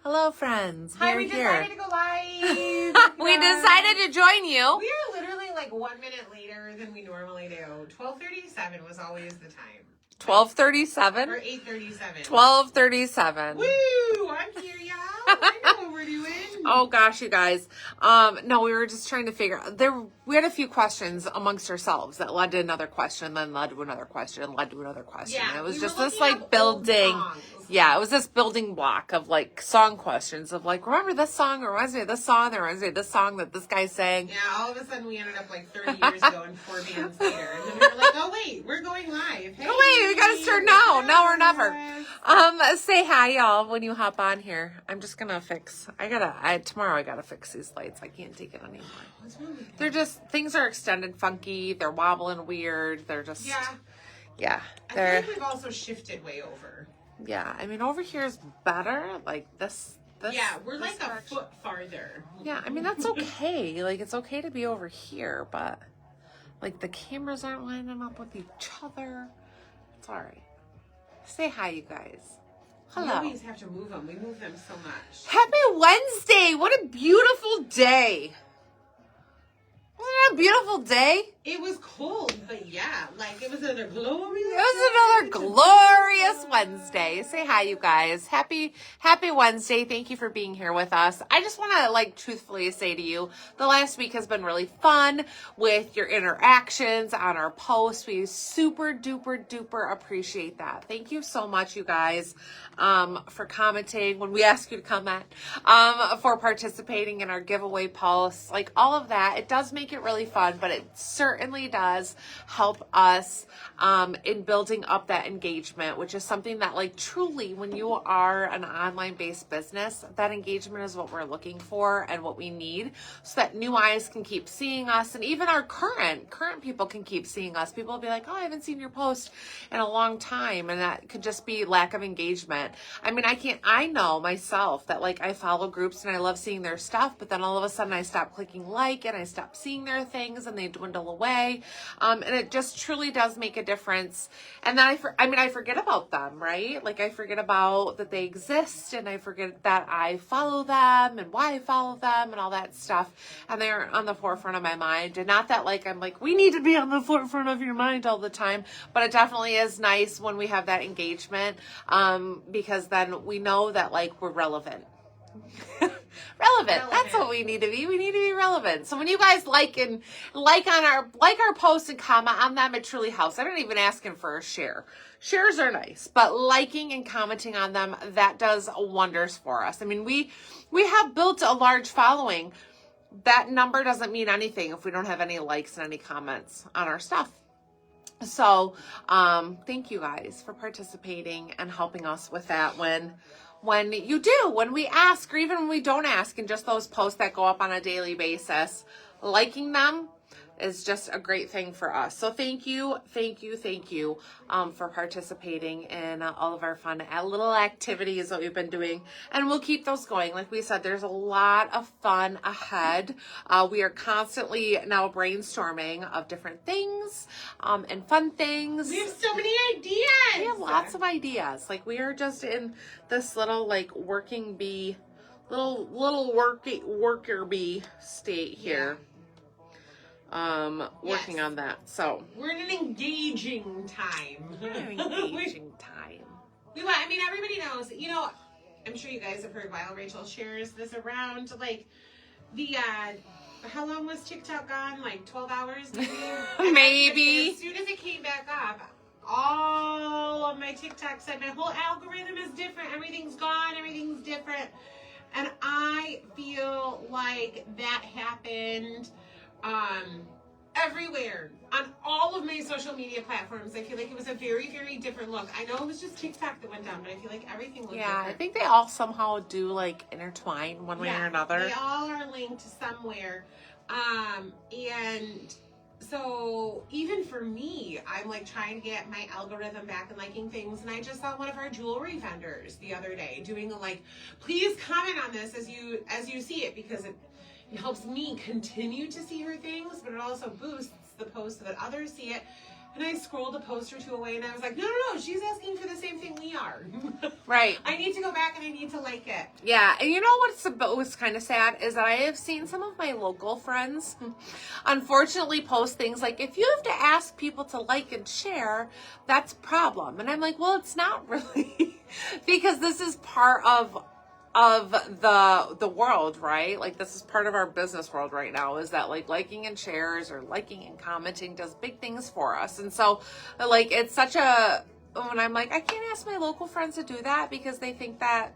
Hello, friends. Hi, we decided to go live. We decided to join you. We are literally like 1 minute later than we normally do. 12:37 was always the time. 12:37 or 8:37. 12:37. Woo! I'm here, y'all. I know what we're doing. Oh gosh, you guys. No, we were just trying to figure out we had a few questions amongst ourselves that led to another question, then led to another question, led to another question. Yeah, it was we just were this looking like up building. old songs. Yeah, it was this building block of like song questions of like, remember this song? Or reminds me of this song? That reminds me of this song that this guy sang. Yeah, all of a sudden we ended up like 30 years ago and 4 bands later. And then we were like, oh wait, we're going live. Hey, Oh wait, we gotta start now. Now or never. Say hi, y'all, when you hop on here. I'm just gonna fix. Tomorrow I gotta fix these lights. I can't take it anymore. What's wrong with that? They're just things are extended funky. They're wobbling weird. They're just yeah. I feel like we've also shifted way over. Yeah. I mean, over here is better. Like this. Yeah, we're like a foot farther. Yeah, I mean that's okay. Like it's okay to be over here, but like the cameras aren't lining up with each other. It's all right. Say hi, you guys. Hello. We always have to move them. We move them so much. Happy Wednesday. What a beautiful day. Wasn't it a beautiful day? It was cold, but yeah, like it was another glorious. It was another glorious Wednesday. Say hi, you guys. Happy Wednesday. Thank you for being here with us. I just want to like truthfully say to you, the last week has been really fun with your interactions on our posts. We super duper appreciate that. Thank you so much, you guys, for commenting when we ask you to comment, for participating in our giveaway posts, like all of that. It does make it really fun, but it certainly does help us in building up that engagement, which is something that like truly when you are an online based business, that engagement is what we're looking for and what we need so that new eyes can keep seeing us, and even our current people can keep seeing us. People will be like, oh, I haven't seen your post in a long time, and that could just be lack of engagement. I mean, I know myself that like I follow groups and I love seeing their stuff, but then all of a sudden I stop clicking like and I stop seeing their things and they dwindle away. And it just truly does make a difference. And then I forget about them, right? Like I forget about that they exist, and I forget that I follow them and why I follow them and all that stuff. And they're on the forefront of my mind. And not that like I'm like, we need to be on the forefront of your mind all the time, but it definitely is nice when we have that engagement, because then we know that like we're relevant. Relevant. That's what we need to be. We need to be relevant. So when you guys like our posts and comment on them, it truly helps. I'm not even asking for a share. Shares are nice, but liking and commenting on them, that does wonders for us. I mean, we have built a large following. That number doesn't mean anything if we don't have any likes and any comments on our stuff. So, thank you guys for participating and helping us with that when we ask, or even when we don't ask, and just those posts that go up on a daily basis, liking them is just a great thing for us. So thank you for participating in all of our fun little activities that we've been doing, and we'll keep those going. Like we said, there's a lot of fun ahead. We are constantly now brainstorming of different things and fun things. We have so many ideas. We have lots of ideas. Like we are just in this little like working bee, little worker bee state here. Yeah. Working on that. So we're in an engaging time. I mean, everybody knows, I'm sure you guys have heard while Rachel shares this around, like the, how long was TikTok gone? Like 12 hours maybe? Maybe. As soon as it came back up, all of my TikTok said my whole algorithm is different. Everything's gone. Everything's different. And I feel like that happened everywhere on all of my social media platforms. I feel like it was a very, very different look. I know it was just TikTok that went down, but I feel like everything looked different. I think they all somehow do like intertwine one way or another. They all are linked somewhere. And so even for me, I'm like trying to get my algorithm back and liking things. And I just saw one of our jewelry vendors the other day doing a like, please comment on this as you see it, because it helps me continue to see her things, but it also boosts the post so that others see it. And I scrolled a post or two away and I was like, no, she's asking for the same thing we are. Right. I need to go back and I need to like it. Yeah, and you know what's kind of sad is that I have seen some of my local friends, unfortunately, post things like, if you have to ask people to like and share, that's a problem. And I'm like, well, it's not really, because this is part of the world, right? Like, this is part of our business world right now, is that like liking and shares or liking and commenting does big things for us. And so like, it's such a, when I'm like, I can't ask my local friends to do that because they think that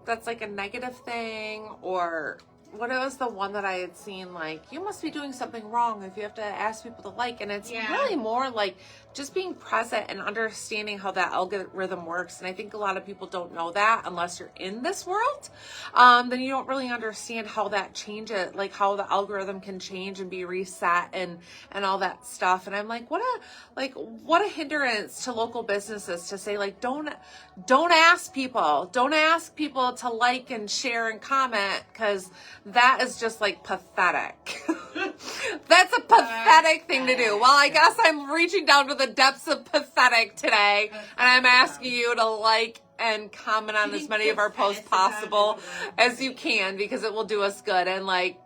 that's like a negative thing, or what was the one that I had seen, like, you must be doing something wrong if you have to ask people to like. And it's really more like just being present and understanding how that algorithm works. And I think a lot of people don't know that unless you're in this world. Then you don't really understand how that changes, like how the algorithm can change and be reset and all that stuff. And I'm like, what a hindrance to local businesses to say, like, don't ask people to like and share and comment, because that is just like pathetic. That's a pathetic thing to do. Well, I guess I'm reaching down to the depths of pathetic today, and I'm asking you to like and comment on as many of our posts possible as you can, because it will do us good. And like,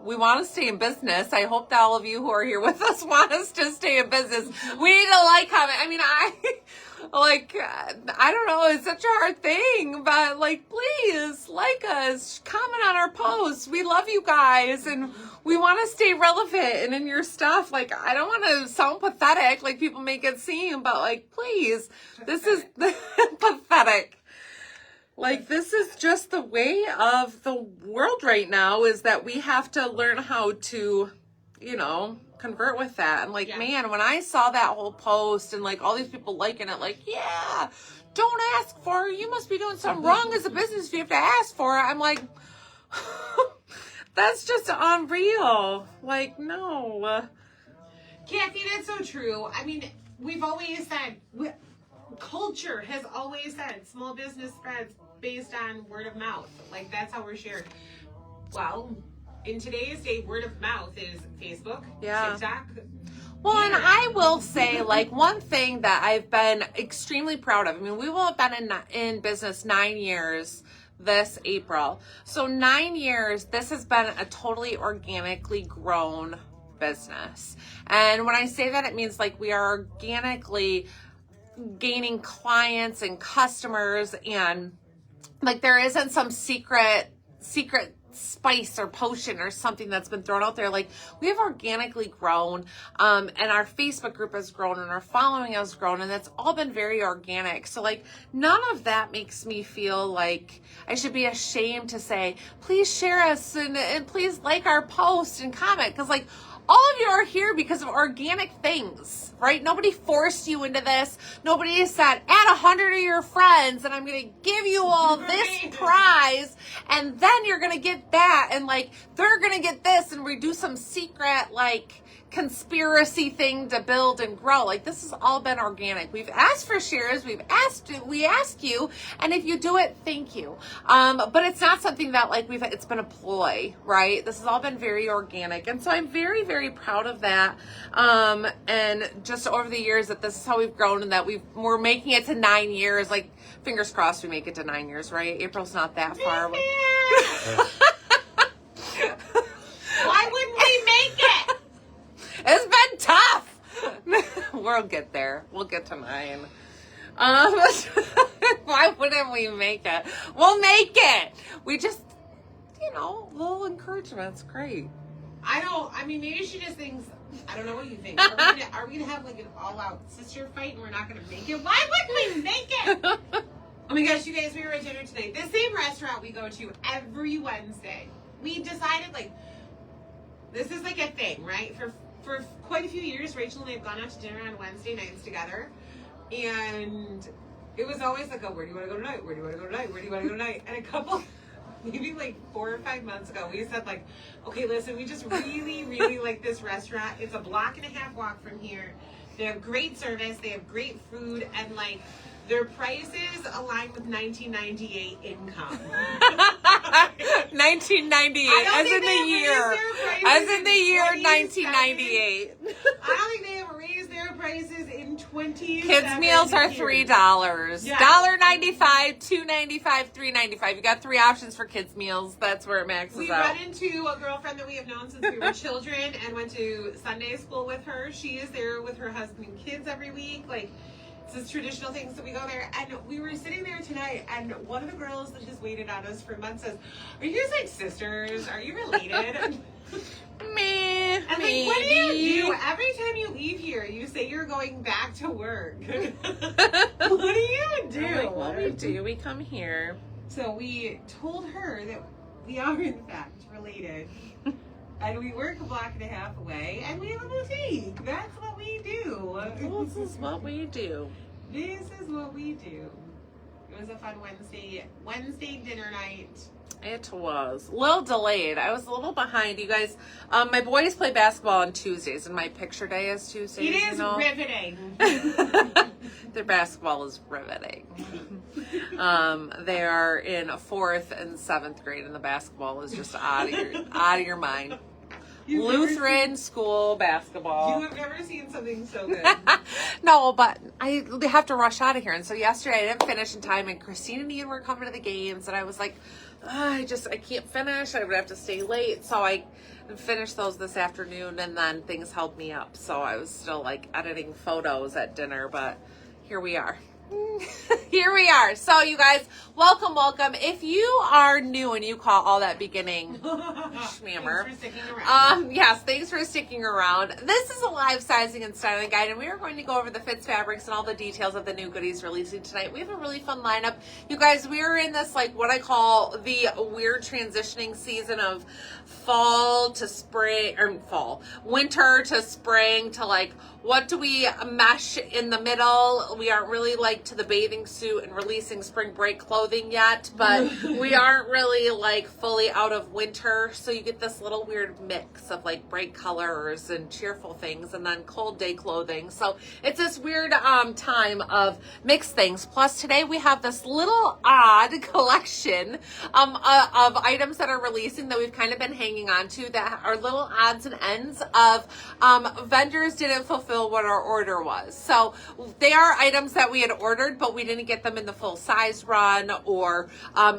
we want to stay in business. I hope that all of you who are here with us want us to stay in business. We need to like, comment. I mean, I don't know, it's such a hard thing, but like, please like us, comment on our posts. We love you guys and we want to stay relevant and in your stuff. Like, I don't want to sound pathetic like people make it seem, but like, please, this is pathetic. Like, this is just the way of the world right now, is that we have to learn how to, convert with that. And like, man, when I saw that whole post and like all these people liking it, like, yeah, don't ask for it. You must be doing something wrong as a business if you have to ask for it. I'm like, that's just unreal. Like, no. Kathy, that's so true. I mean, we've always said, culture has always said small business spreads based on word of mouth. Like, that's how we're shared. Well, in today's day, word of mouth is Facebook, TikTok. Well, and I will say, like, one thing that I've been extremely proud of. I mean, we will have been in business 9 years this April. So 9 years, this has been a totally organically grown business. And when I say that, it means like we are organically gaining clients and customers, and like there isn't some secret spice or potion or something that's been thrown out there. Like, we have organically grown, and our Facebook group has grown and our following has grown, and it's all been very organic. So like, none of that makes me feel like I should be ashamed to say, please share us and please like our post and comment, because like, all of you are here because of organic things, right? Nobody forced you into this. Nobody said, add 100 of your friends and I'm going to give you all this prize and then you're going to get that and like, they're going to get this, and we do some secret like conspiracy thing to build and grow. Like, this has all been organic. We've asked for shares. We ask you, and if you do it, thank you. But it's not something that like it's been a ploy, right? This has all been very organic. And so I'm very, very proud of that. And just over the years that this is how we've grown, and that we're making it to 9 years. Like, fingers crossed we make it to 9 years, right? April's not that far away. Why wouldn't we make it? It's been tough. We'll get there. We'll get to 9. Why wouldn't we make it? We'll make it. We just, little encouragement's great. I mean, maybe she just thinks, I don't know what you think. Are we gonna have like an all-out sister fight and we're not gonna make it? Why wouldn't we make it? Oh my gosh, you guys, we were at dinner tonight. The same restaurant we go to every Wednesday. We decided, like, this is like a thing, right? For quite a few years, Rachel and I have gone out to dinner on Wednesday nights together. And it was always like, where do you want to go tonight? Where do you want to go tonight? Where do you want to go tonight? And a couple, maybe like 4 or 5 months ago, we said like, okay, listen, we just really, really like this restaurant. It's a 1.5 block walk from here. They have great service. They have great food. And like, their prices align with 1998 income. 1998, as in the year. As in the year 1998. I don't think they ever raised their prices $27. Kids meals are $3. Yeah. $1.95, $2.95, $3.95. You got 3 options for kids meals. That's where it maxes We out. run into a girlfriend that we have known since we were children and went to Sunday school with her. She is there with her husband and kids every week. Like, it's this traditional thing, so we go there. And we were sitting there tonight, and one of the girls that has waited on us for months says, "Are you guys like sisters? Are you related?" Me, And like, what do you do? Every time you leave here, you say you're going back to work. What do you do? I'm like, what we do, we come here. So we told her that we are in fact related. And we work a block and a half away, and we have a boutique. That's what we do. This is what we do. This is what we do. It was a fun Wednesday dinner night. It was a little delayed. I was a little behind. You guys, my boys play basketball on Tuesdays, and my picture day is Tuesdays. It is riveting. Their basketball is riveting. They are in 4th and 7th grade, and the basketball is just out of your mind. Lutheran school basketball. You have never seen something so good. No, but I have to rush out of here. And so yesterday I didn't finish in time, and Christine and Ian were coming to the games, and I was like, I can't finish. I would have to stay late. So I finished those this afternoon, and then things held me up. So I was still like editing photos at dinner, but here we are. Here we are. So you guys, welcome. If you are new and you call all that beginning schmammer, Thanks for sticking around. yes, thanks for sticking around. This is a live sizing and styling guide, and we are going to go over the fits, fabrics, and all the details of the new goodies releasing tonight. We have a really fun lineup. You guys, we are in this, like, what I call the weird transitioning season of winter to spring to, like, what do we mesh in the middle? We aren't really like to the bathing suit and releasing spring break clothing yet, but we aren't really like fully out of winter. So you get this little weird mix of like bright colors and cheerful things and then cold day clothing. So it's this weird time of mixed things. Plus today we have this little odd collection of items that are releasing that we've kind of been hanging on to that are little odds and ends of vendors didn't fulfill what our order was. So they are items that we had ordered, but we didn't get them in the full size run or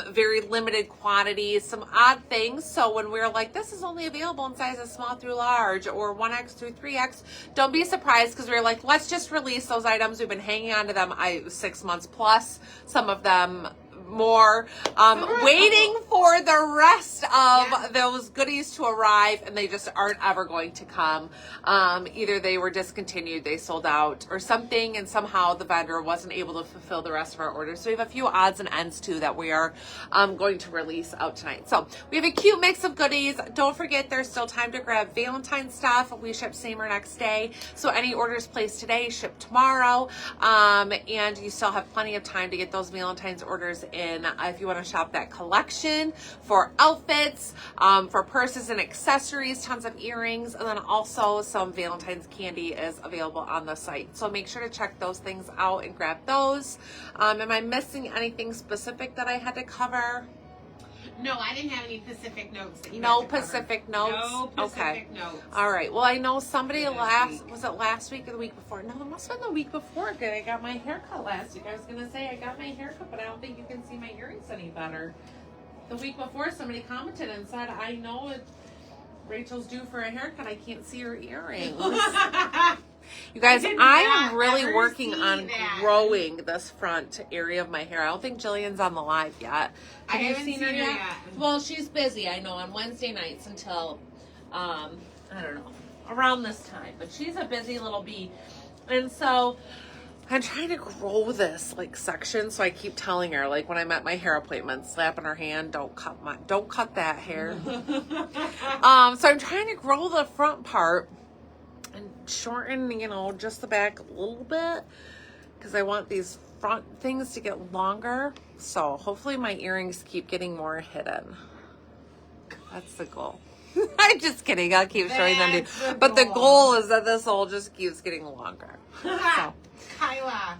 very limited quantities, some odd things. So when we were like, this is only available in sizes small through large or 1X through 3X, don't be surprised because we were like, let's just release those items. We've been hanging on to them 6 months plus, some of them more, waiting for the rest of those goodies to arrive, and they just aren't ever going to come. Either they were discontinued, they sold out, or something, and somehow the vendor wasn't able to fulfill the rest of our orders. So we have a few odds and ends too that we are going to release out tonight. So we have a cute mix of goodies. Don't forget, there's still time to grab Valentine's stuff. We ship same or next day. So any orders placed today, ship tomorrow. And you still have plenty of time to get those Valentine's orders in if you want to shop that collection for outfits, for purses and accessories, tons of earrings, and then also some Valentine's candy is available on the site. So make sure to check those things out and grab those. Am I missing anything specific that I had to cover? No, I didn't have any Pacific notes. That you No had to cover. Pacific notes? No Pacific Okay. notes. All right. Well, I know somebody Week. was it last week or the week before? No, it must have been the week before because I got my haircut last week. I was going to say I got my haircut, but I don't think you can see my earrings any better. The week before, somebody commented and said, I know Rachel's due for a haircut. I can't see her earrings. You guys, I am really working on growing this front area of my hair. I don't think Jillian's on the live yet. I haven't seen her yet. Well, she's busy, I know, on Wednesday nights until, I don't know, around this time. But she's a busy little bee. And so I'm trying to grow this like section. So I keep telling her, like when I'm at my hair appointment, slapping her hand, don't cut that hair. So I'm trying to grow the front part and shorten, just the back a little bit because I want these front things to get longer. So hopefully my earrings keep getting more hidden. That's the goal. I'm just kidding. I'll keep showing them to you. But the goal is that this all just keeps getting longer. So. Kyla,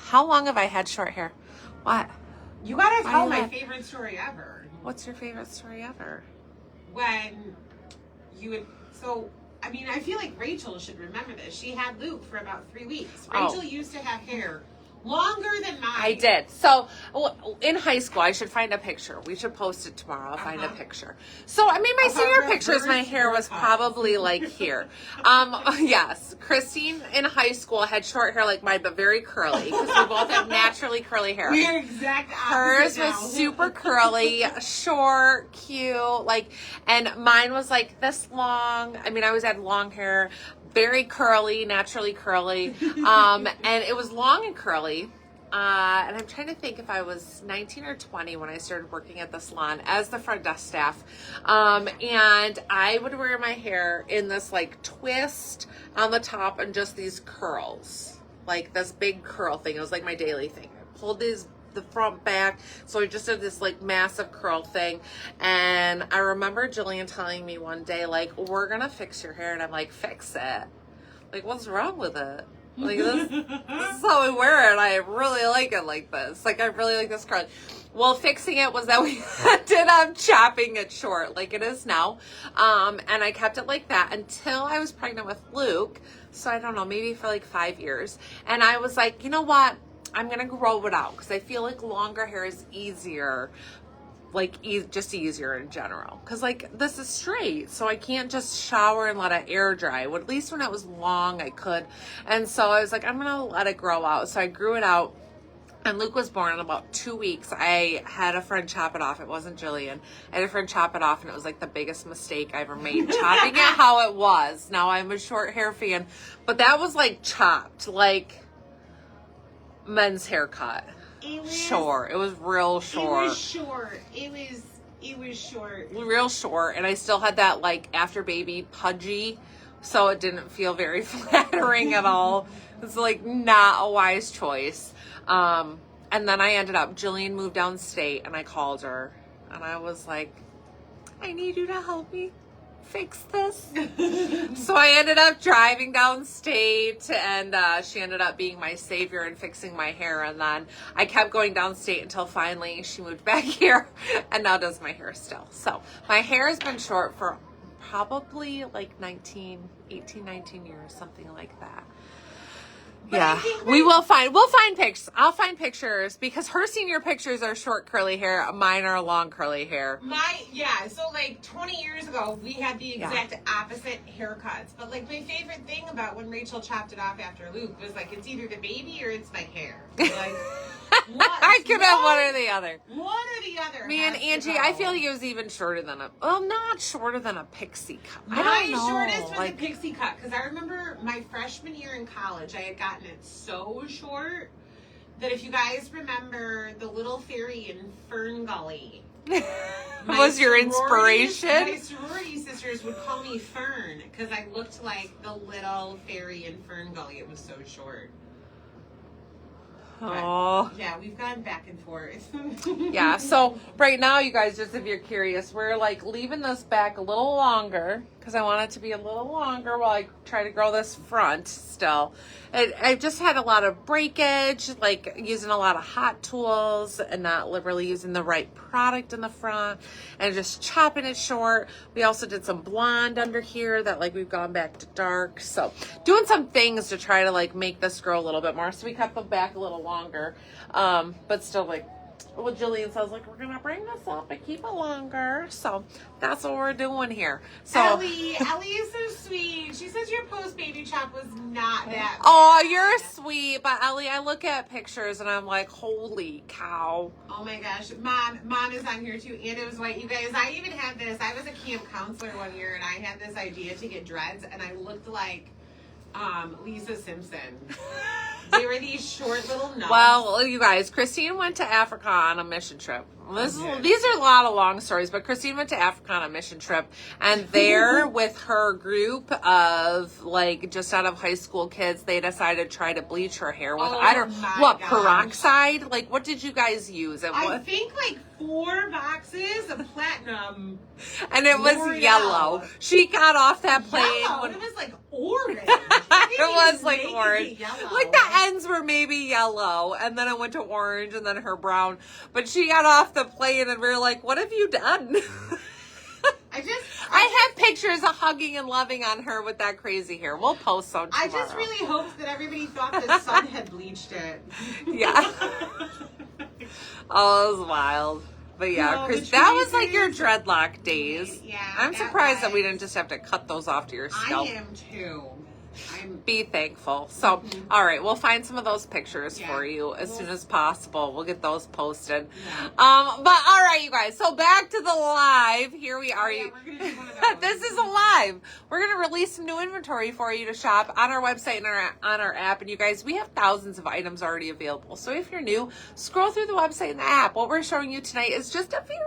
How long have I had short hair? What? you gotta tell my favorite story ever. What's your favorite story ever? When you would, so I mean, I feel like Rachel should remember this. She had Luke for about 3 weeks. Oh. Rachel used to have hair longer than mine. I did. So in high school, I should find a picture. We should post it tomorrow. I'll find a picture. So I mean, my senior pictures, my hair was probably like here. Yes, Christine in high school had short hair like mine, but very curly because we both have naturally curly hair. We are exact opposite. Hers now. was super curly, short, cute, like, and mine was like this long. I mean, I always had long hair. Very curly, naturally curly, and it was long and curly, and I'm trying to think if I was 19 or 20 when I started working at the salon as the front desk staff, and I would wear my hair in this like twist on the top and just these curls, like this big curl thing. It was like my daily thing. I pulled the front back, so I just did this like massive curl thing. And I remember Jillian telling me one day, like, we're gonna fix your hair, and I'm like, fix it? Like, what's wrong with it? Like, this is how we wear it, and I really like it like this. Like, I really like this curl. Well, fixing it was that we ended up chopping it short like it is now, and I kept it like that until I was pregnant with Luke. So I don't know, maybe for like 5 years. And I was like, you know what, I'm gonna grow it out because I feel like longer hair is easier, like just easier in general. Because like this is straight, so I can't just shower and let it air dry. Well, at least when it was long, I could. And so I was like, I'm gonna let it grow out. So I grew it out. And Luke was born in about 2 weeks. I had a friend chop it off. It wasn't Jillian. I had a friend chop it off, and it was like the biggest mistake I ever made, chopping it how it was. Now I'm a short hair fan, but that was like chopped, like men's haircut. It was short. It was real short. It was short. It was short. Real short, and I still had that like after baby pudgy, so it didn't feel very flattering at all. It's like not a wise choice. And then I ended up, Jillian moved downstate, and I called her, and I was like, I need you to help me fix this. So I ended up driving downstate, and she ended up being my savior and fixing my hair. And then I kept going downstate until finally she moved back here and now does my hair still. So my hair has been short for probably like 18, 19 years, something like that. But yeah, we'll find pictures. I'll find pictures because her senior pictures are short curly hair. Mine are long curly hair. So like 20 years ago, we had the exact opposite haircuts. But like my favorite thing about when Rachel chopped it off after Luke was like, it's either the baby or it's my hair. Like, I could have one or the other. One or the other. Me and Angie, I feel like it was even shorter than not shorter than a pixie cut. My shortest was a pixie cut because I remember my freshman year in college, I had gotten it so short that if you guys remember the little fairy in Fern Gully. Was your inspiration? My sorority sisters would call me Fern because I looked like the little fairy in Fern Gully. It was so short. Oh. Yeah, we've gone back and forth. Yeah, so right now, you guys, just if you're curious, we're like leaving this back a little longer because I want it to be a little longer while I try to grow this front still. I've just had a lot of breakage, like using a lot of hot tools and not really using the right product in the front and just chopping it short. We also did some blonde under here that like we've gone back to dark. So doing some things to try to like make this grow a little bit more. So we cut the back a little longer, but still like what Jillian says, like we're gonna bring this up and keep it longer. So that's what we're doing here. So Ellie is so sweet. She says your post baby chop was not that bad. Oh, you're sweet, but Ellie, I look at pictures and I'm like, holy cow. Oh my gosh, Mom is on here too, and it was white. You guys, I even had this. I was a camp counselor one year, and I had this idea to get dreads, and I looked like Lisa Simpson. They were these short little nubs. Well, you guys, Christine went to Africa on a mission trip. These are a lot of long stories, but Christine went to Africa on a mission trip, and there with her group of like just out of high school kids, they decided to try to bleach her hair with peroxide. Like, what did you guys use? I think like 4 boxes of platinum, and it was yellow. She got off that plane when it was like orange. It was like orange. Like the ends were maybe yellow, and then it went to orange, and then her brown. But she got off the plane, and we were like, "What have you done?" I I have pictures of hugging and loving on her with that crazy hair. We'll post some tomorrow. I just really hoped that everybody thought the sun had bleached it. Yeah. Oh, it was wild. But yeah, No, Chris, the that was like tweezers- your dreadlock days. Yeah, I'm that surprised that we was- didn't just have to cut those off to your scalp. I am too. Be thankful. So, all right, we'll find some of those pictures Yeah. for you as soon as possible. We'll get those posted. Yeah. But all right, you guys. So back to the live. Here we are. Yeah, we're gonna do one of those. This is a live. We're gonna release some new inventory for you to shop on our website and on our app. And you guys, we have thousands of items already available. So if you're new, scroll through the website and the app. What we're showing you tonight is just a very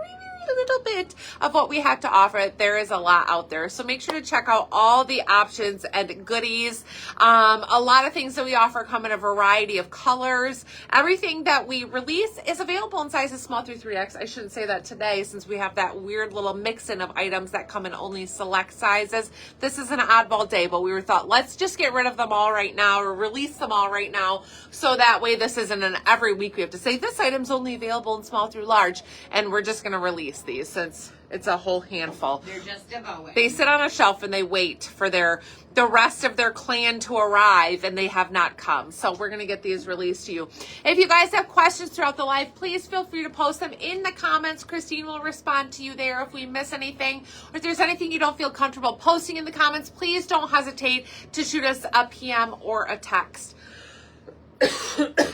little bit of what we have to offer. There is a lot out there, so make sure to check out all the options and goodies. A lot of things that we offer come in a variety of colors. Everything that we release is available in sizes small through 3X. I shouldn't say that today since we have that weird little mix-in of items that come in only select sizes. This is an oddball day, but we thought let's just get rid of them all right now or release them all right now, so that way this isn't an every week we have to say this item's only available in small through large, and we're just going to release these since it's a whole handful. They're just a going. They sit on a shelf and they wait for the rest of their clan to arrive, and they have not come. So we're going to get these released to you. If you guys have questions throughout the live, please feel free to post them in the comments. Christine will respond to you there if we miss anything. Or if there's anything you don't feel comfortable posting in the comments, please don't hesitate to shoot us a PM or a text.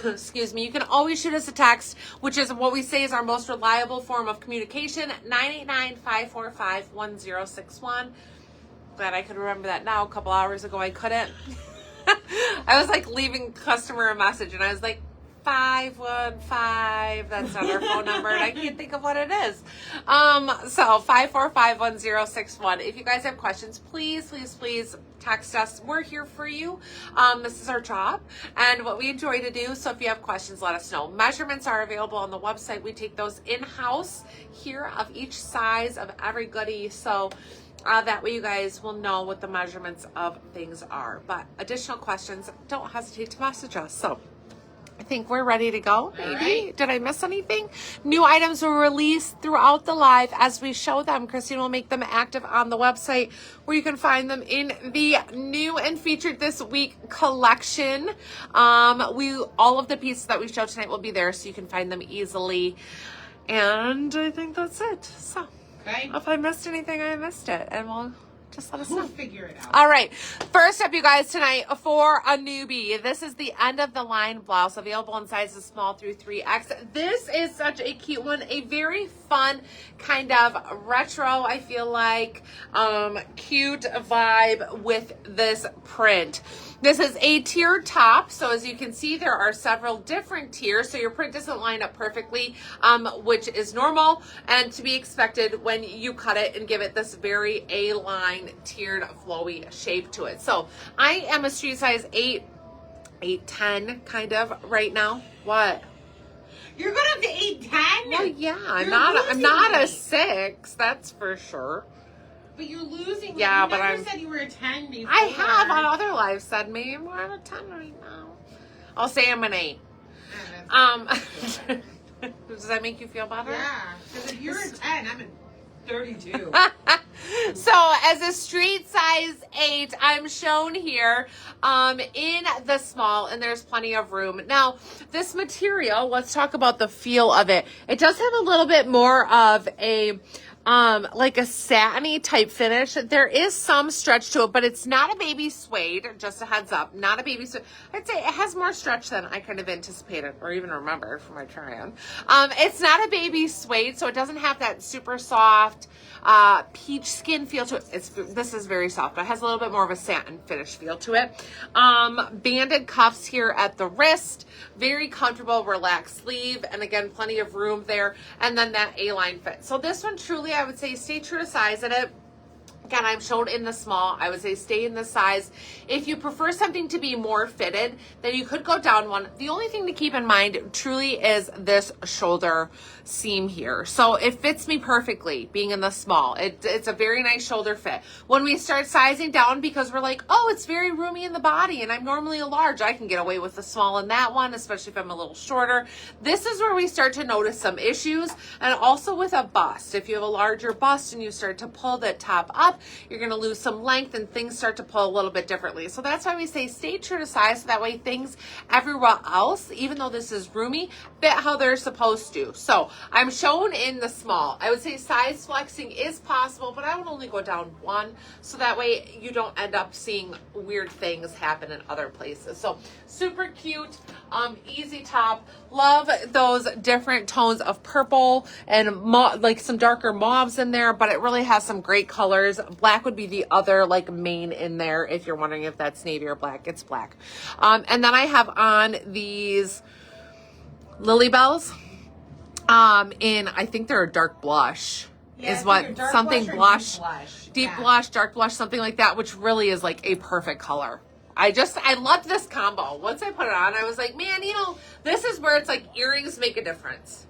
Excuse me. You can always shoot us a text, which is what we say is our most reliable form of communication, 989-545-1061. Glad I could remember that now. A couple hours ago I couldn't. I was like leaving customer a message and I was like, 515, that's not our phone number, and I can't think of what it is. So 545-1061. If you guys have questions, please text us. We're here for you. This is our job and what we enjoy to do. So if you have questions, let us know. Measurements are available on the website. We take those in-house here of each size of every goodie. So that way you guys will know what the measurements of things are. But additional questions, don't hesitate to message us. So I think we're ready to go. Maybe. Right. Did I miss anything? New items will release throughout the live as we show them. Christine will make them active on the website where you can find them in the new and featured this week collection. All of the pieces that we show tonight will be there so you can find them easily. And I think that's it. So Okay. if I missed anything, I missed it. And we'll just let us know. We'll figure it out. All right. First up, you guys, tonight for a newbie. This is the end of the line blouse, available in sizes small through 3X. This is such a cute one. A very fun kind of retro, I feel like, cute vibe with this print. This is a tiered top. So as you can see, there are several different tiers. So your print doesn't line up perfectly, which is normal and to be expected when you cut it and give it this very A-line tiered flowy shape to it. So I am a street size 8, 10 kind of right now. What? You're going up to 8'10"? Well, yeah, I'm You're not losing a me. 6, that's for sure. But you're losing. Yeah, you but never I'm- said you were a 10 before. I have on other lives said maybe I'm more of a 10 right now. I'll say I'm an 8. Does that make you feel better? Yeah, because if you're a 10, I'm a 32. So as a street size 8, I'm shown here in the small, and there's plenty of room. Now, this material, let's talk about the feel of it. It does have a little bit more of a like a satiny type finish. There is some stretch to it, but it's not a baby suede, just a heads up, not a baby suede. I'd say it has more stretch than I kind of anticipated or even remembered from my try-on. It's not a baby suede, so it doesn't have that super soft peach skin feel to it. This is very soft, but it has a little bit more of a satin finish feel to it. Banded cuffs here at the wrist, very comfortable, relaxed sleeve, and again, plenty of room there, and then that A-line fit. So this one truly, I would say, stay true to size in it. Again, I'm shown in the small. I would say stay in this size. If you prefer something to be more fitted, then you could go down one. The only thing to keep in mind truly is this shoulder seam here. So it fits me perfectly being in the small. It's a very nice shoulder fit. When we start sizing down, because we're like, oh, it's very roomy in the body and I'm normally a large, I can get away with the small in that one, especially if I'm a little shorter. This is where we start to notice some issues. And also with a bust, if you have a larger bust and you start to pull that top up, you're going to lose some length and things start to pull a little bit differently. So that's why we say stay true to size, so that way things everywhere else, even though this is roomy, fit how they're supposed to. So I'm shown in the small. I would say size flexing is possible, but I would only go down one, so that way you don't end up seeing weird things happen in other places. So super cute, easy top. Love those different tones of purple and like some darker mauves in there, but it really has some great colors. Black would be the other like main in there. If you're wondering if that's navy or black, it's black. And then I have on these Lily Bells in, I think they're a dark blush. Yeah, Is what something blush, deep Yeah. blush, dark blush, something like that, which really is like a perfect color. I loved this combo. Once I put it on, I was like, man, you know, this is where it's like earrings make a difference.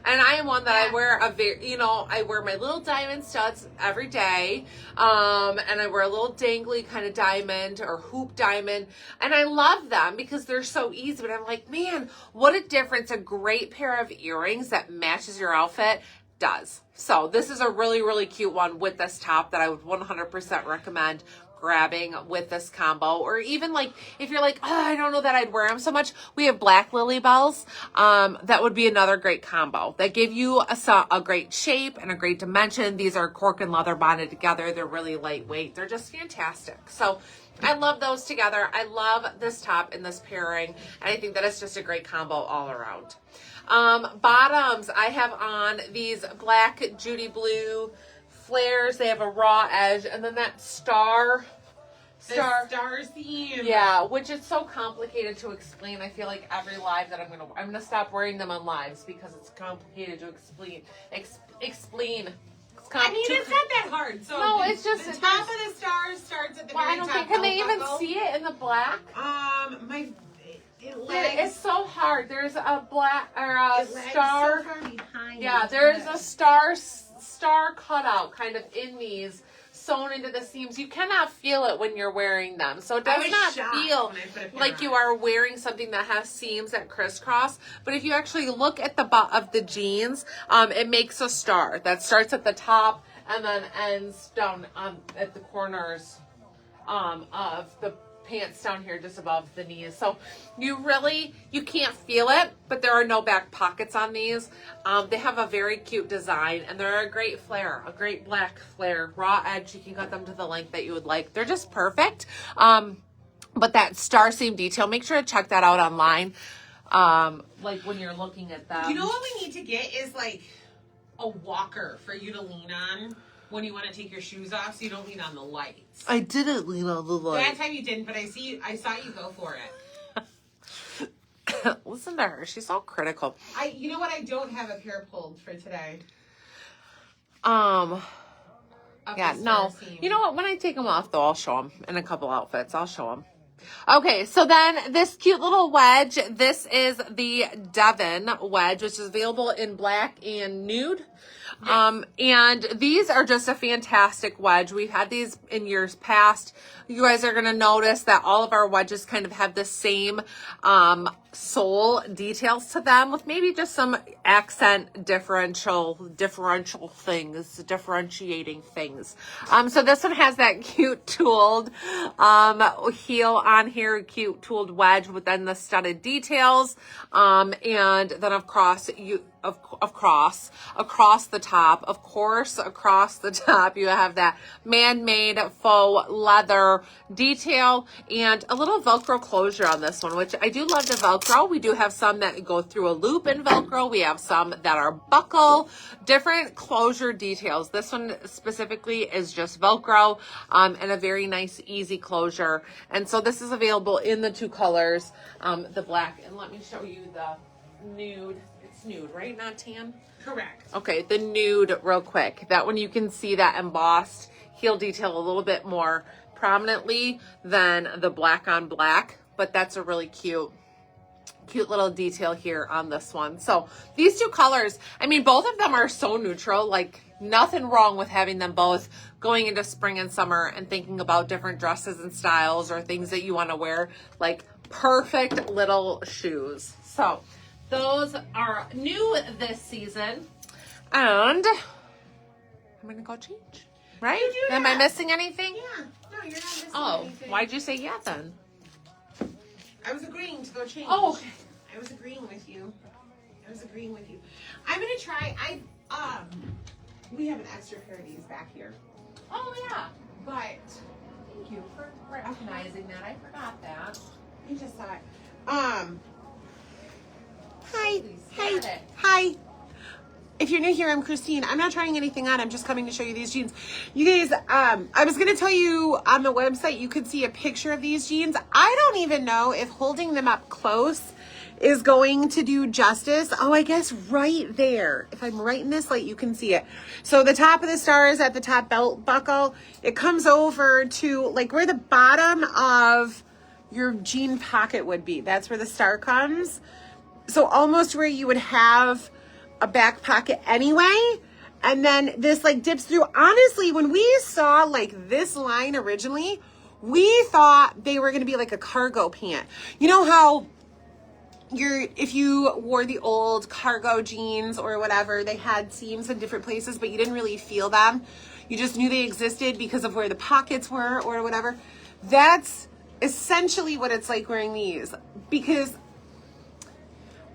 And I am one that I wear I wear my little diamond studs every day. And I wear a little dangly kind of diamond or hoop diamond. And I love them because they're so easy. But I'm like, man, what a difference a great pair of earrings that matches your outfit does. So this is a really, really cute one with this top that I would 100% recommend grabbing with this combo. Or even like if you're like, oh, I don't know that I'd wear them so much, we have black Lily Bells. That would be another great combo that give you a great shape and a great dimension. These are cork and leather bonded together. They're really lightweight. They're just fantastic. So I love those together. I love this top in this pairing, and I think that it's just a great combo all around. Bottoms, I have on these black Judy blue flares. They have a raw edge, and then that star Star theme. Yeah, which is so complicated to explain. I feel like every live that I'm gonna stop wearing them on lives because it's complicated to explain. I mean, it's not that hard. So no, it's just the top of the stars starts at the very I don't top. think. Can they even buckle. see it in the black? It lags. It's so hard. There's a black or a It lags star. so far behind. Yeah, there's a star cutout kind of in these sewn into the seams. You cannot feel it when you're wearing them. So it does not feel like you are wearing something that has seams that crisscross. But if you actually look at the butt of the jeans, it makes a star that starts at the top and then ends down at the corners of the pants down here just above the knees. So you can't feel it, but there are no back pockets on these. They have a very cute design, and they're a great flare, a great black flare, raw edge. You can cut them to the length that you would like. They're just perfect. But that star seam detail, make sure to check that out online. Like when you're looking at them. You know what we need to get is like a walker for you to lean on when you want to take your shoes off, so you don't lean on the lights. I didn't lean on the lights. That time you didn't, but I saw you go for it. Listen to her. She's so critical. You know what? I don't have a pair pulled for today. Yeah, no. You know what? When I take them off, though, I'll show them in a couple outfits. I'll show them. Okay, so then this cute little wedge. This is the Devon wedge, which is available in black and nude. Yes. And these are just a fantastic wedge. We've had these in years past. You guys are going to notice that all of our wedges kind of have the same sole details to them, with maybe just some accent differentiating things. So this one has that cute tooled heel on here, cute tooled wedge with then the studded details, and then across the top, of course, across the top, you have that man-made faux leather detail and a little Velcro closure on this one, which I do love the Velcro. We do have some that go through a loop in Velcro. We have some that are buckle, different closure details. This one specifically is just Velcro, and a very nice, easy closure. And so this is available in the two colors, the black, and let me show you the nude. It's nude, right? Not tan? Correct. Okay, the nude real quick. That one you can see that embossed heel detail a little bit more prominently than the black on black, but that's a really cute little detail here on this one. So these two colors, I mean, both of them are so neutral, like nothing wrong with having them both going into spring and summer and thinking about different dresses and styles or things that you want to wear, like perfect little shoes. So those are new this season, and I'm gonna go change, right? Am I missing anything? Yeah, no, you're not missing anything. Why'd you say yeah then? I was agreeing to go change. Oh, okay. I was agreeing with you. I'm gonna try. We have an extra pair of these back here. Oh yeah. But Thank you for recognizing that. I forgot that. I just thought. Hi. Got it. Hi. If you're new here, I'm Christine. I'm not trying anything on. I'm just coming to show you these jeans. You guys, I was going to tell you on the website, you could see a picture of these jeans. I don't even know if holding them up close is going to do justice. Oh, I guess right there. If I'm right in this light, you can see it. So the top of the star is at the top belt buckle. It comes over to like where the bottom of your jean pocket would be. That's where the star comes. So almost where you would have a back pocket anyway, and then this like dips through. Honestly, when we saw like this line originally, we thought they were going to be like a cargo pant. You know how if you wore the old cargo jeans or whatever, they had seams in different places, but you didn't really feel them. You just knew they existed because of where the pockets were or whatever. That's essentially what it's like wearing these, because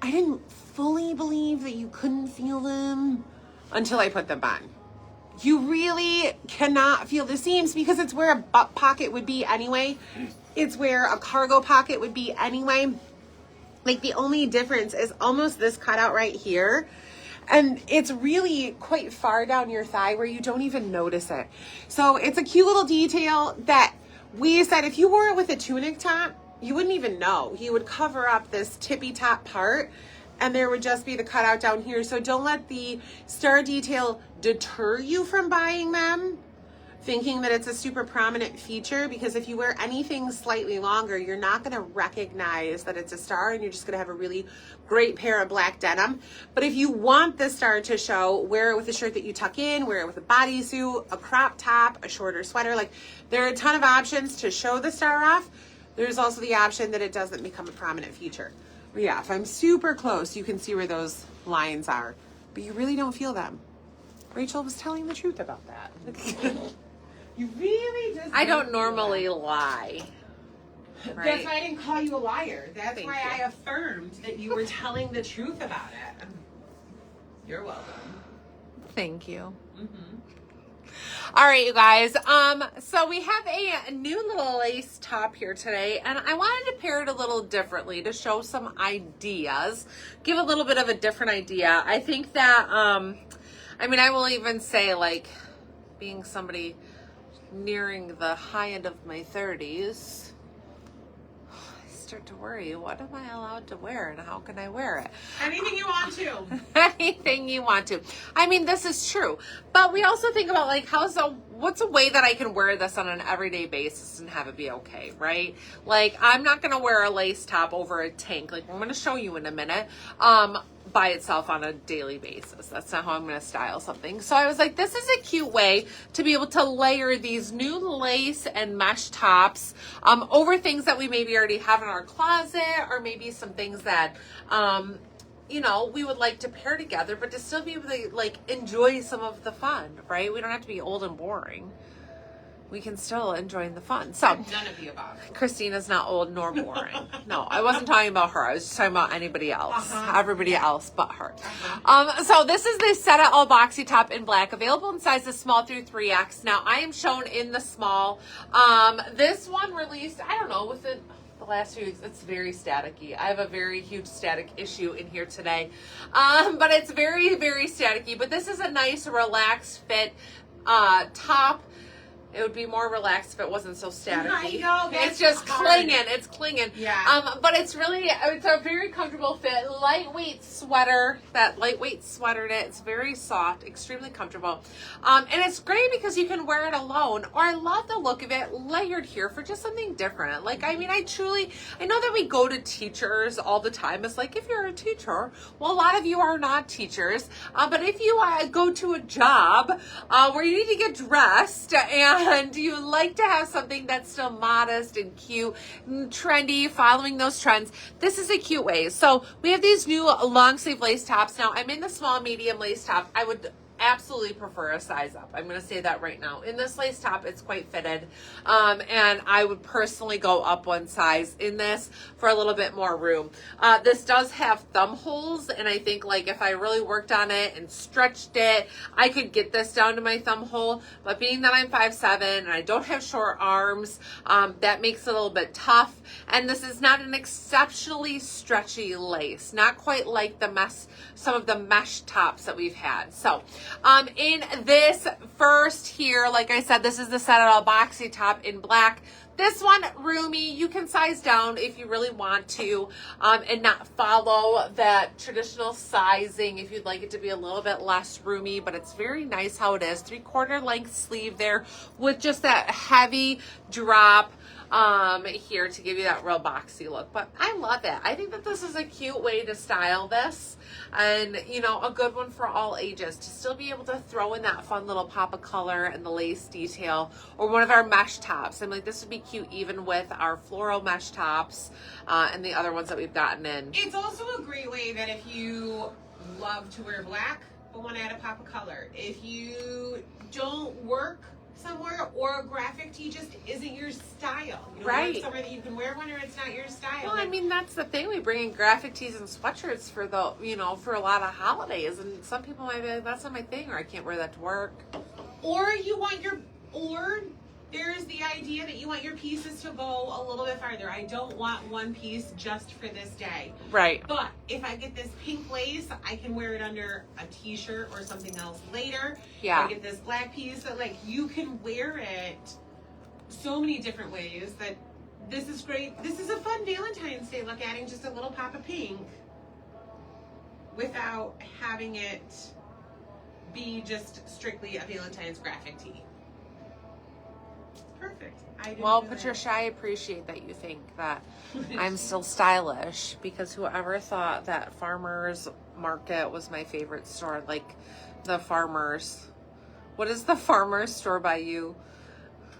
I didn't fully believe that you couldn't feel them until I put them on. You really cannot feel the seams because it's where a butt pocket would be anyway. It's where a cargo pocket would be anyway. Like the only difference is almost this cutout right here. And it's really quite far down your thigh where you don't even notice it. So it's a cute little detail that we said if you wore it with a tunic top, you wouldn't even know. You would cover up this tippy top part and there would just be the cutout down here. So don't let the star detail deter you from buying them, thinking that it's a super prominent feature, because if you wear anything slightly longer, you're not gonna recognize that it's a star and you're just gonna have a really great pair of black denim. But if you want the star to show, wear it with a shirt that you tuck in, wear it with a bodysuit, a crop top, a shorter sweater. Like there are a ton of options to show the star off. There's also the option that it doesn't become a prominent feature. Yeah, if I'm super close, you can see where those lines are, but you really don't feel them. Rachel was telling the truth about that. You really just... I don't normally lie. Right? That's why I didn't call you a liar. That's Thank why you. I affirmed that you were telling the truth about it. You're welcome. Thank you. Mm-hmm. All right, you guys. So we have a new little lace top here today, and I wanted to pair it a little differently to show some ideas, give a little bit of a different idea. I think that, I mean, I will even say, like, being somebody nearing the high end of my 30s, I start to worry, what am I allowed to wear and how can I wear it? Anything you want to. Anything you want to. I mean, this is true. But we also think about like, what's a way that I can wear this on an everyday basis and have it be okay, right? Like, I'm not going to wear a lace top over a tank. Like, I'm going to show you in a minute. By itself on a daily basis. That's not how I'm going to style something. So I was like, this is a cute way to be able to layer these new lace and mesh tops over things that we maybe already have in our closet, or maybe some things that, you know, we would like to pair together, but to still be able to like enjoy some of the fun, right? We don't have to be old and boring. We can still enjoy the fun. So None of the above. Christina's not old nor boring. No, I wasn't talking about her. I was just talking about anybody else. Everybody else but her. So this is the Seta All Boxy Top in black, available in sizes small through 3X. Now, I am shown in the small. This one released, I don't know, within the last few weeks. It's very staticky. I have a very huge static issue in here today. But it's very, very staticky. But this is a nice, relaxed fit top. It would be more relaxed if it wasn't so staticky. I know, that's It's just hard. clinging. It's clinging. Yeah. But it's a very comfortable fit. Lightweight sweater. That lightweight sweater knit. It's very soft, extremely comfortable. And it's great because you can wear it alone. Or I love the look of it layered here for just something different. Like, I mean, I know that we go to teachers all the time. It's like, if you're a teacher, well, a lot of you are not teachers. But if you go to a job where you need to get dressed and you like to have something that's still modest and cute and trendy, following those trends, this is a cute way. So we have these new long sleeve lace tops. Now I'm in the small medium lace top. I would absolutely prefer a size up. I'm going to say that right now. In this lace top, it's quite fitted. And I would personally go up one size in this for a little bit more room. This does have thumb holes. And I think like if I really worked on it and stretched it, I could get this down to my thumb hole. But being that I'm 5'7" and I don't have short arms, that makes it a little bit tough. And this is not an exceptionally stretchy lace. Not quite like some of the mesh tops that we've had. So, in this first here, like I said, this is the Set It All boxy top in black. This one, roomy. You can size down if you really want to, and not follow that traditional sizing if you'd like it to be a little bit less roomy, but it's very nice how it is. 3/4 length sleeve there with just that heavy drop here to give you that real boxy look. But I love it. I think that this is a cute way to style this, and you know, a good one for all ages to still be able to throw in that fun little pop of color and the lace detail, or one of our mesh tops. I'm like, this would be cute even with our floral mesh tops and the other ones that we've gotten in. It's also a great way that if you love to wear black but want to add a pop of color, if you don't work somewhere or graphic tee just isn't your style, you know, right? Somewhere that you can wear one or it's not your style. Well, I mean, that's the thing. We bring in graphic tees and sweatshirts for the, you know, for a lot of holidays, and some people might be like, that's not my thing, or I can't wear that to work. Or there's the idea that you want your pieces to go a little bit farther. I don't want one piece just for this day. Right. But if I get this pink lace, I can wear it under a t-shirt or something else later. Yeah. If I get this black piece, so like you can wear it so many different ways that this is great. This is a fun Valentine's Day look, adding just a little pop of pink without having it be just strictly a Valentine's graphic tee. Perfect. Well, Patricia, I appreciate that you think that I'm still stylish, because whoever thought that Farmers Market was my favorite store, like the Farmers, what is the Farmers store by you?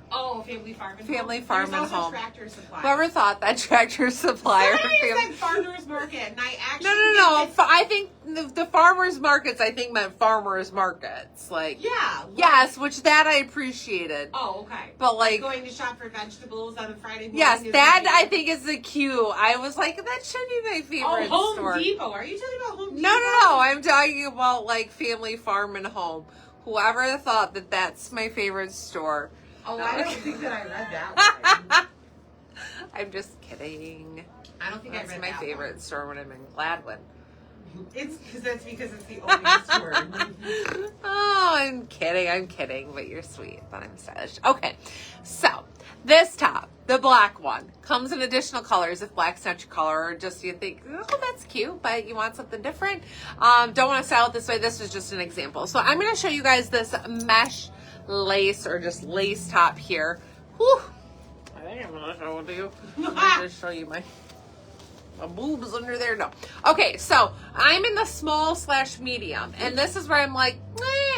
Oh, Family Farm and Family Home. Farm There's and also Home. Tractor Supply. Whoever thought that Tractor Supply or Somebody said Farmers Market, and I actually No. I think the farmers markets, I think, meant farmers markets. Like, yeah. Yes, which that I appreciated. Oh, okay. But like going to shop for vegetables on a Friday morning. Yes, that I think is the cue. I was like, that should be my favorite Home store. Depot. Are you talking about Home Depot? No. I'm talking about like Family Farm and Home. Whoever thought that that's my favorite store. Oh, I don't think that I read that one. I'm just kidding. I don't think That's I read my that favorite one. store when I'm in Gladwin. It's because it's the only store. Oh, I'm kidding, but you're sweet, but I'm stylish. Okay, so this top, the black one, comes in additional colors if black's not your color, or just you think, oh, that's cute, but you want something different. Don't want to style it this way. This is just an example. So I'm going to show you guys this mesh lace, or just lace top here. Whew. I think I'm going to show it to you. I'm going to just show you my boobs under there. No. Okay, so I'm in the small/medium, and this is where I'm like,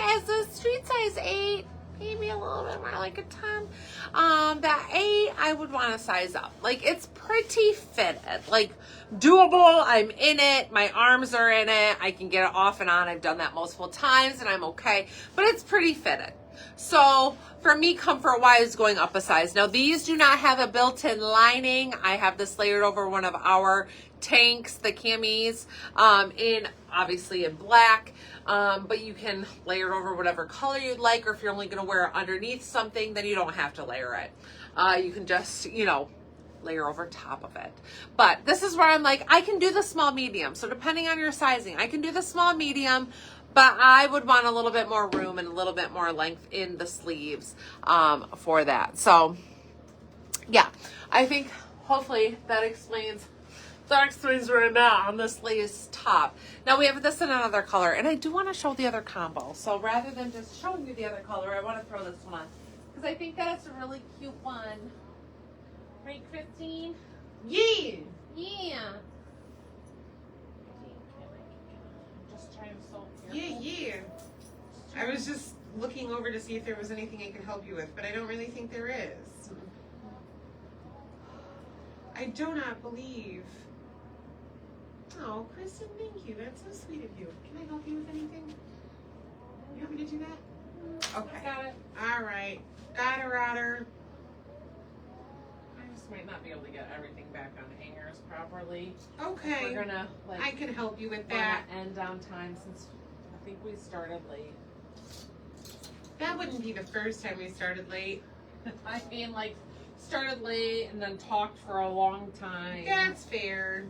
as a street size 8, maybe a little bit more like a 10. That 8, I would want to size up. Like, it's pretty fitted, like doable. I'm in it. My arms are in it. I can get it off and on. I've done that multiple times, and I'm okay. But it's pretty fitted. So for me, comfort-wise, going up a size. Now, these do not have a built-in lining. I have this layered over one of our tanks, the camis, obviously in black. But you can layer it over whatever color you'd like, or if you're only going to wear it underneath something, then you don't have to layer it. You can just, layer over top of it. But this is where I'm like, I can do the small medium. So depending on your sizing, I can do the small medium, but I would want a little bit more room and a little bit more length in the sleeves for that. So yeah, I think hopefully that explains where I'm at on this lace top. Now we have this in another color, and I do want to show the other combo. So rather than just showing you the other color, I want to throw this one on because I think that's a really cute one. Right, Christine? Yeah. Yeah. I'm just trying to sew here. Yeah. I was just looking over to see if there was anything I could help you with, but I don't really think there is. I do not believe. Oh, Kristen, thank you. That's so sweet of you. Can I help you with anything? You want me to do that? Okay. Got it. All right. Got her, Otter. I just might not be able to get everything back on hangers properly. Okay. We're gonna I can help you with wanna that. end on time since I think we started late. That wouldn't be the first time we started late. I mean, like, started late and then talked for a long time. That's fair.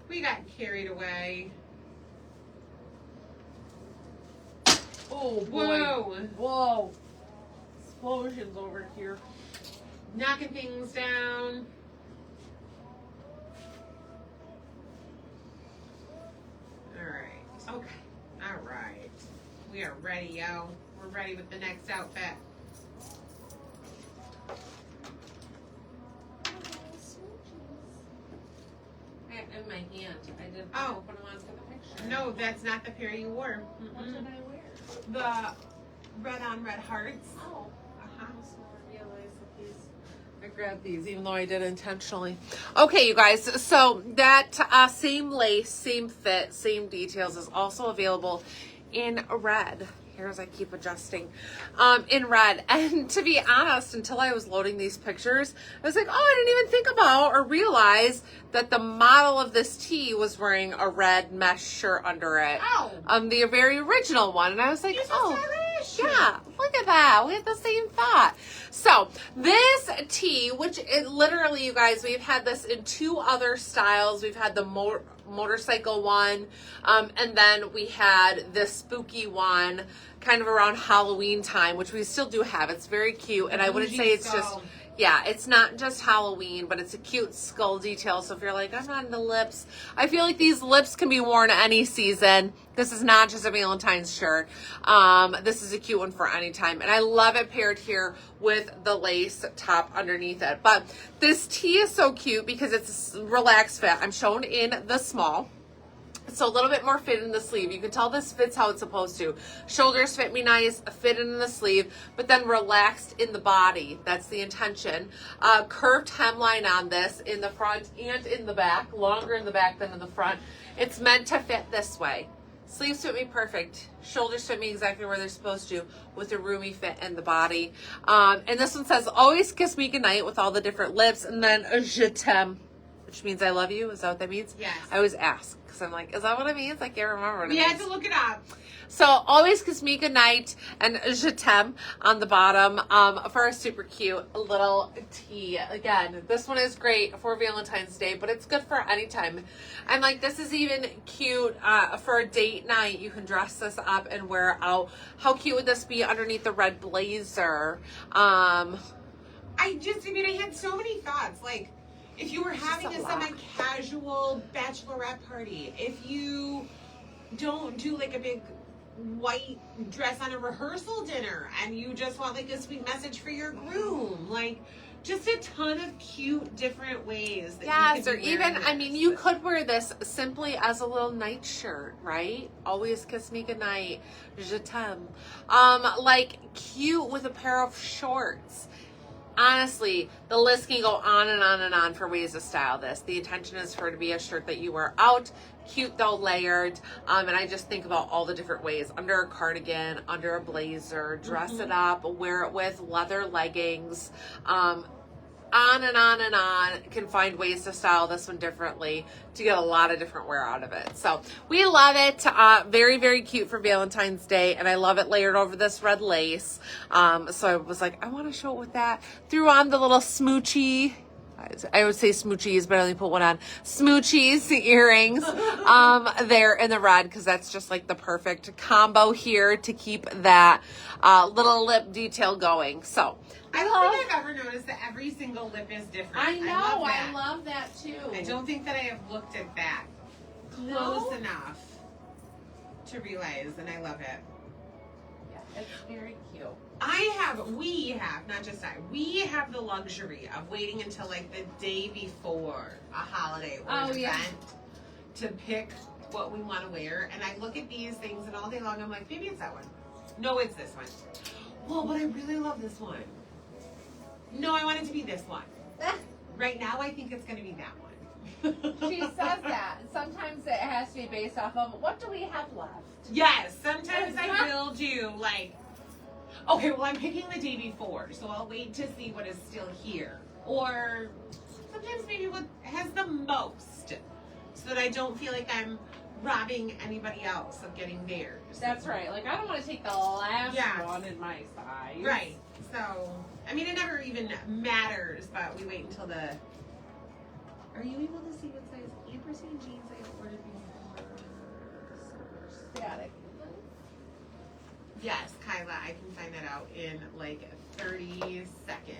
We got carried away. Oh boy. Whoa. Whoa. Explosions over here. Knocking things down. Alright. Okay. Alright. We are ready, yo. We're ready with the next outfit. In my hand. I didn't Oh. open them on for the picture. No, that's not the pair you wore. What did I wear? The red on red hearts. Oh. Uh-huh. I grabbed these even though I did intentionally. Okay, you guys, so that same lace, same fit, same details is also available in red. Here as I keep adjusting, in red. And to be honest, until I was loading these pictures, I was like, oh, I didn't even think about or realize that the model of this tee was wearing a red mesh shirt under it. Oh. The very original one. And I was like, You just oh, saw that? yeah, look at that. We had the same thought. So this tee, which it literally, you guys, we've had this in two other styles. We've had the motorcycle one, and then we had this spooky one kind of around Halloween time, which we still do have. It's very cute, and I wouldn't say it's just, yeah, it's not just Halloween, but it's a cute skull detail. So if you're like, I'm not into lips, I feel like these lips can be worn any season. This is not just a Valentine's shirt. This is a cute one for any time. And I love it paired here with the lace top underneath it. But this tee is so cute because it's a relaxed fit. I'm shown in the small. So a little bit more fit in the sleeve. You can tell this fits how it's supposed to. Shoulders fit me nice, fit in the sleeve, but then relaxed in the body. That's the intention. Curved hemline on this in the front and in the back. Longer in the back than in the front. It's meant to fit this way. Sleeves fit me perfect. Shoulders fit me exactly where they're supposed to with a roomy fit in the body. And this one says, always kiss me goodnight with all the different lips. And then je t'aime, which means I love you. Is that what that means? Yes. I always ask because I'm like, is that what it means? I can't remember what it means. We had to look it up. So always kiss me goodnight and je t'aime on the bottom for a super cute little tee. Again, this one is great for Valentine's Day, but it's good for any time. And like, this is even cute for a date night. You can dress this up and wear it out. How cute would this be underneath the red blazer? I had so many thoughts. Like, if you were having a semi-casual bachelorette party, if you don't do like a big white dress on a rehearsal dinner and you just want like a sweet message for your groom, like just a ton of cute different ways that you could or even, I mean, you could wear this simply as a little night shirt, right? Always kiss me goodnight, je t'aime. Like cute with a pair of shorts. Honestly, the list can go on and on and on for ways to style this. The intention is for it to be a shirt that you wear out, cute though, layered, and I just think about all the different ways. Under a cardigan, under a blazer, dress it up, wear it with leather leggings, on and on and on. Can find ways to style this one differently to get a lot of different wear out of it. So we love it. Very, very cute for Valentine's Day, and I love it layered over this red lace. So I was like, I want to show it with that. Threw on the little smoochy I would say smoochies, but I only put one on. Smoochies earrings there in the red, because that's just like the perfect combo here to keep that little lip detail going. So I don't think I've ever noticed that every single lip is different. I know, I love that too. I don't think that I have looked at that close enough to realize, and I love it. Yeah, it's very cute. We have the luxury of waiting until like the day before a holiday or an event to pick what we want to wear. And I look at these things, and all day long I'm like, maybe it's that one. No, it's this one. Well, but I really love this one. No, I want it to be this one. Right now, I think it's going to be that one. She says that. Sometimes it has to be based off of what do we have left. Yes, sometimes I will do like, okay, well, I'm picking the day before, so I'll wait to see what is still here. Or sometimes maybe what has the most, so that I don't feel like I'm robbing anybody else of getting theirs. That's right. Like, I don't want to take the last one in my size. Right. So, I mean, it never even matters, but we wait until the... Are you able to see what size ampersand jeans I ordered before? Static. Yes, Kyla, I can find that out in like 30 seconds.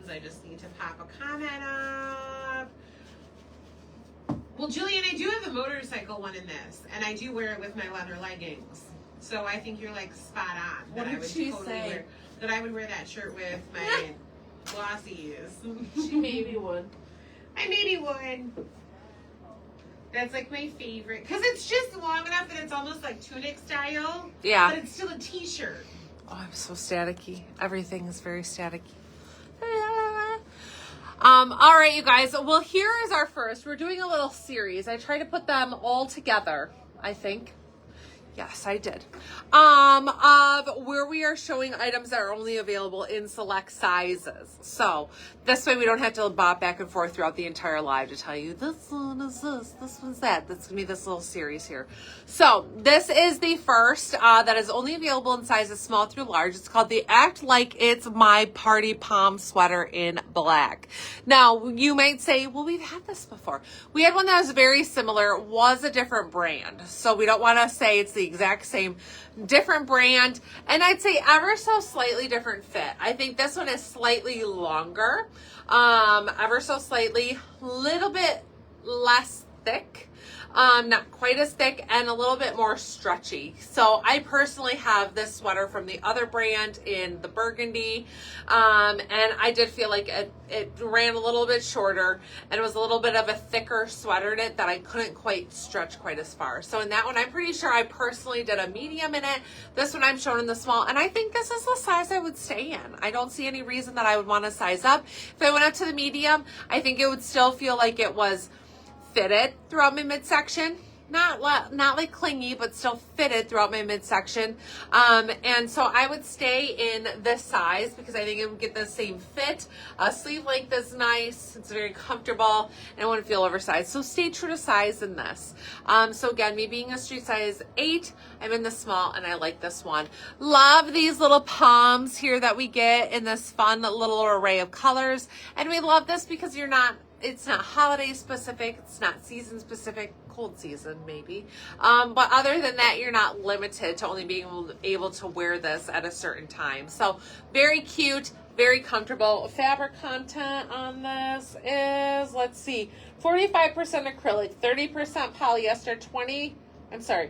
I just need to pop a comment up. Well, Julian, I do have the motorcycle one in this, and I do wear it with my leather leggings. So I think you're like spot on. What did she say? That I would wear that shirt with my glossies. She maybe would. I maybe would. That's like my favorite. Because it's just long enough that it's almost like tunic style. Yeah. But it's still a t-shirt. Oh, I'm so staticky. Everything is very staticky. All right, you guys. Well, here is our first. We're doing a little series. I try to put them all together, I think. Yes, I did. Of where we are showing items that are only available in select sizes. So this way we don't have to bop back and forth throughout the entire live to tell you this one is this one's that. That's gonna be this little series here. So this is the first that is only available in sizes small through large. It's called the Act Like It's My Party Palm Sweater in black. Now you might say, well, we've had this before. We had one that was very similar, was a different brand. So we don't want to say it's the exact same, different brand, and I'd say ever so slightly different fit. I think this one is slightly longer, ever so slightly, little bit less thick, not quite as thick, and a little bit more stretchy. So I personally have this sweater from the other brand in the burgundy, and I did feel like it ran a little bit shorter, and it was a little bit of a thicker sweater in it that I couldn't quite stretch quite as far. So in that one, I'm pretty sure I personally did a medium in it. This one I'm showing in the small, and I think this is the size I would stay in. I don't see any reason that I would want to size up. If I went up to the medium, I think it would still feel like it was fitted throughout my midsection, not like clingy, but still fitted throughout my midsection. And so I would stay in this size because I think it would get the same fit. Sleeve length is nice. It's very comfortable, and it wouldn't feel oversized. So stay true to size in this. So again, me being a street size 8, I'm in the small, and I like this one. Love these little palms here that we get in this fun little array of colors. And we love this because it's not holiday specific, it's not season specific, cold season maybe. But other than that, you're not limited to only being able to wear this at a certain time. So very cute, very comfortable. Fabric content on this is, let's see, 45% acrylic, 30% polyester,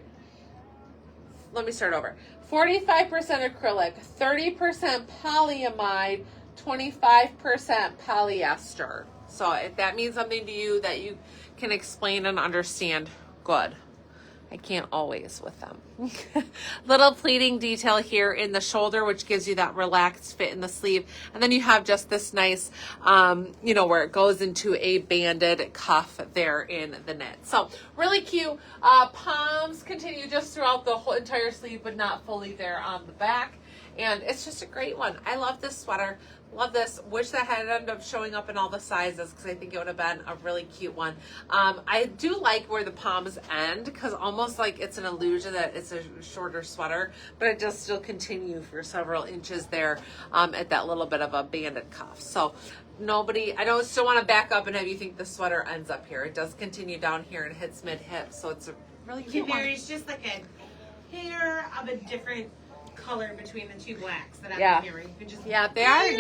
let me start over. 45% acrylic, 30% polyamide, 25% polyester. So if that means something to you that you can explain and understand, good. I can't always with them. Little pleating detail here in the shoulder, which gives you that relaxed fit in the sleeve. And then you have just this nice, where it goes into a banded cuff there in the knit. So really cute. Palms continue just throughout the whole entire sleeve, but not fully there on the back. And it's just a great one. I love this sweater. Love this. Wish that had ended up showing up in all the sizes because I think it would have been a really cute one. I do like where the palms end because almost like it's an illusion that it's a shorter sweater, but it does still continue for several inches there at that little bit of a banded cuff. So I don't still want to back up and have you think the sweater ends up here. It does continue down here and hits mid-hip, so it's a really cute one. There's just like a hair of a different color between the two blacks that I'm hearing. You can just they are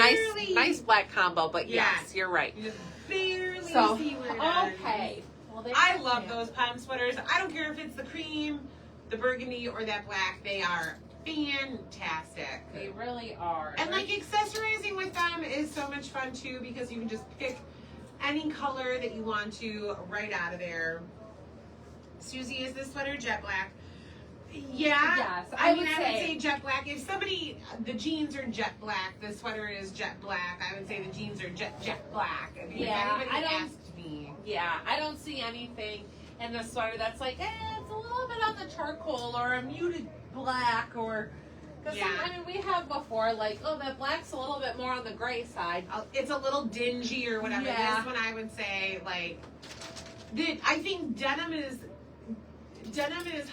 nice black combo, but yes, you're right. You just barely see where okay. Well, I love those palm sweaters. I don't care if it's the cream, the burgundy, or that black. They are fantastic. They really are. And like accessorizing with them is so much fun too because you can just pick any color that you want to right out of there. Susie, is this sweater jet black? Yeah. Yes, I would say jet black. If the jeans are jet black, the sweater is jet black. I would say the jeans are jet black. I mean, if anybody asked me. Yeah, I don't see anything in the sweater that's like, it's a little bit on the charcoal or a muted black or. I mean, we have before like, that black's a little bit more on the gray side. It's a little dingy or whatever. Yeah. This one I would say like, I think denim is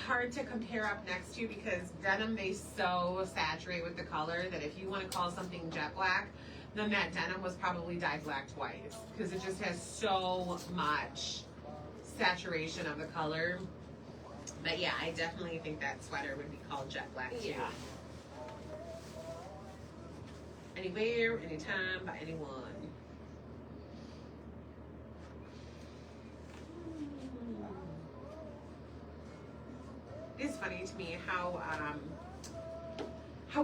hard to compare up next to because denim, they so saturate with the color that if you want to call something jet black, then that denim was probably dyed black twice because it just has so much saturation of the color. But yeah, I definitely think that sweater would be called jet black too. Yeah. Anywhere, anytime, by anyone. It's funny to me how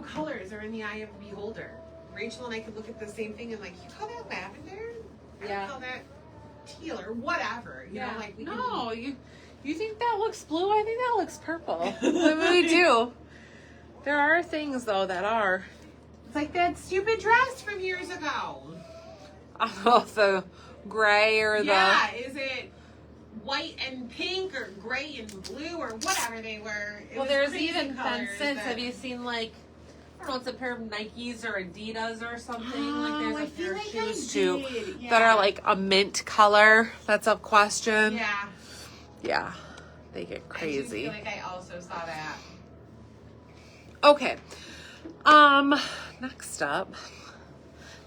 colors are in the eye of the beholder. Rachel and I could look at the same thing and like, you call that lavender? I call that teal or whatever. You know, like you think that looks blue? I think that looks purple. I mean, we do. There are things though that are. It's like that stupid dress from years ago. Oh, the gray or the. Yeah, is it white and pink or gray and blue or whatever they were? Well, there's even since have you seen like, I don't know, it's a pair of Nikes or Adidas or something. Like there's a pair of shoes too that are like a mint color. That's a question. Yeah. Yeah, they get crazy. I feel like I also saw that. Okay. Next up.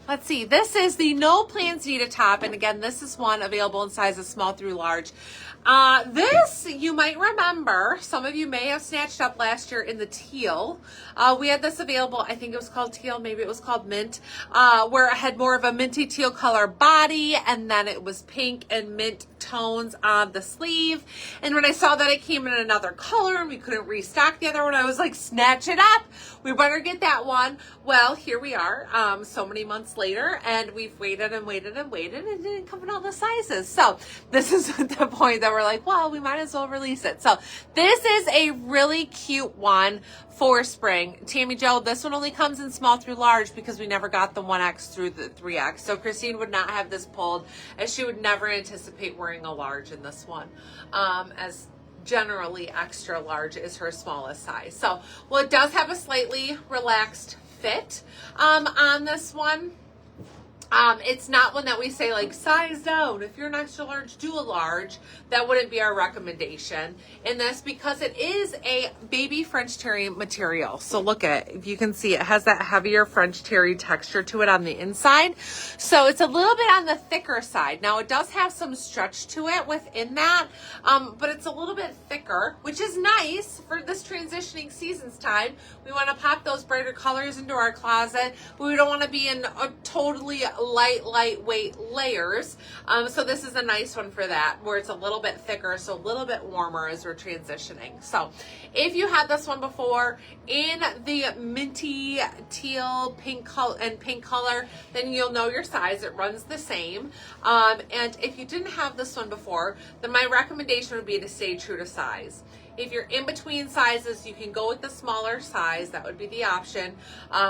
Let's see. This is the No Plans Needed top. And again, this is one available in sizes small through large. This, you might remember, some of you may have snatched up last year in the teal. We had this available, I think it was called teal, maybe it was called mint, where it had more of a minty teal color body, and then it was pink and mint tones on the sleeve. And when I saw that it came in another color and we couldn't restock the other one, I was like, snatch it up. We better get that one. Well, here we are, so many months later, and we've waited and waited and waited, and it didn't come in all the sizes. So this is at the point that we're like, well, we might as well release it. So this is a really cute one for spring. Tammy Jo, this one only comes in small through large because we never got the 1X through the 3X. So Christine would not have this pulled, as she would never anticipate wearing a large in this one, as generally extra large is her smallest size. So, well, it does have a slightly relaxed fit on this one. It's not one that we say like size down. If you're an extra large, do a large. That wouldn't be our recommendation in this because it is a baby French terry material. So look at it. If you can see, it has that heavier French terry texture to it on the inside. So it's a little bit on the thicker side. Now it does have some stretch to it within that, but it's a little bit thicker, which is nice for this transitioning season's time. We want to pop those brighter colors into our closet, but we don't want to be in a totally lightweight layers. So this is a nice one for that, where it's a little bit thicker, so a little bit warmer as we're transitioning. So if you had this one before in the minty teal pink color, then you'll know your size. It runs the same. And if you didn't have this one before, then my recommendation would be to stay true to size. If you're in between sizes, you can go with the smaller size. That would be the option.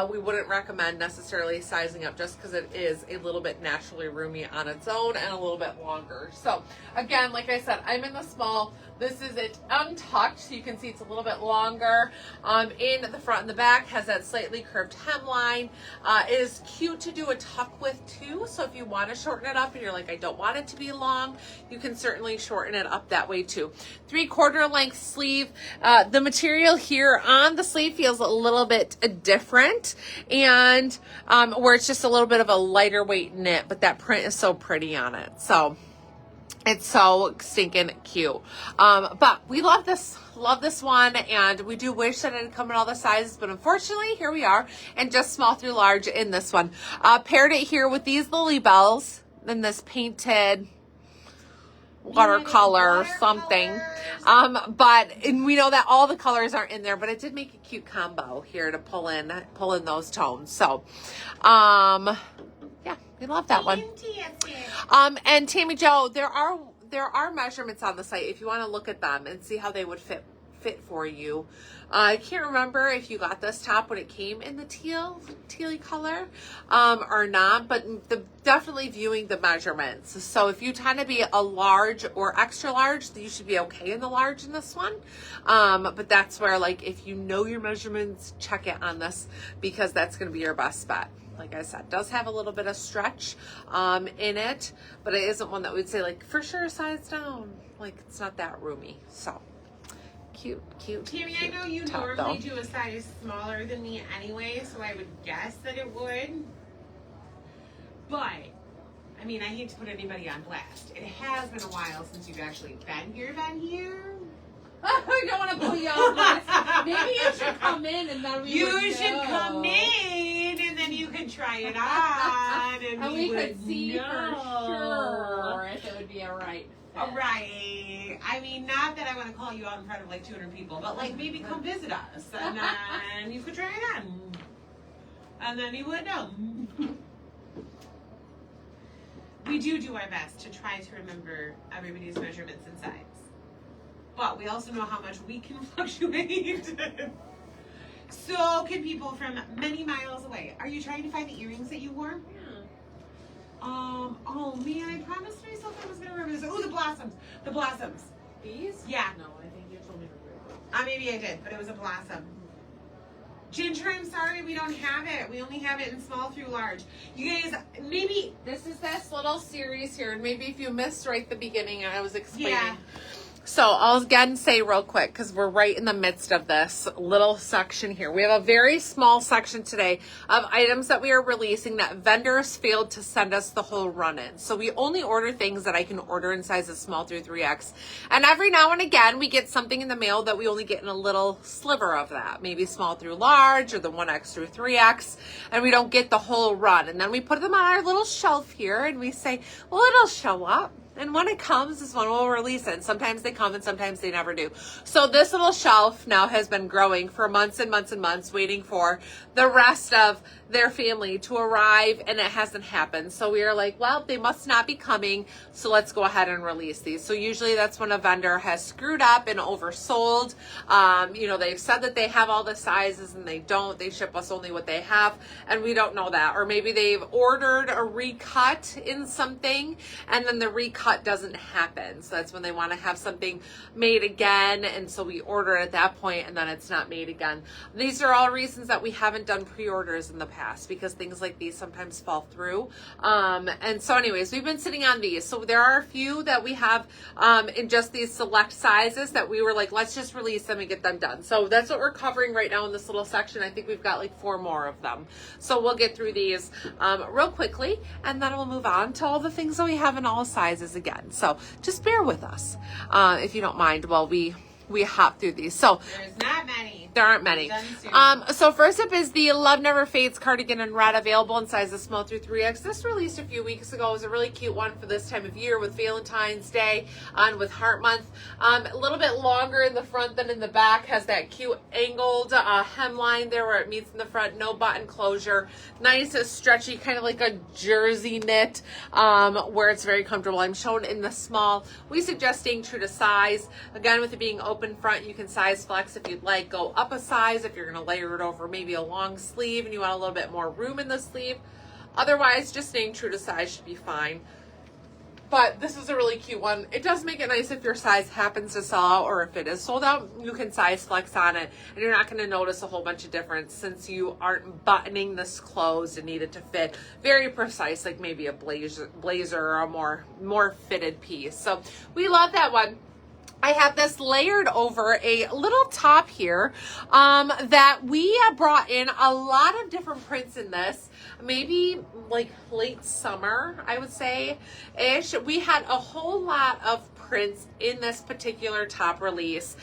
We wouldn't recommend necessarily sizing up just because it is a little bit naturally roomy on its own and a little bit longer. So again, like I said, I'm in the small. This is it untucked, so you can see it's a little bit longer in the front and the back. Has that slightly curved hemline. It is cute to do a tuck with too, so if you want to shorten it up and you're like, I don't want it to be long, you can certainly shorten it up that way too. 3/4 length sleeve. The material here on the sleeve feels a little bit different, and where it's just a little bit of a lighter weight knit, but that print is so pretty on it. So it's so stinking cute. But we love this one, and we do wish that it had come in all the sizes, but unfortunately here we are, and just small through large in this one. Paired it here with these Lily Bells and this painted watercolor something. And we know that all the colors aren't in there, but it did make a cute combo here to pull in those tones. So, yeah, we love that one. And Tammy Jo, there are measurements on the site if you want to look at them and see how they would fit for you. I can't remember if you got this top when it came in the tealy color or not, but definitely viewing the measurements. So if you tend to be a large or extra large, you should be okay in the large in this one. But that's where, like, if you know your measurements, check it on this, because that's going to be your best bet. Like I said, does have a little bit of stretch in it, but it isn't one that we'd say, like, for sure size down. Like, it's not that roomy. So cute. Tammy, I know you normally do a size smaller than me anyway, so I would guess that it would. But, I mean, I hate to put anybody on blast. It has been a while since you've actually been here. I don't want to pull you on blast. Maybe you should come in and then you should come in and then you could try it on and we could see for sure if it would be a right fit. Right. I mean, not that I want to call you out in front of like 200 people, but like maybe come visit us and then you could try it on. And then you would know. We do our best to try to remember everybody's measurements and size. But we also know how much we can fluctuate. So can people from many miles away. Are you trying to find the earrings that you wore? Yeah. Oh man, I promised myself I was gonna remember this. Oh, the blossoms. The blossoms. These? Yeah. No, I think you told me to. Maybe I did, but it was a blossom. Ginger, I'm sorry, we don't have it. We only have it in small through large. You guys, maybe this is this little series here, and maybe if you missed right at the beginning, I was explaining. Yeah. So I'll again say real quick, because we're right in the midst of this little section here. We have a very small section today of items that we are releasing that vendors failed to send us the whole run in. So we only order things that I can order in sizes small through 3X. And every now and again, we get something in the mail that we only get in a little sliver of that, maybe small through large or the 1X through 3X, and we don't get the whole run. And then we put them on our little shelf here and we say, well, it'll show up. And when it comes is when we'll release it. Sometimes they come and sometimes they never do. So this little shelf now has been growing for months and months and months, waiting for the rest of their family to arrive, and it hasn't happened. So we are like, well, they must not be coming, so let's go ahead and release these. So usually that's when a vendor has screwed up and oversold. They've said that they have all the sizes and they don't. They ship us only what they have, and we don't know that. Or maybe they've ordered a recut in something and then the recut doesn't happen. So that's when they want to have something made again, and so we order it at that point and then it's not made again. These are all reasons that we haven't done pre-orders in the past, because things like these sometimes fall through. And so anyways, we've been sitting on these. So there are a few that we have in just these select sizes that we were like, let's just release them and get them done. So that's what we're covering right now in this little section. I think we've got like 4 more of them. So we'll get through these real quickly, and then we'll move on to all the things that we have in all sizes again. So just bear with us if you don't mind while we hop through these. So there's not many. There aren't many. So first up is the Love Never Fades cardigan in red, available in sizes small through 3X. This released a few weeks ago. It was a really cute one for this time of year with Valentine's Day and with Heart Month. A little bit longer in the front than in the back. Has that cute angled hemline there where it meets in the front. No button closure. Nice, stretchy, kind of like a jersey knit where it's very comfortable. I'm shown in the small. We suggest staying true to size. Again, with it being open open front. You can size flex if you'd like. Go up a size if you're going to layer it over maybe a long sleeve and you want a little bit more room in the sleeve. Otherwise, just staying true to size should be fine. But this is a really cute one. It does make it nice if your size happens to sell out, or if it is sold out, you can size flex on it and you're not going to notice a whole bunch of difference since you aren't buttoning this closed and need it to fit very precise, like maybe a blazer or a more fitted piece. So we love that one. I have this layered over a little top here that we brought in a lot of different prints in this. Maybe like late summer, I would say ish. We had a whole lot of prints in this particular top release.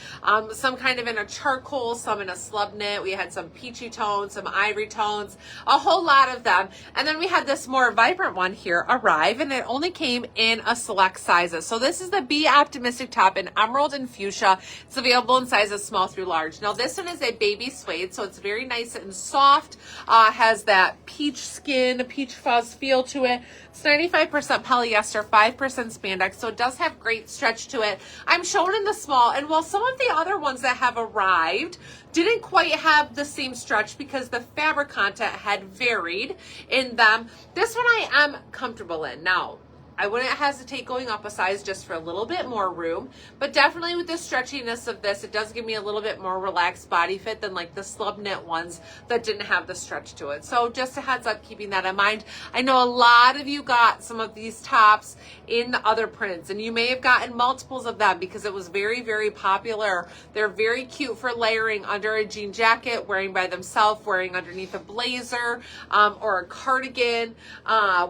Some kind of in a charcoal, some in a slub knit. We had some peachy tones, some ivory tones, a whole lot of them. And then we had this more vibrant one here arrive, and it only came in a select sizes. So this is the Be Optimistic top in emerald and fuchsia. It's available in sizes small through large. Now this one is a baby suede, so it's very nice and soft. Has that peach skin, peach fuzz feel to it. It's 95% polyester, 5% spandex, so it does have great stretch to it. I'm showing in the small, and while some of the other ones that have arrived didn't quite have the same stretch because the fabric content had varied in them, this one I am comfortable in. Now, I wouldn't hesitate going up a size just for a little bit more room, but definitely with the stretchiness of this, it does give me a little bit more relaxed body fit than like the slub knit ones that didn't have the stretch to it. So just a heads up, keeping that in mind. I know a lot of you got some of these tops in the other prints, and you may have gotten multiples of them because it was very, very popular. They're very cute for layering under a jean jacket, wearing by themselves, wearing underneath a blazer or a cardigan,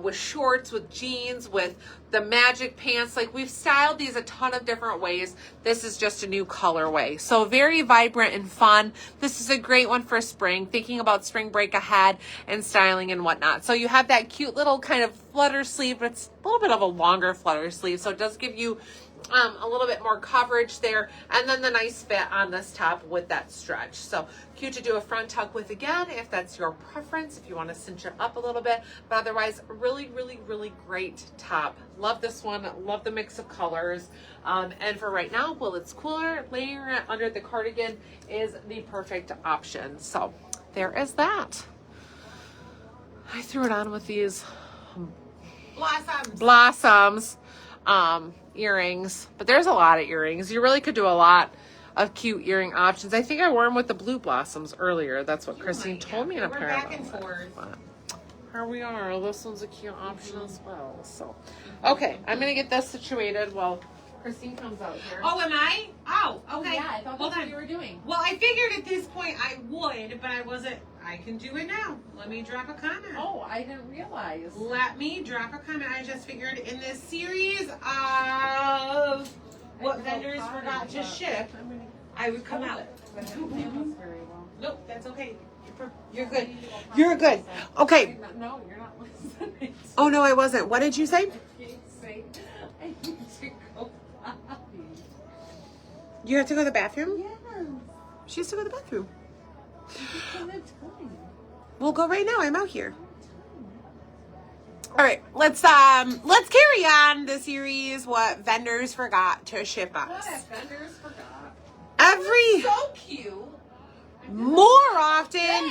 with shorts, with jeans, with the magic pants. Like, we've styled these a ton of different ways. This is just a new colorway. So very vibrant and fun. This is a great one for spring, thinking about spring break ahead and styling and whatnot. So you have that cute little kind of flutter sleeve, but it's a little bit of a longer flutter sleeve. So it does give you a little bit more coverage there, and then the nice fit on this top with that stretch. So cute to do a front tuck with again, if that's your preference, if you want to cinch it up a little bit, but otherwise really, really, really great top. Love this one, love the mix of colors. And for right now, while it's cooler, layering it under the cardigan is the perfect option. So there is that. I threw it on with these blossoms. Earrings, but there's a lot of earrings. You really could do a lot of cute earring options. I think I wore them with the blue blossoms earlier. That's what Christine told me in a pair. We're back and forth. Here we are. This one's a cute option as well. So, okay, I'm gonna get this situated while Christine comes out here. Oh, am I? Oh, okay. Yeah, I thought that's what you were doing. Well, I figured at this point I would, but I wasn't. I can do it now. Let me drop a comment. Oh, I didn't realize. Let me drop a comment. I just figured in this series of what vendors forgot to ship, I would come out. Nope, that's okay. You're good. You're good. Okay. No, you're not listening. Oh, no, I wasn't. What did you say? I need to go potty. You have to go to the bathroom? Yes. She has to go to the bathroom. Because it's time. We'll go right now. I'm out here. All right, let's carry on the series. What vendors forgot to ship us? What if vendors forgot? So cute. More often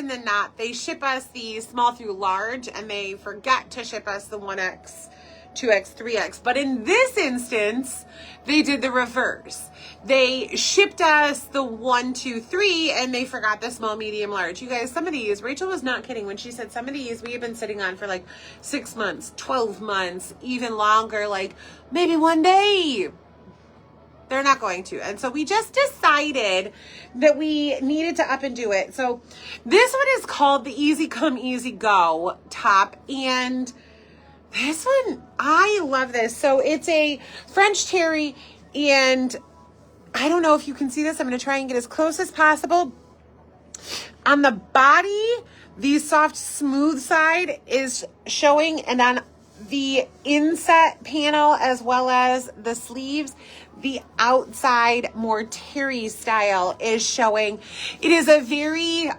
than not, they ship us the small through large, and they forget to ship us the 1X, 2X, 3X. But in this instance, they did the reverse. They shipped us the 1, 2, 3, and they forgot the small, medium, large. You guys, some of these, Rachel was not kidding when she said some of these we have been sitting on for like 6 months, 12 months, even longer, like maybe one day. They're not going to. And so we just decided that we needed to up and do it. So this one is called the Easy Come, Easy Go top. And this one, I love this. So it's a French terry, and I don't know if you can see this. I'm going to try and get as close as possible. On the body, the soft, smooth side is showing, and on the inset panel as well as the sleeves, the outside more terry style is showing. It is a very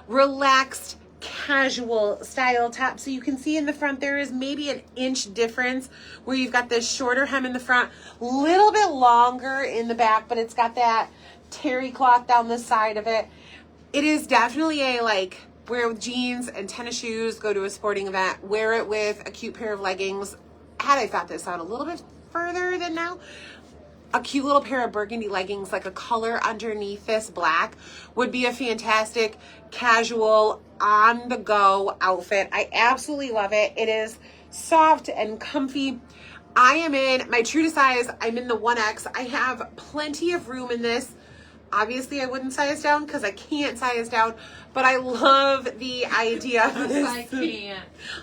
relaxed casual style top. So you can see in the front there is maybe an inch difference where you've got this shorter hem in the front, little bit longer in the back, but it's got that terry cloth down the side of it. It is definitely a like wear it with jeans and tennis shoes, go to a sporting event, wear it with a cute pair of leggings. Had I thought this out a little bit further than now, a cute little pair of burgundy leggings, like a color underneath this black, would be a fantastic casual on the go outfit. I absolutely love it. It is soft and comfy. I am in my true to size. I'm in the 1X. I have plenty of room in this. Obviously, I wouldn't size down because I can't size down, but I love the idea of this.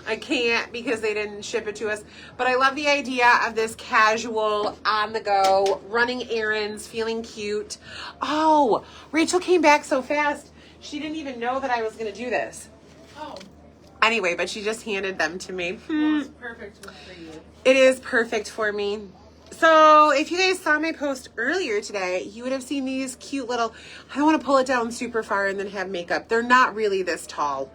I can't because they didn't ship it to us, but I love the idea of this casual, on the go, running errands, feeling cute. Oh, Rachel came back so fast. She didn't even know that I was going to do this. Oh. Anyway, but she just handed them to me. Well, it's perfect for you. It is perfect for me. So if you guys saw my post earlier today, you would have seen these cute little, I don't want to pull it down super far and then have makeup. They're not really this tall.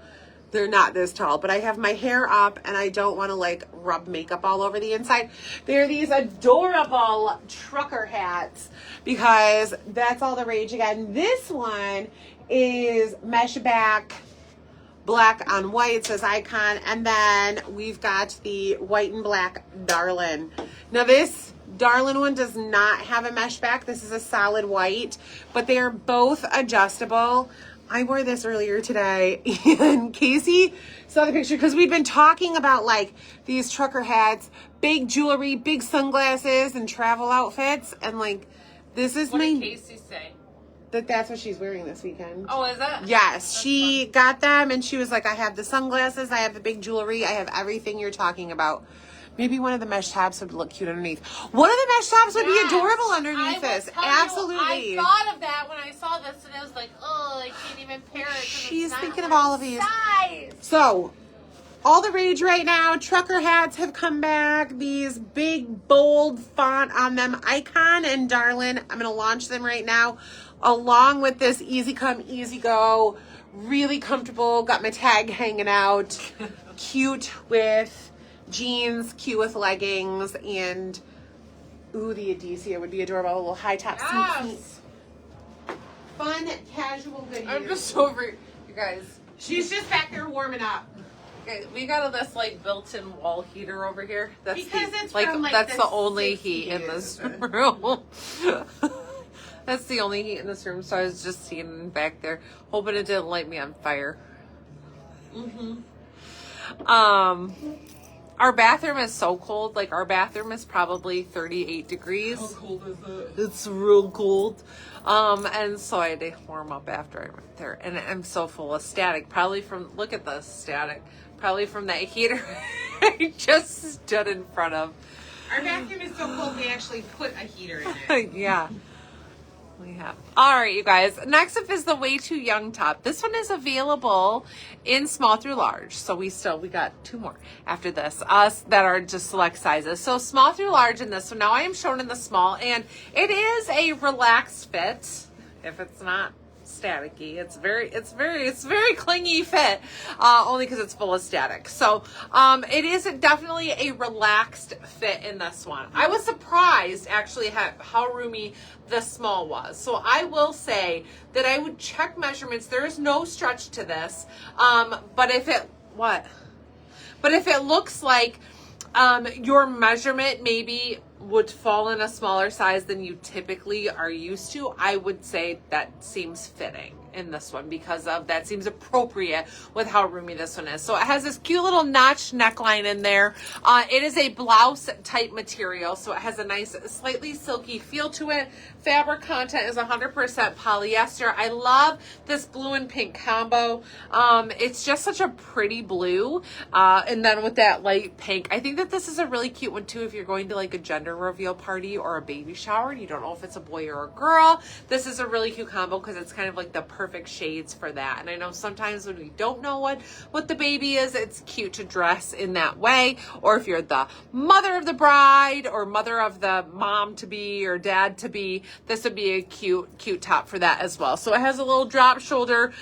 They're not this tall, but I have my hair up and I don't want to like rub makeup all over the inside. They're these adorable trucker hats because that's all the rage again. This one is mesh back, black on white, says Icon, and then we've got the white and black Darlin. Now this Darlin one does not have a mesh back. This is a solid white, but they are both adjustable. I wore this earlier today and Casey saw the picture because we've been talking about like these trucker hats, big jewelry, big sunglasses, and travel outfits, and like this is What did Casey say? that's what she's wearing this weekend. Oh, is that? Yes, That's she fun. got them and she was like, I have the sunglasses, I have the big jewelry, I have everything you're talking about. Maybe one of the mesh tops would look cute underneath. One of the mesh tops would be adorable underneath this. Absolutely. I thought of that when I saw this and I was like, oh, I can't even pair it. 'cause She's it's not thinking of my all of these. size. So, all the rage right now, trucker hats have come back. These big, bold font on them, Icon and Darlin. I'm going to launch them right now, along with this easy come, easy go. Really comfortable. Got my tag hanging out. Cute with jeans, cute with leggings, and ooh, the Adicia would be adorable. A little high top Yes. fun, casual video. I'm just over, you guys. She's just back there warming up. Okay, we got this like built-in wall heater over here. That's Because the, it's from, like, that's the the only heat in 60s. this room. That's the only heat in this room. So I was just seeing back there, hoping it didn't light me on fire. Our bathroom is so cold. Like, our bathroom is probably 38 degrees. How cold is it? It's real cold. And so I had to warm up after I went there. And I'm so full of static. Probably from, look at the static. Probably from that heater I just stood in front of. Our bathroom is so cold we actually put a heater in it. Yeah. We have. All right, you guys. Next up is the Way Too Young top. This one is available in small through large. So we got two more after this, that are just select sizes. So small through large in this one. Now I am shown in the small, and it is a relaxed fit. If it's not staticky, it's very clingy fit, only because it's full of static. So it is definitely a relaxed fit in this one. I was surprised actually how roomy the small was. So I will say that I would check measurements. There is no stretch to this, but if it looks like your measurement maybe would fall in a smaller size than you typically are used to, I would say that seems fitting in this one because of that seems appropriate with how roomy this one is. So it has this cute little notch neckline in there. It is a blouse type material, so it has a nice slightly silky feel to it. Fabric content is 100% polyester. I love this blue and pink combo. It's just such a pretty blue, and then with that light pink. I think that this is a really cute one too if you're going to like a gender reveal party or a baby shower and you don't know if it's a boy or a girl. This is a really cute combo because it's kind of like the perfect perfect shades for that. And I know sometimes when we don't know what the baby is, it's cute to dress in that way. Or if you're the mother of the bride or mother of the mom to be or dad to be, this would be a cute top for that as well. So it has a little drop shoulder,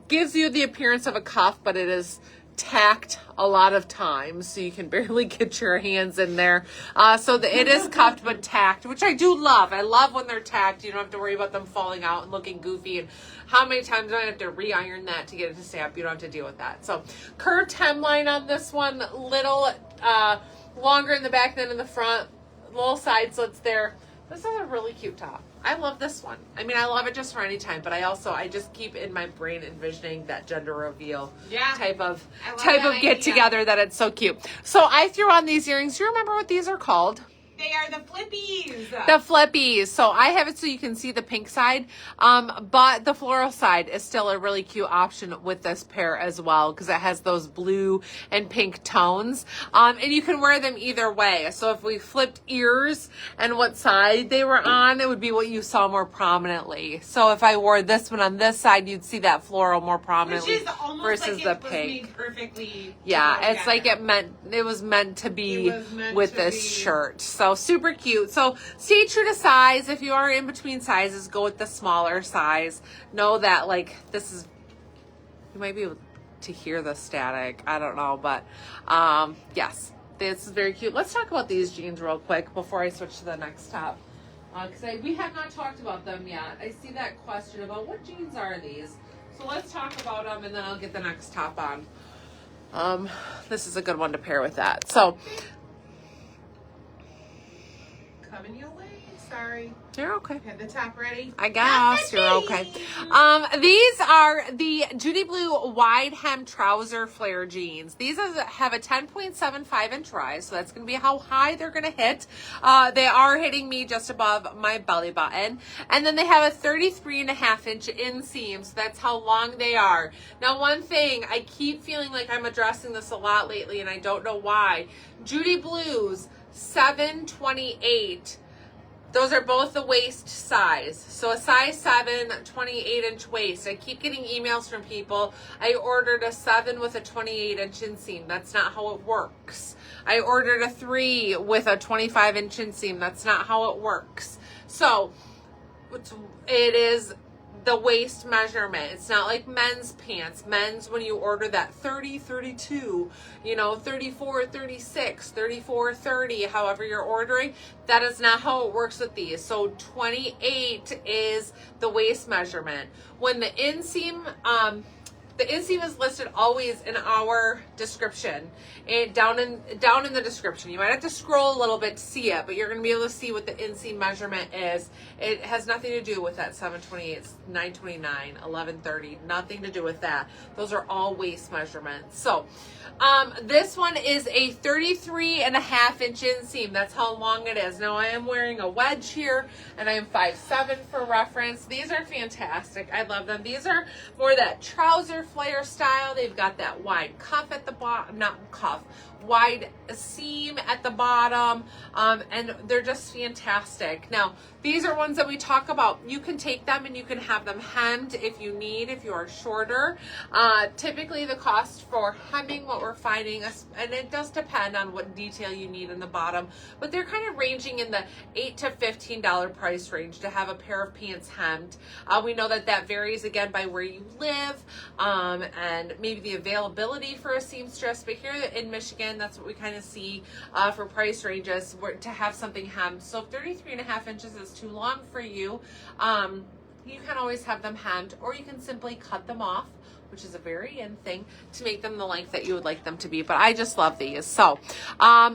gives you the appearance of a cuff, but it is tacked a lot of times, so you can barely get your hands in there. It is cuffed but tacked, which I do love. I love when they're tacked. You don't have to worry about them falling out and looking goofy. And how many times do I have to re-iron that to get it to stay up? You don't have to deal with that. So curved hemline on this one, little longer in the back than in the front, little side slits there. This is a really cute top. I love this one. I mean, I love it just for any time, but I just keep in my brain envisioning that gender reveal type of get together that it's so cute. So I threw on these earrings. Do you remember what these are called? They are the flippies. The flippies. So I have it so you can see the pink side, but the floral side is still a really cute option with this pair as well because it has those blue and pink tones. And you can wear them either way. So if we flipped ears and what side they were on, it would be what you saw more promently. So if I wore this one on this side, you'd see that floral more prominently. Which is almost versus like the it was pink. made perfectly. Yeah, it's like it was meant to be with this shirt. So super cute. So stay true to size. If you are in between sizes, go with the smaller size. Know that like this is, you might be able to hear the static. I don't know, but yes, this is very cute. Let's talk about these jeans real quick before I switch to the next top. Because we have not talked about them yet. I see that question about what jeans are these. So let's talk about them and then I'll get the next top on. This is a good one to pair with that. So coming your way. Sorry. You're okay. Had the top ready? I guess you're okay. These are the Judy Blue wide hem trouser flare jeans. These have a 10.75 inch rise, so that's going to be how high they're going to hit. They are hitting me just above my belly button. And then they have a 33.5 inch inseam, so that's how long they are. Now, one thing, I keep feeling like I'm addressing this a lot lately, and I don't know why. Judy Blue's 728. Those are both the waist size. So a size 7, 28-inch waist. I keep getting emails from people. I ordered a 7 with a 28-inch inseam. That's not how it works. I ordered a 3 with a 25-inch inseam. That's not how it works. So it is the waist measurement. It's not like men's pants. Men's, when you order that 30, 32, 34, 36, 34, 30, however you're ordering, that is not how it works with these. So 28 is the waist measurement. When the inseam is listed always in our description, and down in the description. You might have to scroll a little bit to see it, but you're going to be able to see what the inseam measurement is. It has nothing to do with that 728, 929, 1130, nothing to do with that. Those are all waist measurements. So this one is a 33.5 inch inseam. That's how long it is. Now I am wearing a wedge here, and I am 5'7" for reference. These are fantastic. I love them. These are more that trouser flare style. They've got that wide cuff at the bottom, not cuff, wide seam at the bottom, and they're just fantastic. Now, these are ones that we talk about. You can take them and you can have them hemmed if you need, if you are shorter. Typically, the cost for hemming, what we're finding, and it does depend on what detail you need in the bottom, but they're kind of ranging in the $8 to $15 price range to have a pair of pants hemmed. We know that varies again by where you live, and maybe the availability for a seamstress, but here in Michigan, that's what we kind of see for price ranges to have something hemmed. So if 33.5 inches is too long for you, you can always have them hemmed, or you can simply cut them off, which is a very in thing, to make them the length that you would like them to be. But I just love these. So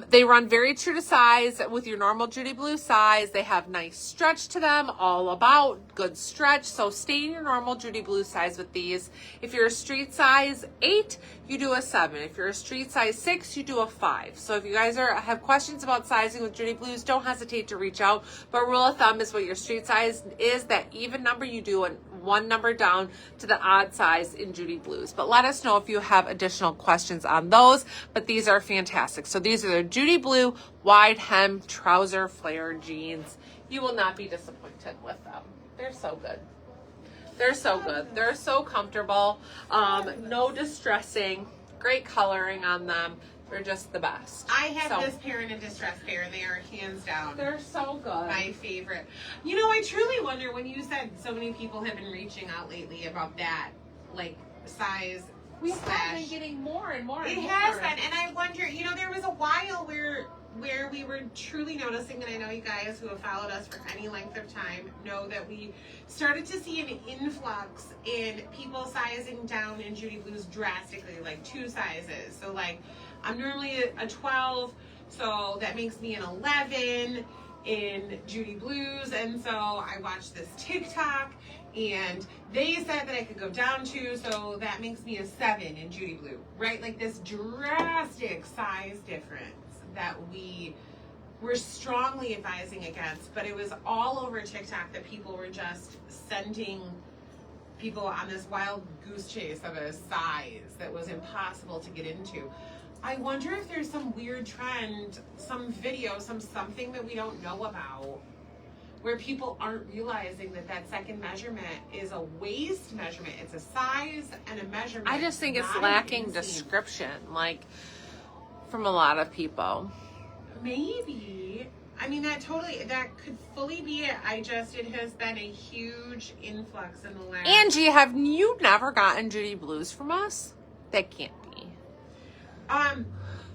they run very true to size with your normal Judy Blue size. They have nice stretch to them, all about good stretch. So stay in your normal Judy Blue size with these. If you're a street size 8, you do a 7. If you're a street size 6, you do a 5. So if you guys have questions about sizing with Judy Blues, don't hesitate to reach out. But rule of thumb is what your street size is, that even number you do one number down to the odd size in Judy Blues. But let us know if you have additional questions on those. But these are fantastic. So these are the Judy Blue wide hem trouser flare jeans. You will not be disappointed with them. They're so good. They're so good. They're so comfortable. No distressing. Great coloring on them. They're just the best. I have this pair and a distressed pair, and they are hands down. They're so good. My favorite. You know, I truly wonder when you said so many people have been reaching out lately about that, like, size. We have been getting more and more. It has been, and I wonder. You know, there was a while where we were truly noticing, and I know you guys who have followed us for any length of time know that we started to see an influx in people sizing down in Judy Blues drastically, like 2 sizes. So, like, I'm normally a 12, so that makes me an 11 in Judy Blues. And so I watched this TikTok, and they said that I could go down to, so that makes me a 7 in Judy Blue, right? Like this drastic size difference that we were strongly advising against, but it was all over TikTok that people were just sending people on this wild goose chase of a size that was impossible to get into. I wonder if there's some weird trend, some video, something that we don't know about, where people aren't realizing that that second measurement is a waist measurement. It's a size and a measurement. I just think it's lacking description, like, from a lot of people. Maybe. I mean, that could fully be it. It has been a huge influx in the last. Angie, have you never gotten Judy Blues from us? That can't be.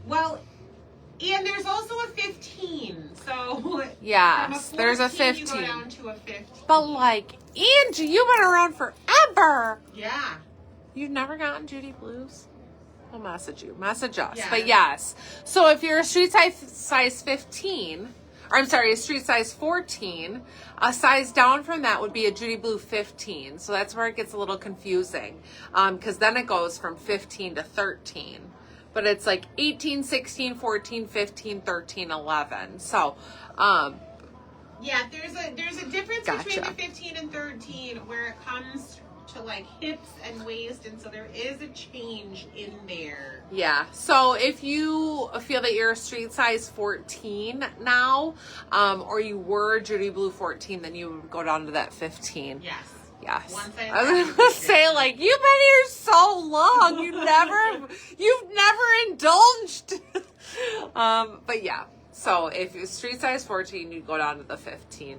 Well, and there's also a 15. So yes, there's a 15. You go down to a 15. But like, Angie, you've been around forever. Yeah. You've never gotten Judy Blues? We'll message you. Message us. Yeah. But yes. So if you're a street size 15, or I'm sorry, a street size 14, a size down from that would be a Judy Blue 15. So that's where it gets a little confusing. Because then it goes from 15 to 13. But it's like 18, 16, 14, 15, 13, 11. So, yeah, there's a difference gotcha. between the 15 and 13 where it comes to like hips and waist, and so there is a change in there. Yeah. So if you feel that you're a street size 14 now, or you were Judy Blue 14, then you would go down to that 15. Yes. Yes. Once I was gonna say, like, you've been here so long, you've never indulged. But yeah. So if you're street size 14, you'd go down to the 15.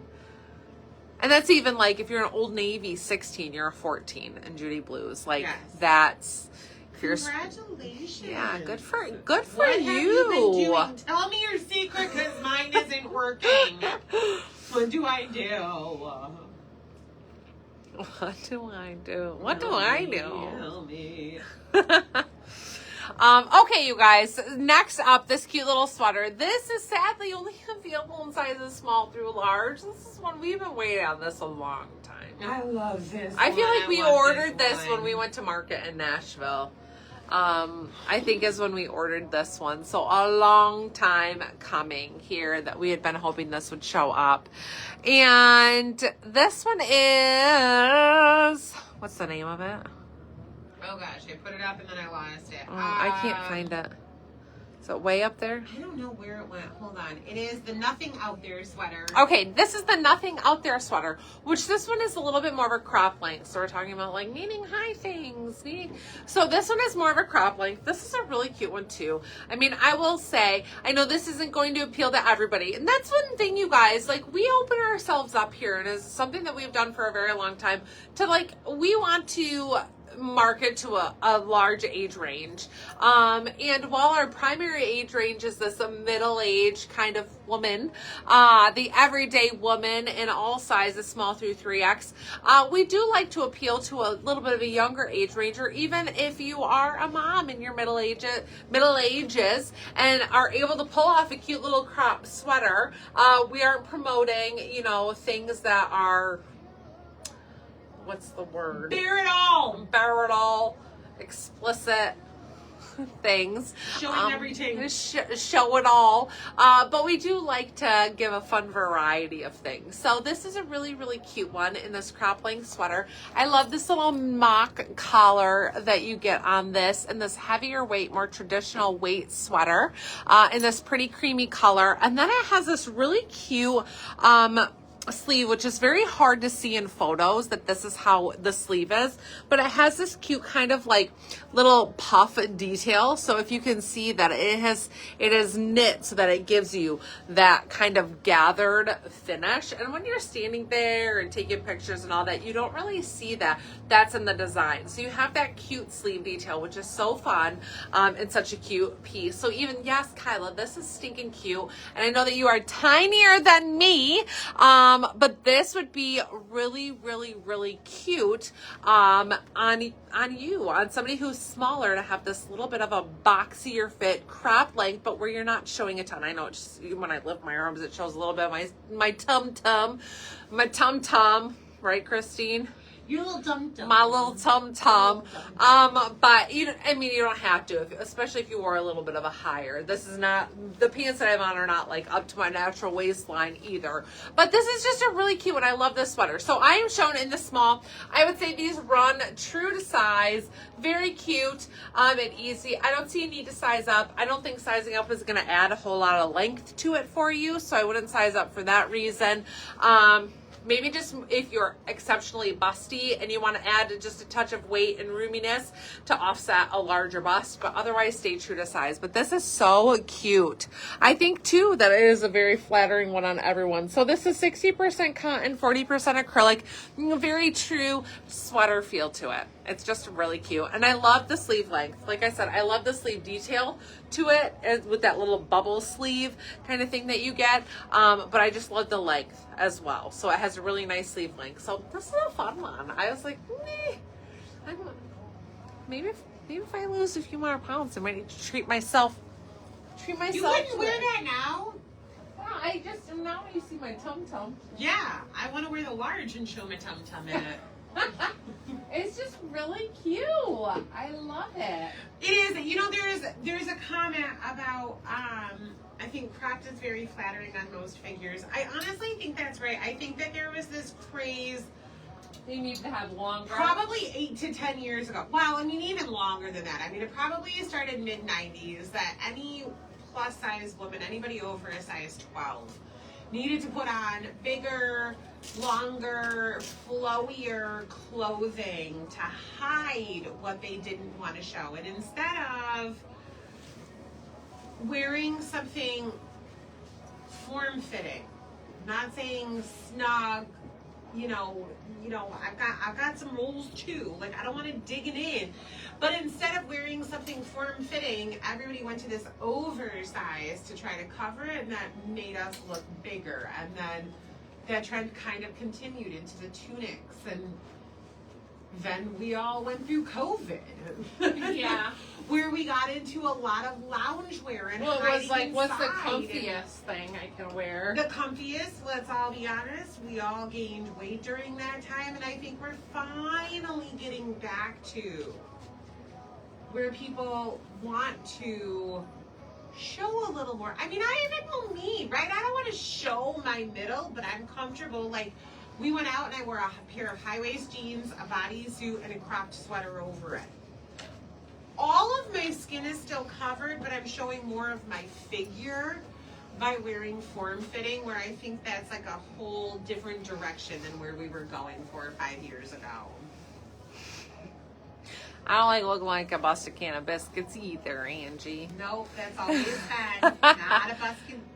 And that's even like if you're an Old Navy 16, you're a 14 in Judy Blues. Like yes. That's if you're. Congratulations. Yeah, good for what you. Have you been doing? Tell me your secret, because mine isn't working. What do I do? What do I do? What do I do? Help me. Okay, you guys. Next up, this cute little sweater. This is sadly only available in sizes small through large. This is one we've been waiting on this a long time. I love this. I feel like we ordered this one when we went to market in Nashville. I think is when we ordered this one. So a long time coming here that we had been hoping this would show up. And this one is, what's the name of it? Oh gosh, I put it up and then I lost it. I can't find it. Is it way up there? I don't know where it went. Hold on. It is the Nothing Out There sweater. Okay, this is the Nothing Out There sweater, which this one is a little bit more of a crop length. So we're talking about like needing high things. So this one is more of a crop length. This is a really cute one too. I mean, I will say, I know this isn't going to appeal to everybody. And that's one thing, you guys, like we open ourselves up here, and it's something that we've done for a very long time, to like, we want to market to a large age range, and while our primary age range is this middle-aged kind of woman, the everyday woman in all sizes, small through 3X, we do like to appeal to a little bit of a younger age range, or even if you are a mom in your middle ages and are able to pull off a cute little crop sweater. We aren't promoting, things that are, what's the word? Bear it all. Explicit things. Showing everything. Show it all. But we do like to give a fun variety of things. So this is a really, really cute one in this crop length sweater. I love this little mock collar that you get on this, and this heavier weight, more traditional weight sweater in this pretty creamy color. And then it has this really cute sleeve, which is very hard to see in photos that this is how the sleeve is, but it has this cute kind of like little puff detail. So if you can see that it is knit so that it gives you that kind of gathered finish. And when you're standing there and taking pictures and all that, you don't really see that. That's in the design. So you have that cute sleeve detail, which is so fun, and such a cute piece. So even, yes, Kyla, this is stinking cute. And I know that you are tinier than me, but this would be really, really, really cute on you, on somebody who's smaller, to have this little bit of a boxier fit, crop length, but where you're not showing a ton. I know it's just, when I lift my arms, it shows a little bit of my tum-tum, right, Christine? Your little tum-tum. My little tum-tum. But you don't have to, especially if you wore a little bit of a higher. This is not, the pants that I'm on are not like up to my natural waistline either. But this is just a really cute one. I love this sweater. So I am shown in the small. I would say these run true to size. Very cute and easy. I don't see a need to size up. I don't think sizing up is going to add a whole lot of length to it for you. So I wouldn't size up for that reason. Maybe just if you're exceptionally busty and you want to add just a touch of weight and roominess to offset a larger bust, but otherwise stay true to size. But this is so cute. I think too that it is a very flattering one on everyone. So this is 60% cotton, 40% acrylic, very true sweater feel to it. It's just really cute. And I love the sleeve length. Like I said, I love the sleeve detail to it with that little bubble sleeve kind of thing that you get. But I just love the length as well. So it has a really nice sleeve length. So this is a fun one. I was like, maybe if I lose a few more pounds, I might need to treat myself. You wouldn't wear that now? I just, now you see my tum-tum. Yeah, I want to wear the large and show my tum-tum in it. It's just really cute. I love it. It is. There's a comment about I think cropped is very flattering on most figures. I honestly think that's right. I think that there was this craze. They need to have longer. Probably 8 to 10 years ago. Well, even longer than that. It probably started mid-90s that any plus size woman, anybody over a size 12, needed to put on bigger, longer, flowier clothing to hide what they didn't want to show. And instead of wearing something form-fitting, not saying snug, I've got some rolls too. Like, I don't want to dig it in. But instead of wearing something form-fitting, everybody went to this oversized to try to cover it, and that made us look bigger. And then that trend kind of continued into the tunics, and then we all went through COVID. Yeah. Where we got into a lot of loungewear and well, it was like, what's the inside. comfiest thing I can wear? The comfiest, let's all be honest, we all gained weight during that time, and I think we're finally getting back to where people want to show a little more. I even know me, right? I don't want to show my middle, but I'm comfortable. Like, we went out and I wore a pair of high-waist jeans, a bodysuit, and a cropped sweater over it. All of my skin is still covered, but I'm showing more of my figure by wearing form-fitting, where I think that's like a whole different direction than where we were going 4 or 5 years ago. I don't like looking like a busted can of biscuits either, Angie. Nope, that's always said. Not a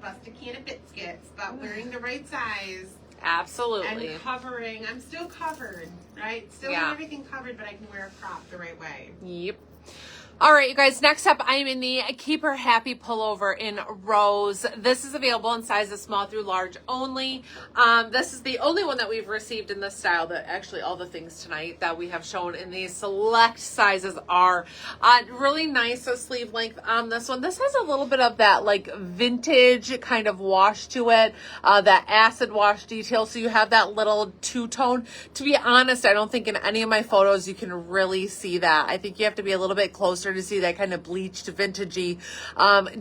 busted can of biscuits, but wearing the right size. Absolutely. And covering. I'm still covered, right? Still have everything covered, but I can wear a crop the right way. Yep. All right, you guys, next up, I am in the Keep Her Happy pullover in rose. This is available in sizes small through large only. This is the only one that we've received in this style. That actually all the things tonight that we have shown in these select sizes are really nice sleeve length on this one. This has a little bit of that like vintage kind of wash to it, that acid wash detail. So you have that little two-tone. To be honest, I don't think in any of my photos you can really see that. I think you have to be a little bit closer start to see that kind of bleached vintagey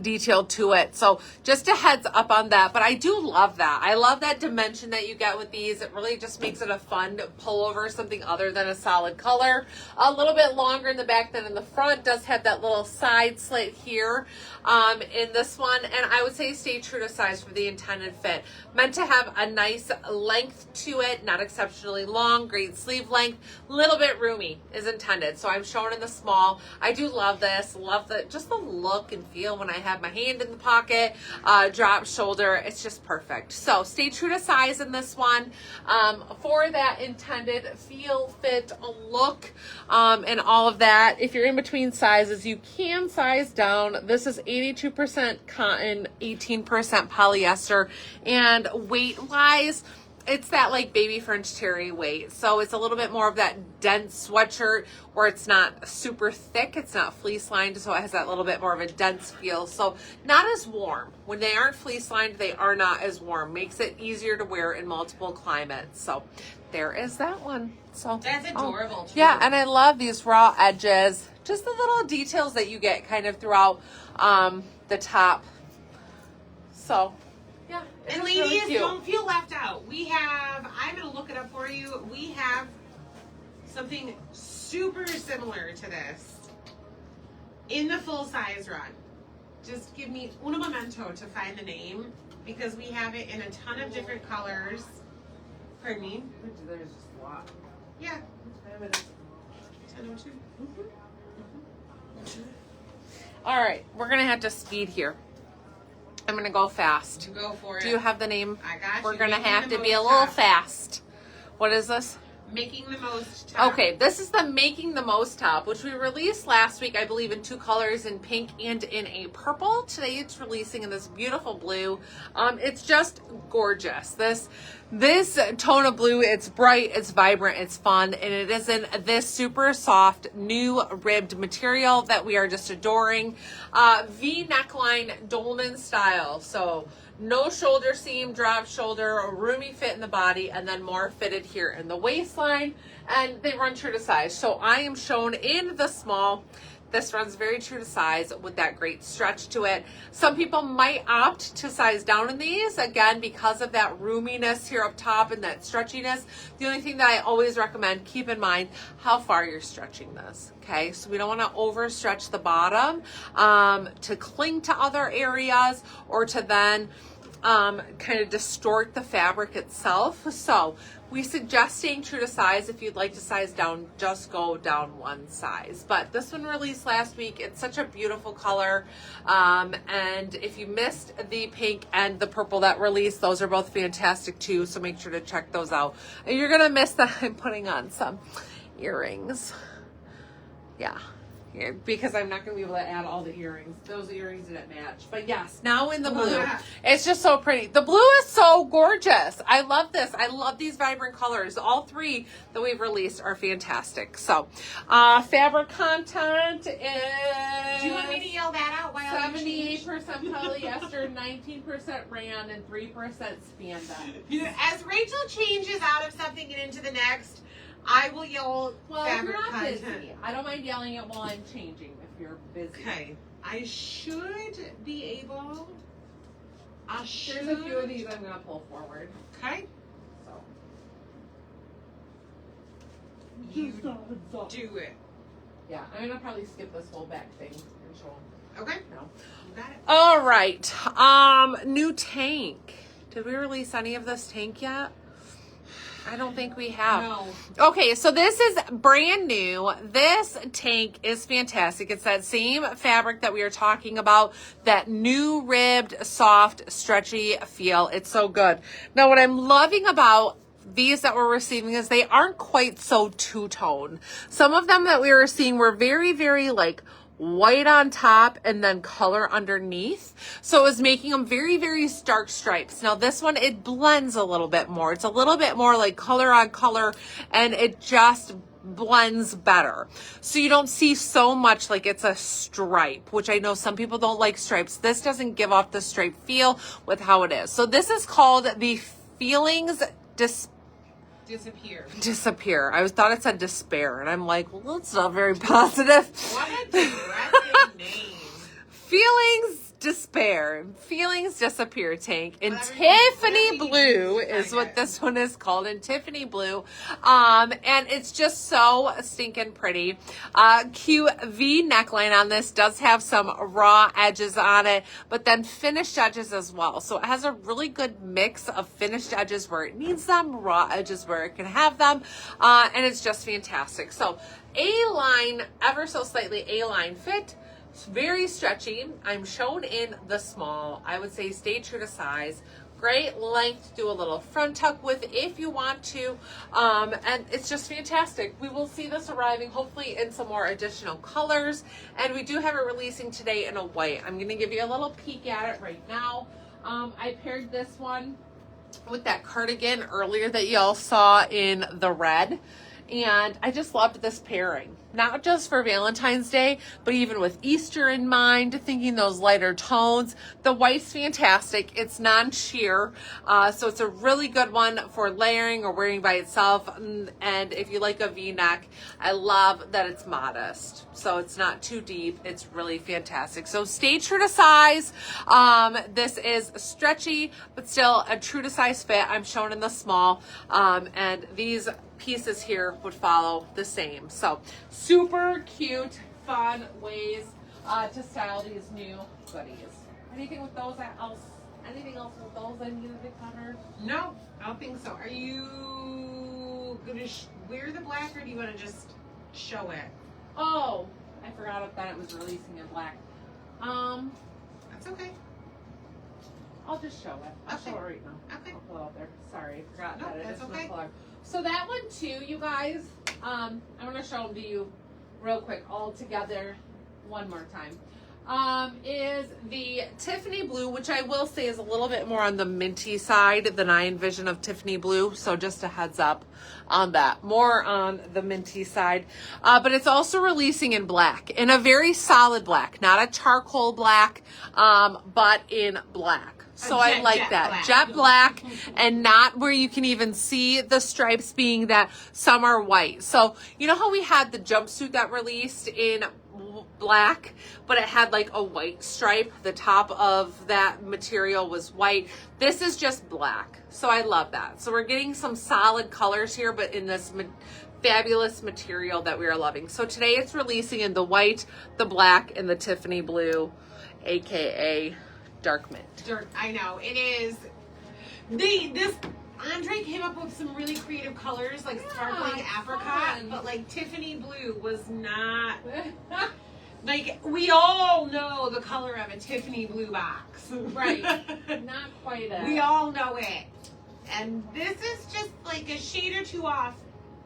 detail to it. So just a heads up on that. But I do love that. I love that dimension that you get with these. It really just makes it a fun pullover, something other than a solid color. A little bit longer in the back than in the front. Does have that little side slit here in this one. And I would say stay true to size for the intended fit. Meant to have a nice length to it, not exceptionally long, great sleeve length, little bit roomy is intended. So I'm showing in the small. I do love this, love just the look and feel when I have my hand in the pocket, drop shoulder, it's just perfect. So stay true to size in this one for that intended feel, fit, look, and all of that. If you're in between sizes, you can size down. This is 82% cotton, 18% polyester, and weight wise, it's that like baby French terry weight. So it's a little bit more of that dense sweatshirt where it's not super thick. It's not fleece lined. So it has that little bit more of a dense feel. So not as warm. When they aren't fleece lined, they are not as warm. Makes it easier to wear in multiple climates. So there is that one. So that's adorable too. Yeah, and I love these raw edges. Just the little details that you get kind of throughout the top. So yeah. And ladies, really don't feel left out. I'm going to look it up for you. We have something super similar to this in the full size run. Just give me un momento to find the name because we have it in a ton of different colors. Pardon me? There's just a lot. Yeah. 10:02. All right, we're going to have to speed here. I'm going to go fast. Go for it. Do you have the name? I got you. We're going to have to be a little fast. What is this? Making the Most top. Okay, this is the Making the Most top, which we released last week, I believe, in 2 colors, in pink and in a purple. Today it's releasing in this beautiful blue. It's just gorgeous. This tone of blue, it's bright, it's vibrant, it's fun, and it is in this super soft, new ribbed material that we are just adoring. V neckline dolman style. So no shoulder seam, drop shoulder, a roomy fit in the body, and then more fitted here in the waistline. And they run true to size. So I am shown in the small. This runs very true to size with that great stretch to it. Some people might opt to size down in these, again, because of that roominess here up top and that stretchiness. The only thing that I always recommend, keep in mind how far you're stretching this, okay? So we don't want to overstretch the bottom to cling to other areas or to then kind of distort the fabric itself. So we suggest staying true to size. If you'd like to size down, just go down one size. But this one released last week. It's such a beautiful color. And if you missed the pink and the purple that released, those are both fantastic too. So make sure to check those out. And you're going to miss that I'm putting on some earrings. Yeah. Because I'm not going to be able to add all the earrings. Those earrings didn't match. But yes, now in the blue. It's just so pretty. The blue is so gorgeous. I love this. I love these vibrant colors. All 3 that we've released are fantastic. So, fabric content is... Do you want me to yell that out? 78% polyester, 19% rayon, and 3% spandex. As Rachel changes out of something and into the next, I will yell fabric if you're not content. busy, I don't mind yelling it while I'm changing if you're busy. Okay. I should be able. There's a few of these I'm going to pull forward. Okay. So. You do it. Yeah, I'm going to probably skip this whole back thing and show them. Okay. No. Got it. All right. New tank. Did we release any of this tank yet? I don't think we have. No. Okay, so this is brand new. This tank is fantastic. It's that same fabric that we are talking about, that new ribbed, soft, stretchy feel. It's so good. Now, what I'm loving about these that we're receiving is they aren't quite so two-tone. Some of them that we were seeing were very, very like white on top and then color underneath. So it was making them very, very stark stripes. Now this one, it blends a little bit more. It's a little bit more like color on color, and it just blends better. So you don't see so much like it's a stripe, which I know some people don't like stripes. This doesn't give off the stripe feel with how it is. So this is called the Feelings Disappear. Disappear. I thought it said despair, and I'm like, well, that's not very positive. What a depressing name. Feelings despair. Feelings disappear, Tank. And Whatever Tiffany you Blue choose to is find what it. this one is called, in Tiffany Blue. And it's just so stinking pretty. Cute V neckline on this. Does have some raw edges on it, but then finished edges as well. So it has a really good mix of finished edges where it needs them, raw edges where it can have them. And it's just fantastic. So A-line, ever so slightly A-line fit. It's very stretchy. I'm shown in the small. I would say stay true to size. Great length to do a little front tuck with if you want to. And it's just fantastic. We will see this arriving hopefully in some more additional colors. And we do have it releasing today in a white. I'm going to give you a little peek at it right now. I paired this one with that cardigan earlier that y'all saw in the red. And I just loved this pairing, not just for Valentine's Day, but even with Easter in mind, thinking those lighter tones. The white's fantastic. It's non-sheer, so it's a really good one for layering or wearing by itself. And if you like a V-neck, I love that it's modest, so it's not too deep. It's really fantastic. So stay true to size. This is stretchy, but still a true to size fit. I'm shown in the small, and these pieces here would follow the same. So super cute, fun ways to style these new goodies. Anything with those else? Anything else with those I needed to cover? No, I don't think so. Are you gonna wear the black, or do you want to just show it? Oh, I forgot that it was releasing in black. That's okay. I'll just show it. I'll Okay. show it right now. Okay. I'll pull it out there. Sorry, I forgot No, that it that's is okay. no color. So that one too, you guys, I'm going to show them to you real quick all together one more time. Is the Tiffany Blue, which I will say is a little bit more on the minty side than I envision of Tiffany Blue. So just a heads up on that. More on the minty side. But it's also releasing in black, in a very solid black, not a charcoal black, but in black. So I like that. Jet black, and not where you can even see the stripes being that some are white. So you know how we had the jumpsuit that released in black, but it had like a white stripe. The top of that material was white. This is just black. So I love that. So we're getting some solid colors here, but in this fabulous material that we are loving. So today it's releasing in the white, the black, and the Tiffany Blue, aka dark mint. I know it is. This Andre came up with some really creative colors, like sparkling apricot, fun. but like Tiffany Blue was not. Like, we all know the color of a Tiffany Blue box. Right. Not quite a. We all know it. And this is just like a shade or two off.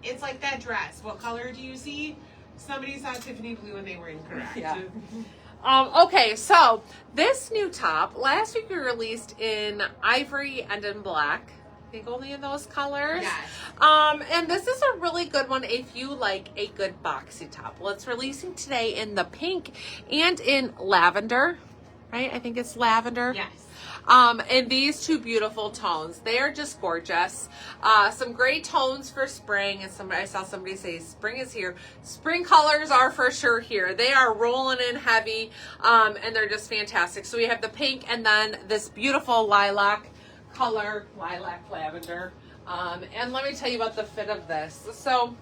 It's like that dress. What color do you see? Somebody saw Tiffany Blue and they were incorrect. Yeah. Okay, so this new top, last week we released in ivory and in black. I think only in those colors. Yes. And this is a really good one if you like a good boxy top. Well, it's releasing today in the pink and in lavender, right? I think it's lavender. Yes. And these two beautiful tones, they are just gorgeous. Some great tones for spring, and I saw somebody say spring is here. Spring colors are for sure here. They are rolling in heavy, and they're just fantastic. So we have the pink and then this beautiful lilac color, lilac lavender. And let me tell you about the fit of this. So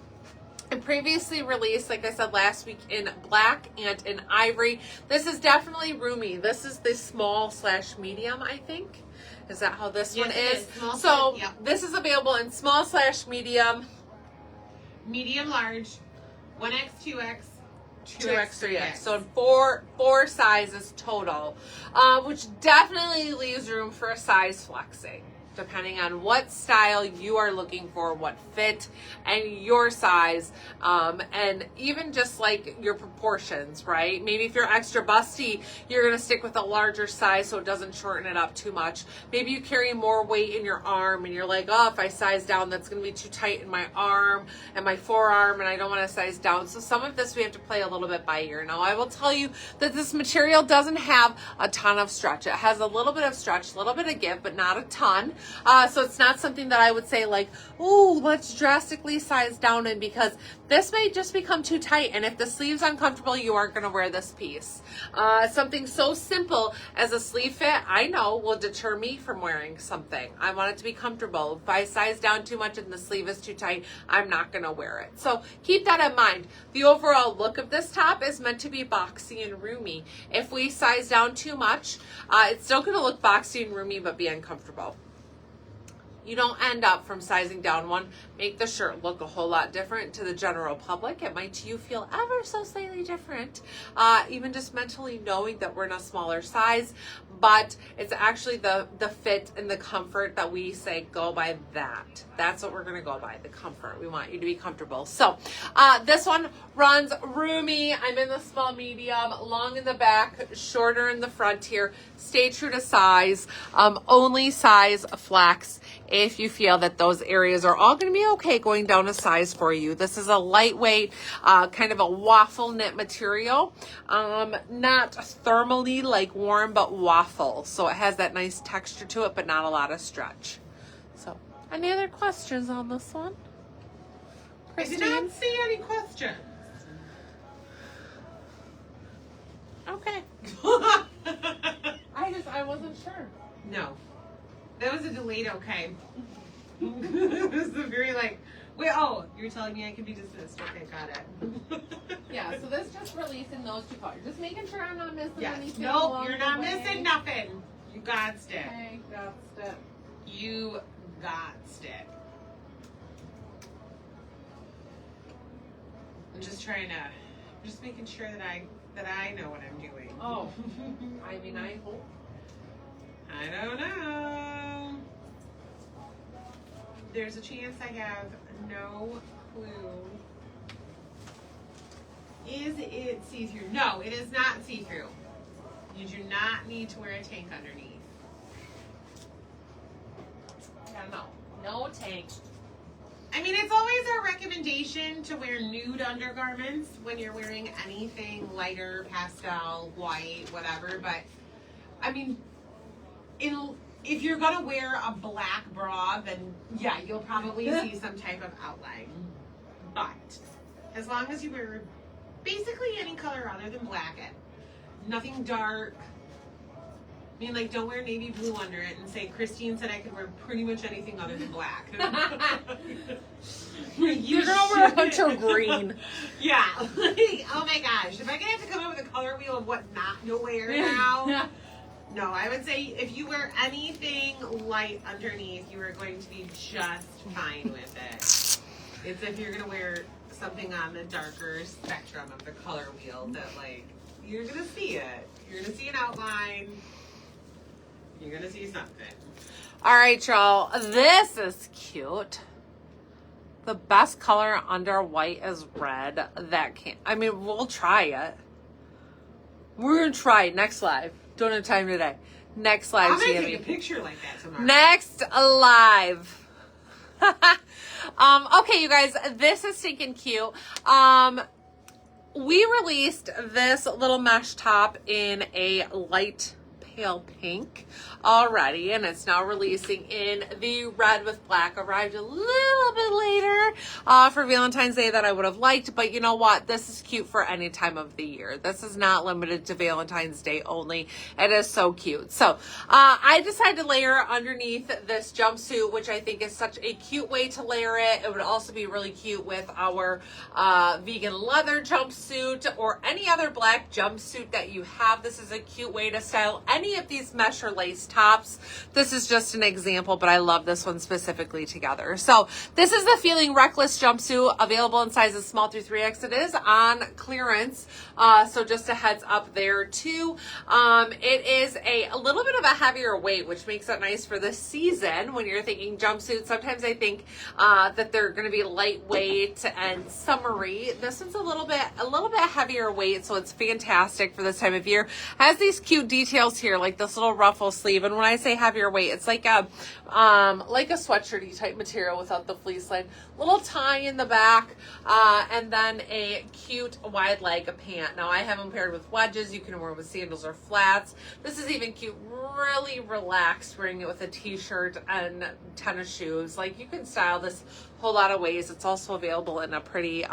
it previously released, like I said last week, in black and in ivory. This is definitely roomy. This is the small/medium, I think. Is that how this one is? Small So size, yep. this is available in small/medium, Medium, large, 1X, 2X, 2X, 3X. So in four sizes total, which definitely leaves room for size flexing, depending on what style you are looking for, what fit, and your size, and even just like your proportions, right? Maybe if you're extra busty, you're gonna stick with a larger size so it doesn't shorten it up too much. Maybe you carry more weight in your arm and you're like, oh, if I size down, that's gonna be too tight in my arm and my forearm, and I don't wanna size down. So some of this we have to play a little bit by ear. Now, I will tell you that this material doesn't have a ton of stretch. It has a little bit of stretch, a little bit of give, but not a ton. So it's not something that I would say like, oh, let's drastically size down in, because this may just become too tight. And if the sleeve's uncomfortable, you aren't going to wear this piece. Something so simple as a sleeve fit, I know, will deter me from wearing something. I want it to be comfortable. If I size down too much and the sleeve is too tight, I'm not going to wear it. So keep that in mind. The overall look of this top is meant to be boxy and roomy. If we size down too much, it's still going to look boxy and roomy but be uncomfortable. You don't end up, from sizing down one, make the shirt look a whole lot different to the general public. It might to you feel ever so slightly different, even just mentally knowing that we're in a smaller size, but it's actually the fit and the comfort that we say go by that. That's what we're going to go by, the comfort. We want you to be comfortable. So this one runs roomy. I'm in the small medium, long in the back, shorter in the front here. Stay true to size. Only size flax if you feel that those areas are all going to be okay going down a size for you. This is a lightweight, kind of a waffle knit material. Not thermally like warm, but waffle. So it has that nice texture to it, but not a lot of stretch. So any other questions on this one? Christine? I did not see any questions. Okay. I wasn't sure. No. That was a delayed okay. It was a very like, wait, oh, you're telling me I can be dismissed. Okay, got it. Yeah, so this just releasing those two colors. Just making sure I'm not missing anything. Nope, you're not missing nothing. You got it. Okay, got it. You got it. I'm just making sure that I know what I'm doing. Oh, I mean, I hope. I don't know. There's a chance I have no clue. Is it see-through? No, it is not see-through. You do not need to wear a tank underneath. Yeah, no tank. I mean, it's always our recommendation to wear nude undergarments when you're wearing anything lighter, pastel, white, whatever. But, I mean, if you're going to wear a black bra, then, yeah, you'll probably see some type of outline. But, as long as you wear basically any color other than black, nothing dark. I mean, like, don't wear navy blue under it and say, Christine said I could wear pretty much anything other than black. You're gonna wear a bunch of green. Yeah. Oh my gosh. Am I gonna have to come up with a color wheel of what not to wear now? No, I would say if you wear anything light underneath, you are going to be just fine with it. It's if you're gonna wear something on the darker spectrum of the color wheel that, like, you're gonna see it. You're gonna see an outline. You're gonna see something. All right, y'all. This is cute. The best color under white is red. We'll try it. We're gonna try it next live. Don't have time today. Next live, I'm gonna take a picture like that tomorrow. Next live. Okay, you guys, this is stinking cute. We released this little mesh top in a light pale pink already, and it's now releasing in the red with black. Arrived a little bit later for Valentine's Day that I would have liked, but you know what? This is cute for any time of the year. This is not limited to Valentine's Day only. It is so cute. So I decided to layer underneath this jumpsuit, which I think is such a cute way to layer it. It would also be really cute with our vegan leather jumpsuit or any other black jumpsuit that you have. This is a cute way to style any of these mesh or lace tops. This is just an example, but I love this one specifically together. So this is the Feeling Reckless jumpsuit, available in sizes small through 3X. It is on clearance, so just a heads up there too. It is a little bit of a heavier weight, which makes it nice for the season. When you're thinking jumpsuits, sometimes I think that they're going to be lightweight and summery. This one's a little bit heavier weight, so it's fantastic for this time of year. Has these cute details here, like this little ruffle sleeve sleeve. And when I say heavier weight, it's like a sweatshirt-y type material without the fleece line. Little tie in the back, and then a cute wide leg pant. Now I have them paired with wedges. You can wear them with sandals or flats. This is even cute, really relaxed, wearing it with a t-shirt and tennis shoes. Like, you can style this a whole lot of ways. It's also available in a pretty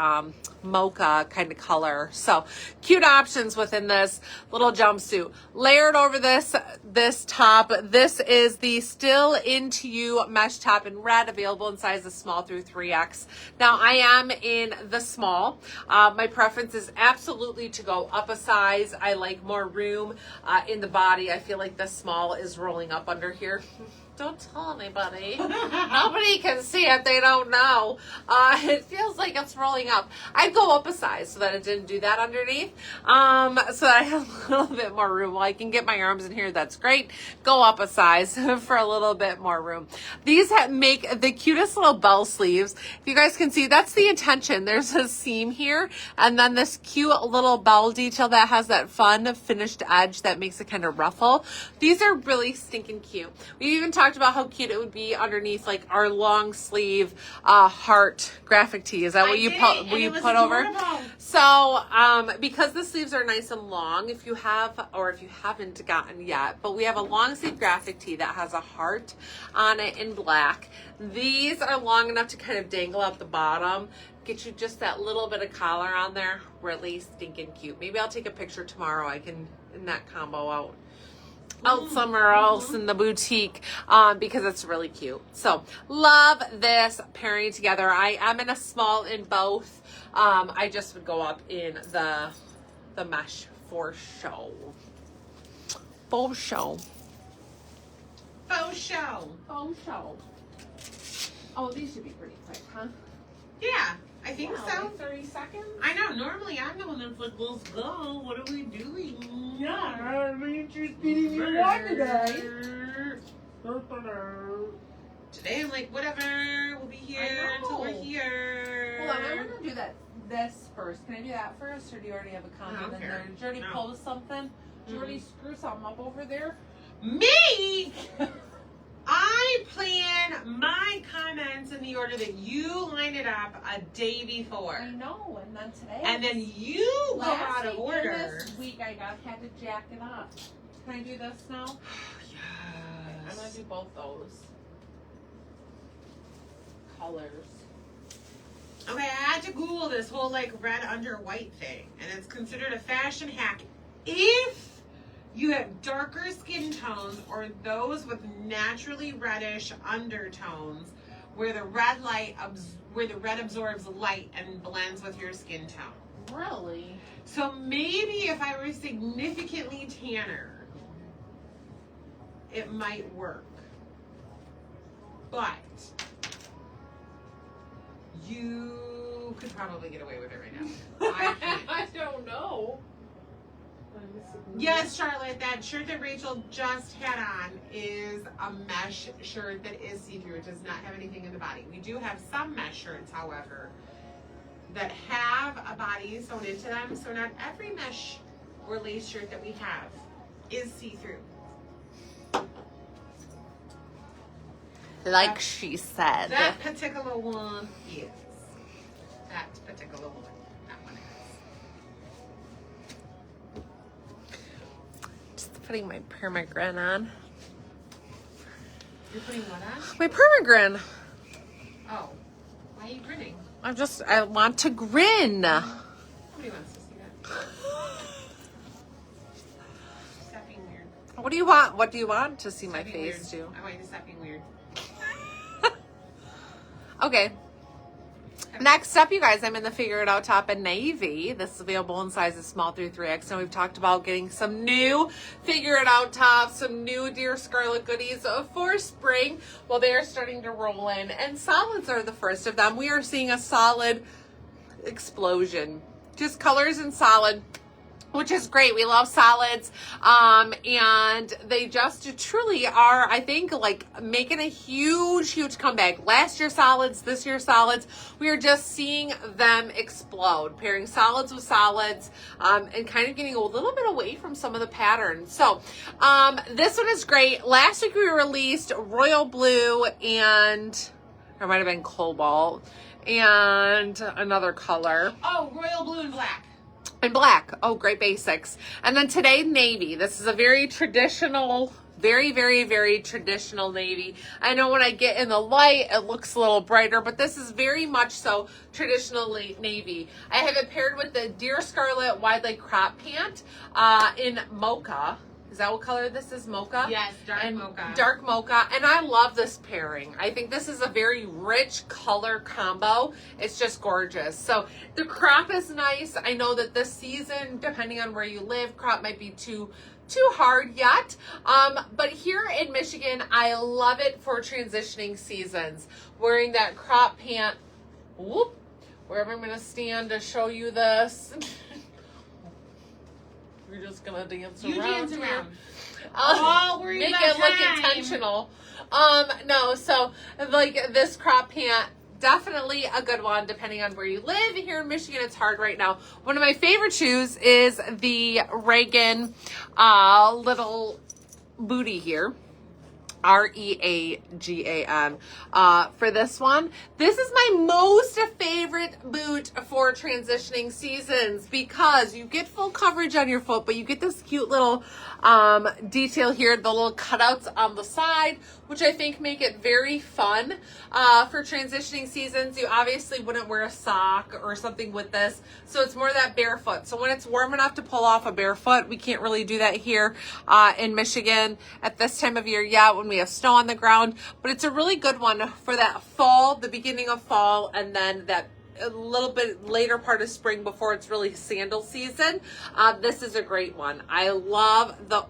mocha kind of color. So cute options within this little jumpsuit. Layered over this top, this is the Still Into You mesh top in red, available in sizes small through 3X. Now I am in the small. My preference is absolutely to go up a size. I like more room in the body. I feel like the small is rolling up under here. Don't tell anybody. Nobody can see it. They don't know. It feels like it's rolling up. I'd go up a size so that it didn't do that underneath. So that I have a little bit more room. Well, I can get my arms in here. That's great. Go up a size for a little bit more room. These make the cutest little bell sleeves. If you guys can see, that's the intention. There's a seam here, and then this cute little bell detail that has that fun finished edge that makes it kind of ruffle. These are really stinking cute. We even talked about how cute it would be underneath like our long sleeve heart graphic tee. Is that what you put over? So because the sleeves are nice and long, if you have, or if you haven't gotten yet, but we have a long sleeve graphic tee that has a heart on it in black. These are long enough to kind of dangle out the bottom, get you just that little bit of collar on there. Really stinking cute. Maybe I'll take a picture tomorrow. I can in that combo out somewhere else in the boutique, because it's really cute. So love this pairing together. I am in a small in both. I just would go up in the mesh for show. Faux show. Faux show. Faux show. Oh, these should be pretty quick, huh? Yeah, I think so. Like 30 seconds? I know. Normally, I'm the one that's like, let's go. What are we doing? Yeah, I'm interested in your one today. Today, I'm like, whatever. We'll be here until we're here. Hold on, I want to do this first. Can I do that first, or do you already have a comment in there? Did you already post something? Did you already screw something up over there? Me? I plan my comments in the order that you line it up a day before. I know, and then today. And then you go out of order. This week I had to jack it up. Can I do this now? Yes. I'm gonna do both those colors. Okay, I had to Google this whole like red under white thing, and it's considered a fashion hack if you have darker skin tones or those with naturally reddish undertones, where the red absorbs light and blends with your skin tone. Really? So maybe if I were significantly tanner, it might work. But you could probably get away with it right now. I don't know. Yes, Charlotte, that shirt that Rachel just had on is a mesh shirt that is see-through. It does not have anything in the body. We do have some mesh shirts, however, that have a body sewn into them. So not every mesh or lace shirt that we have is see-through. Like she said. That particular one is. That particular one. That one is. Just putting my permagrin on. You're putting what on? My permagrin. Oh. Why are you grinning? I want to grin. Nobody wants to see that. Stop being weird. What do you want? What do you want to see my Stop being face weird. do? I want you to stop being weird. Okay. Next up, you guys, I'm in the Figure It Out top in navy. This is available in sizes small through 3X. Now we've talked about getting some new Figure It Out tops, some new Dear Scarlet goodies for spring. Well, they are starting to roll in, and solids are the first of them. We are seeing a solid explosion. Just colors in solid which is great. We love solids. And they just truly are, I think, like making a huge comeback. Last year solids, this year solids. We are just seeing them explode, pairing solids with solids, and kind of getting a little bit away from some of the patterns. So, this one is great. Last week we released royal blue and, or might have been cobalt, and another color. Oh, royal blue and black. And black. Oh, great basics. And then today, navy. This is a very traditional, very traditional navy. I know when I get in the light, it looks a little brighter, but this is very much so traditional navy. I have it paired with the Deer Scarlet Wide Leg Crop Pant in mocha. Is that what color this is? Mocha? Yes, dark mocha. Dark mocha. And I love this pairing. I think this is a very rich color combo. It's just gorgeous. So the crop is nice. I know that this season, depending on where you live, crop might be too hard yet. But here in Michigan, I love it for transitioning seasons. Wearing that crop pant, whoop, wherever I'm going to stand to show you this. We're just gonna dance around. You dance here. around. Make it look intentional. No, so like this crop pant, definitely a good one depending on where you live. Here in Michigan, it's hard right now. One of my favorite shoes is the Reagan little booty here. Reagan for this one. This is my most favorite boot for transitioning seasons because you get full coverage on your foot, but you get this cute little detail here, the little cutouts on the side, which I think make it very fun for transitioning seasons. You obviously wouldn't wear a sock or something with this, so it's more that barefoot. So when it's warm enough to pull off a barefoot, we can't really do that here in Michigan at this time of year yet when we have snow on the ground, but it's a really good one for that fall, the beginning of fall, and then that a little bit later part of spring before it's really sandal season. This is a great one. I love the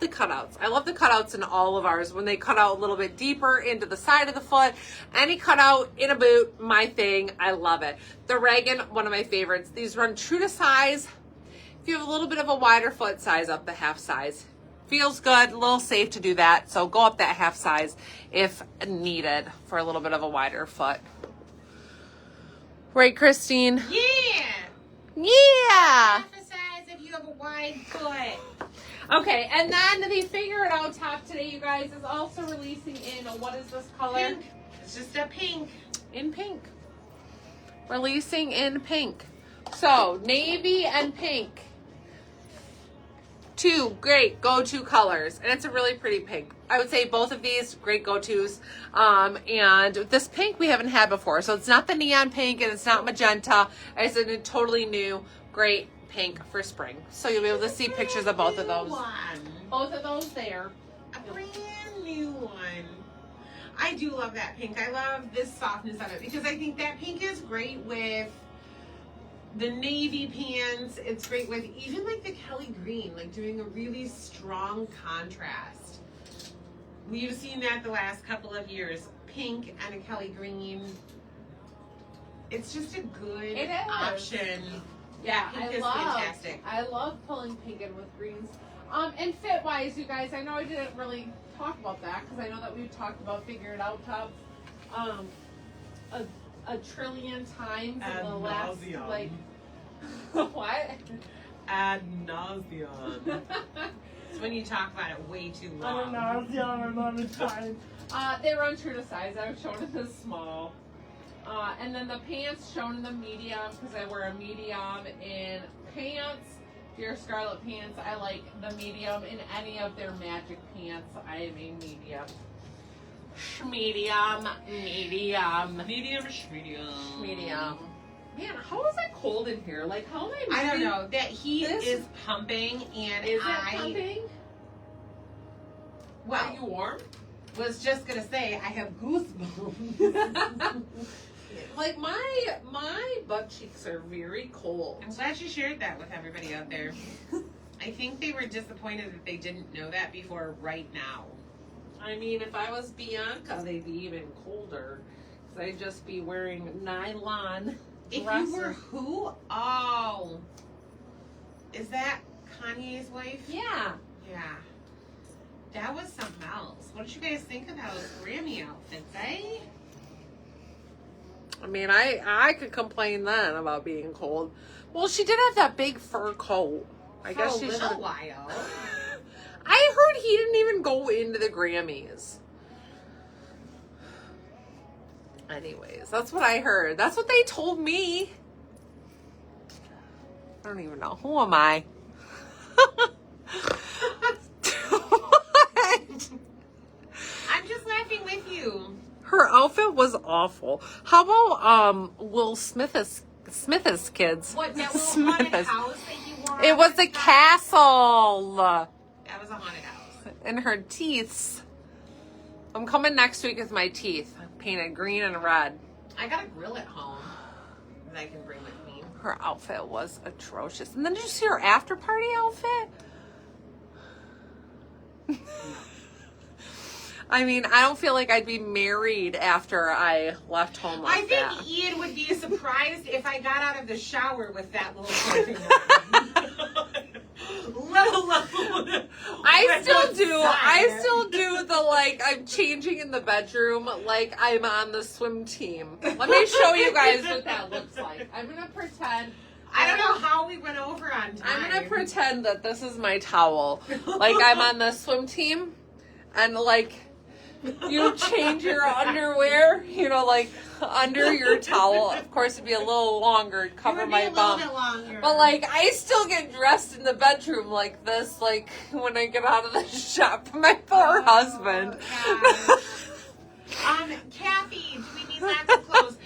cutouts. I love the cutouts in all of ours when they cut out a little bit deeper into the side of the foot. Any cutout in a boot, my thing. I love it. The Reagan, one of my favorites. These run true to size. If you have a little bit of a wider foot, size up the half size. Feels good, a little safe to do that. So go up that half size if needed for a little bit of a wider foot. Right, Christine? Yeah. Yeah. Emphasize if you have a wide foot. Okay, and then the Figure It Out top today, you guys, is also releasing in, what is this color? Pink. It's just a pink. In pink. Releasing in pink. So, navy and pink. Two great go-to colors, and it's a really pretty pink. I would say both of these great go-tos. And this pink we haven't had before, so it's not the neon pink and it's not magenta. It's a totally new, great pink for spring. So you'll be able to see pictures of both of those. Both of those there. A brand new one. I do love that pink. I love this softness of it because I think that pink is great with the navy pants. It's great with even like the Kelly green, like doing a really strong contrast. We've seen that the last couple of years. Pink and a Kelly green. It's just a good option. Yeah, pink is fantastic. I love pulling pink in with greens. And fit wise, you guys, I know I didn't really talk about that because I know that we've talked about Figure It Out tops a trillion times in the last, like, what? Ad nauseum. It's when you talk about it way too long. They run true to size. I was shown in the small. And then the pants shown in the medium because I wear a medium in pants. Deer Scarlet pants. I like the medium in any of their magic pants. I am a medium. Medium. Man, how is it cold in here? Like, how am I? I don't know. That heat is pumping, and is it pumping? Well, are you warm? Was just gonna say I have goosebumps. Like my butt cheeks are very cold. I'm glad you shared that with everybody out there. I think they were disappointed that they didn't know that before right now. I mean, if I was Bianca, they'd be even colder. Because I'd just be wearing nylon If dresses. you were who? Oh. Is that Kanye's wife? Yeah. Yeah. That was something else. What did you guys think of those Grammy outfits, eh? I mean, I could complain then about being cold. Well, she did have that big fur coat. I guess she For a should. little while. I heard he didn't even go into the Grammys. Anyways, that's what I heard. That's what they told me. I don't even know. Who am I? I'm just laughing with you. Her outfit was awful. How about Will Smith's kids? What, that little haunted house that you wore? It was a castle. That was a haunted house. And her teeth. I'm coming next week with my teeth painted green and red. I got a grill at home that I can bring with me. Her outfit was atrocious. And then did you see her after party outfit? I mean, I don't feel like I'd be married after I left home like I think that. Ian would be surprised if I got out of the shower with that little clothing on. Let alone I still do the like I'm changing in the bedroom like I'm on the swim team. Let me show you guys what that looks like. I'm gonna pretend. I don't know how we went over on time. I'm gonna pretend that this is my towel. Like I'm on the swim team and like you change your underwear, you know, like under your towel. Of course, it'd be a little longer, cover my bum. But like, I still get dressed in the bedroom like this, like when I get out of the shop for my poor husband. Kathy, do we need lots of clothes?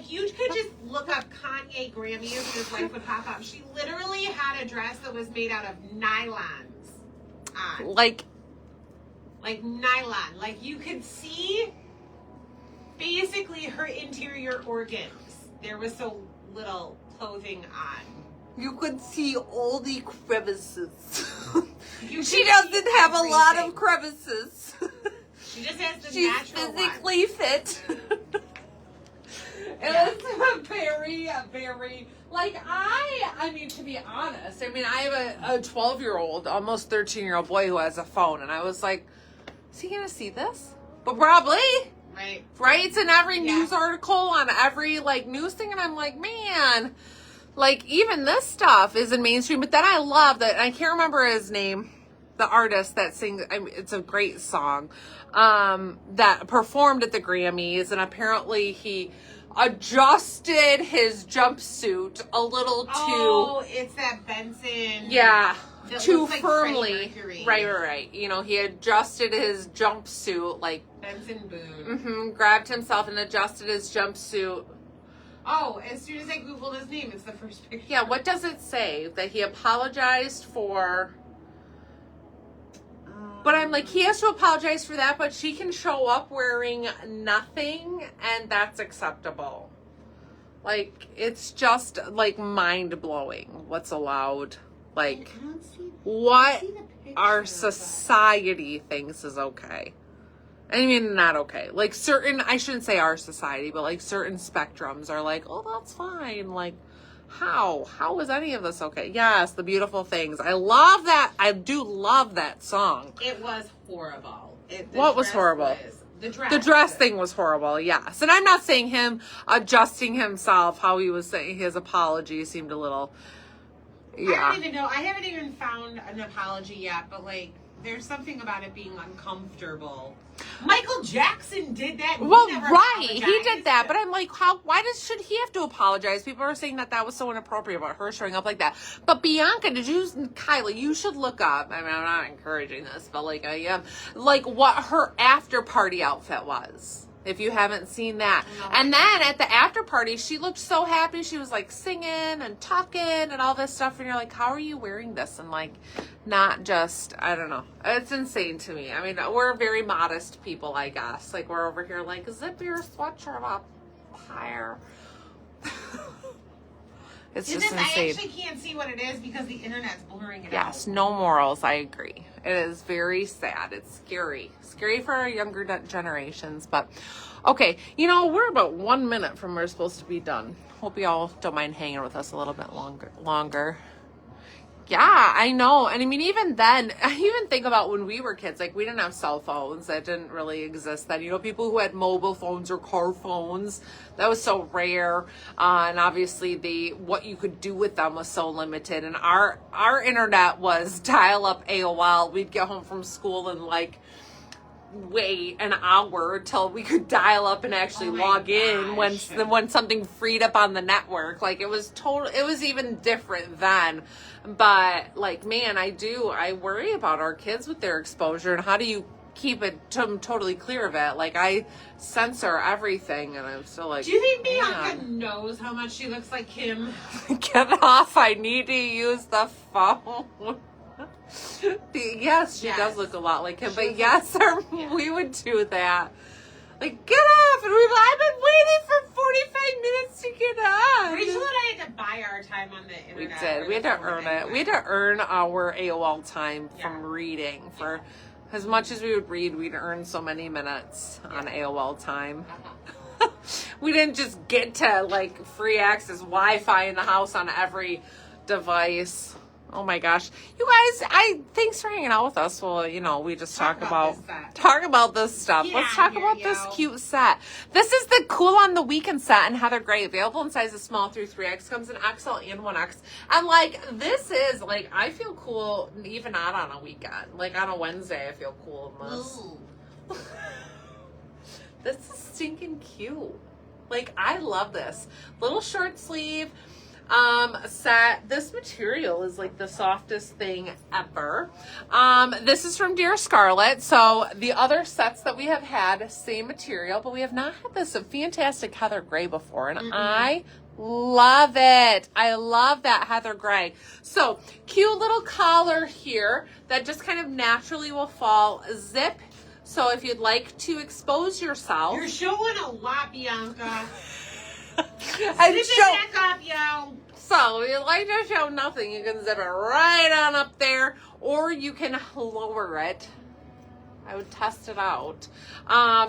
You could just look up Kanye Grammys and his wife would pop up. She literally had a dress that was made out of nylons on. Like nylon. Like you could see basically her interior organs. There was so little clothing on. You could see all the crevices. She doesn't have a lot of crevices. She just has the She's natural physically fit. It's very, like I mean, to be honest, I mean, I have a 12-year-old, almost 13-year-old boy who has a phone, and I was like, is he gonna see this? But probably. Right. It's in every news article, on every like news thing, and I'm like, man, like even this stuff is in mainstream. But then I love that, and I can't remember his name, the artist that sings. I mean, it's a great song that performed at the Grammys, and apparently he adjusted his jumpsuit a little too. Oh, it's that Benson. Yeah. That Too like firmly. Right. You know, he adjusted his jumpsuit like Benson Boone. Grabbed himself and adjusted his jumpsuit. Oh, as soon as I Googled his name, it's the first picture. Yeah, what does it say? That he apologized for. But I'm like, he has to apologize for that, but she can show up wearing nothing, and that's acceptable. Like, it's just, like, mind-blowing what's allowed. Like, what our society thinks is okay. I mean, not okay. Like, I shouldn't say our society, but, like, certain spectrums are like, oh, that's fine. Like, how is any of this okay? Yes, The Beautiful Things. I love that. I do love that song. It was horrible. What was horrible? The dress thing was horrible, yes. And I'm not saying him adjusting himself, how he was saying his apology seemed a little, I don't even know. I haven't even found an apology yet, but like, there's something about it being uncomfortable. Michael Jackson did that. Well, right, he did that, but I'm like, should he have to apologize? People are saying that was so inappropriate about her showing up like that. But Bianca, Kylie, you should look up. I mean, I'm not encouraging this, but like I am, like what her after party outfit was. If you haven't seen that. No. And then at the after party, she looked so happy. She was like singing and talking and all this stuff. And you're like, how are you wearing this? And like, not just, I don't know. It's insane to me. I mean, we're very modest people, I guess. Like, we're over here like, zip your sweatshirt up higher. It's just insane. I actually can't see what it is because the internet's blurring it out. Yes, no morals. I agree. It is very sad. It's scary. Scary for our younger generations. But, okay, we're about 1 minute from where we're supposed to be done. Hope you all don't mind hanging with us a little bit longer. Yeah, I know. And I mean, even then, I even think about when we were kids, like we didn't have cell phones. That didn't really exist then. You know, people who had mobile phones or car phones, that was so rare. And obviously what you could do with them was so limited. And our internet was dial up AOL. We'd get home from school and like wait an hour till we could dial up and actually log in when something freed up on the network. Like it was even different then. But like, man, I worry about our kids with their exposure, and how do you keep it totally clear of it? Like I censor everything, and I'm still like, do you think Bianca knows how much she looks like Kim? Get off, I need to use the phone. Yes, she does look a lot like him, but yes, we would do that. Like, get off! And I've been waiting for 45 minutes to get on. Rachel and I had to buy our time on the internet. We did. We had to earn it. We had to earn our AOL time from reading. For as much as we would read, we'd earn so many minutes on AOL time. We didn't just get to, like, free access Wi-Fi in the house on every device. Oh my gosh. You guys, thanks for hanging out with us. Well, you know, we just talk about this stuff. Let's talk about this cute set. This is the Cool on the Weekend set in Heather Gray, available in sizes small through 3X, comes in XL and 1X. And like, this is like, I feel cool even not on a weekend. Like on a Wednesday, I feel cool in this. This is stinking cute. Like, I love this. Little short sleeve set. This material is like the softest thing ever. This is from Dear Scarlett. So the other sets that we have had, same material, but we have not had this fantastic Heather Gray before, and I love it. I love that Heather Gray. So cute little collar here that just kind of naturally will fall. Zip. So if you'd like to expose yourself. You're showing a lot, Bianca. So if you'd like to show nothing, you can zip it right on up there, or you can lower it. I would test it out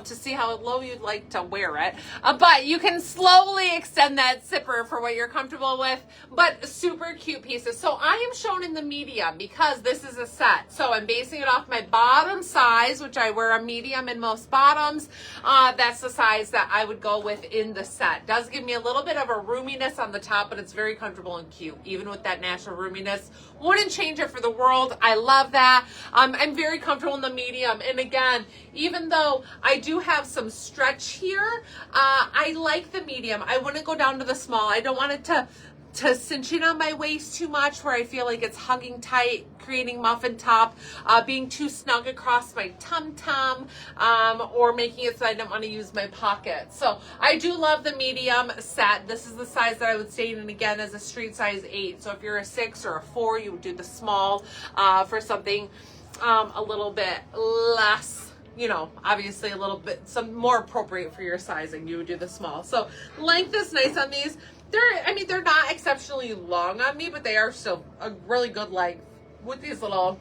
to see how low you'd like to wear it. But you can slowly extend that zipper for what you're comfortable with, but super cute pieces. So I am shown in the medium because this is a set. So I'm basing it off my bottom size, which I wear a medium in most bottoms. That's the size that I would go with in the set. Does give me a little bit of a roominess on the top, but it's very comfortable and cute, even with that natural roominess. Wouldn't change it for the world. I love that. I'm very comfortable in the medium. And again, even though I do have some stretch here, I like the medium. I wouldn't go down to the small. I don't want it to cinch in on my waist too much where I feel like it's hugging tight, creating muffin top, being too snug across my tum-tum, or making it so I don't want to use my pocket. So I do love the medium set. This is the size that I would stay in, again, as a street size 8. So if you're a 6 or a 4, you would do the small for something a little bit less, you know, obviously a little bit, some more appropriate for your sizing, you would do the small. So length is nice on these. They're not exceptionally long on me, but they are still a really good length with these little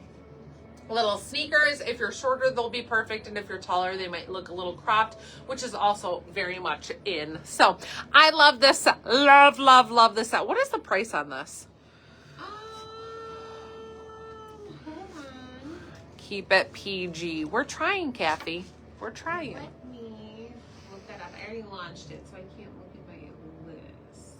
sneakers. If you're shorter, they'll be perfect. And if you're taller, they might look a little cropped, which is also very much in. So I love this. Love, love, love this set. What is the price on this? Keep it PG. We're trying, Kathy. We're trying. Let me look that up. I already launched it, so I can't look at my list.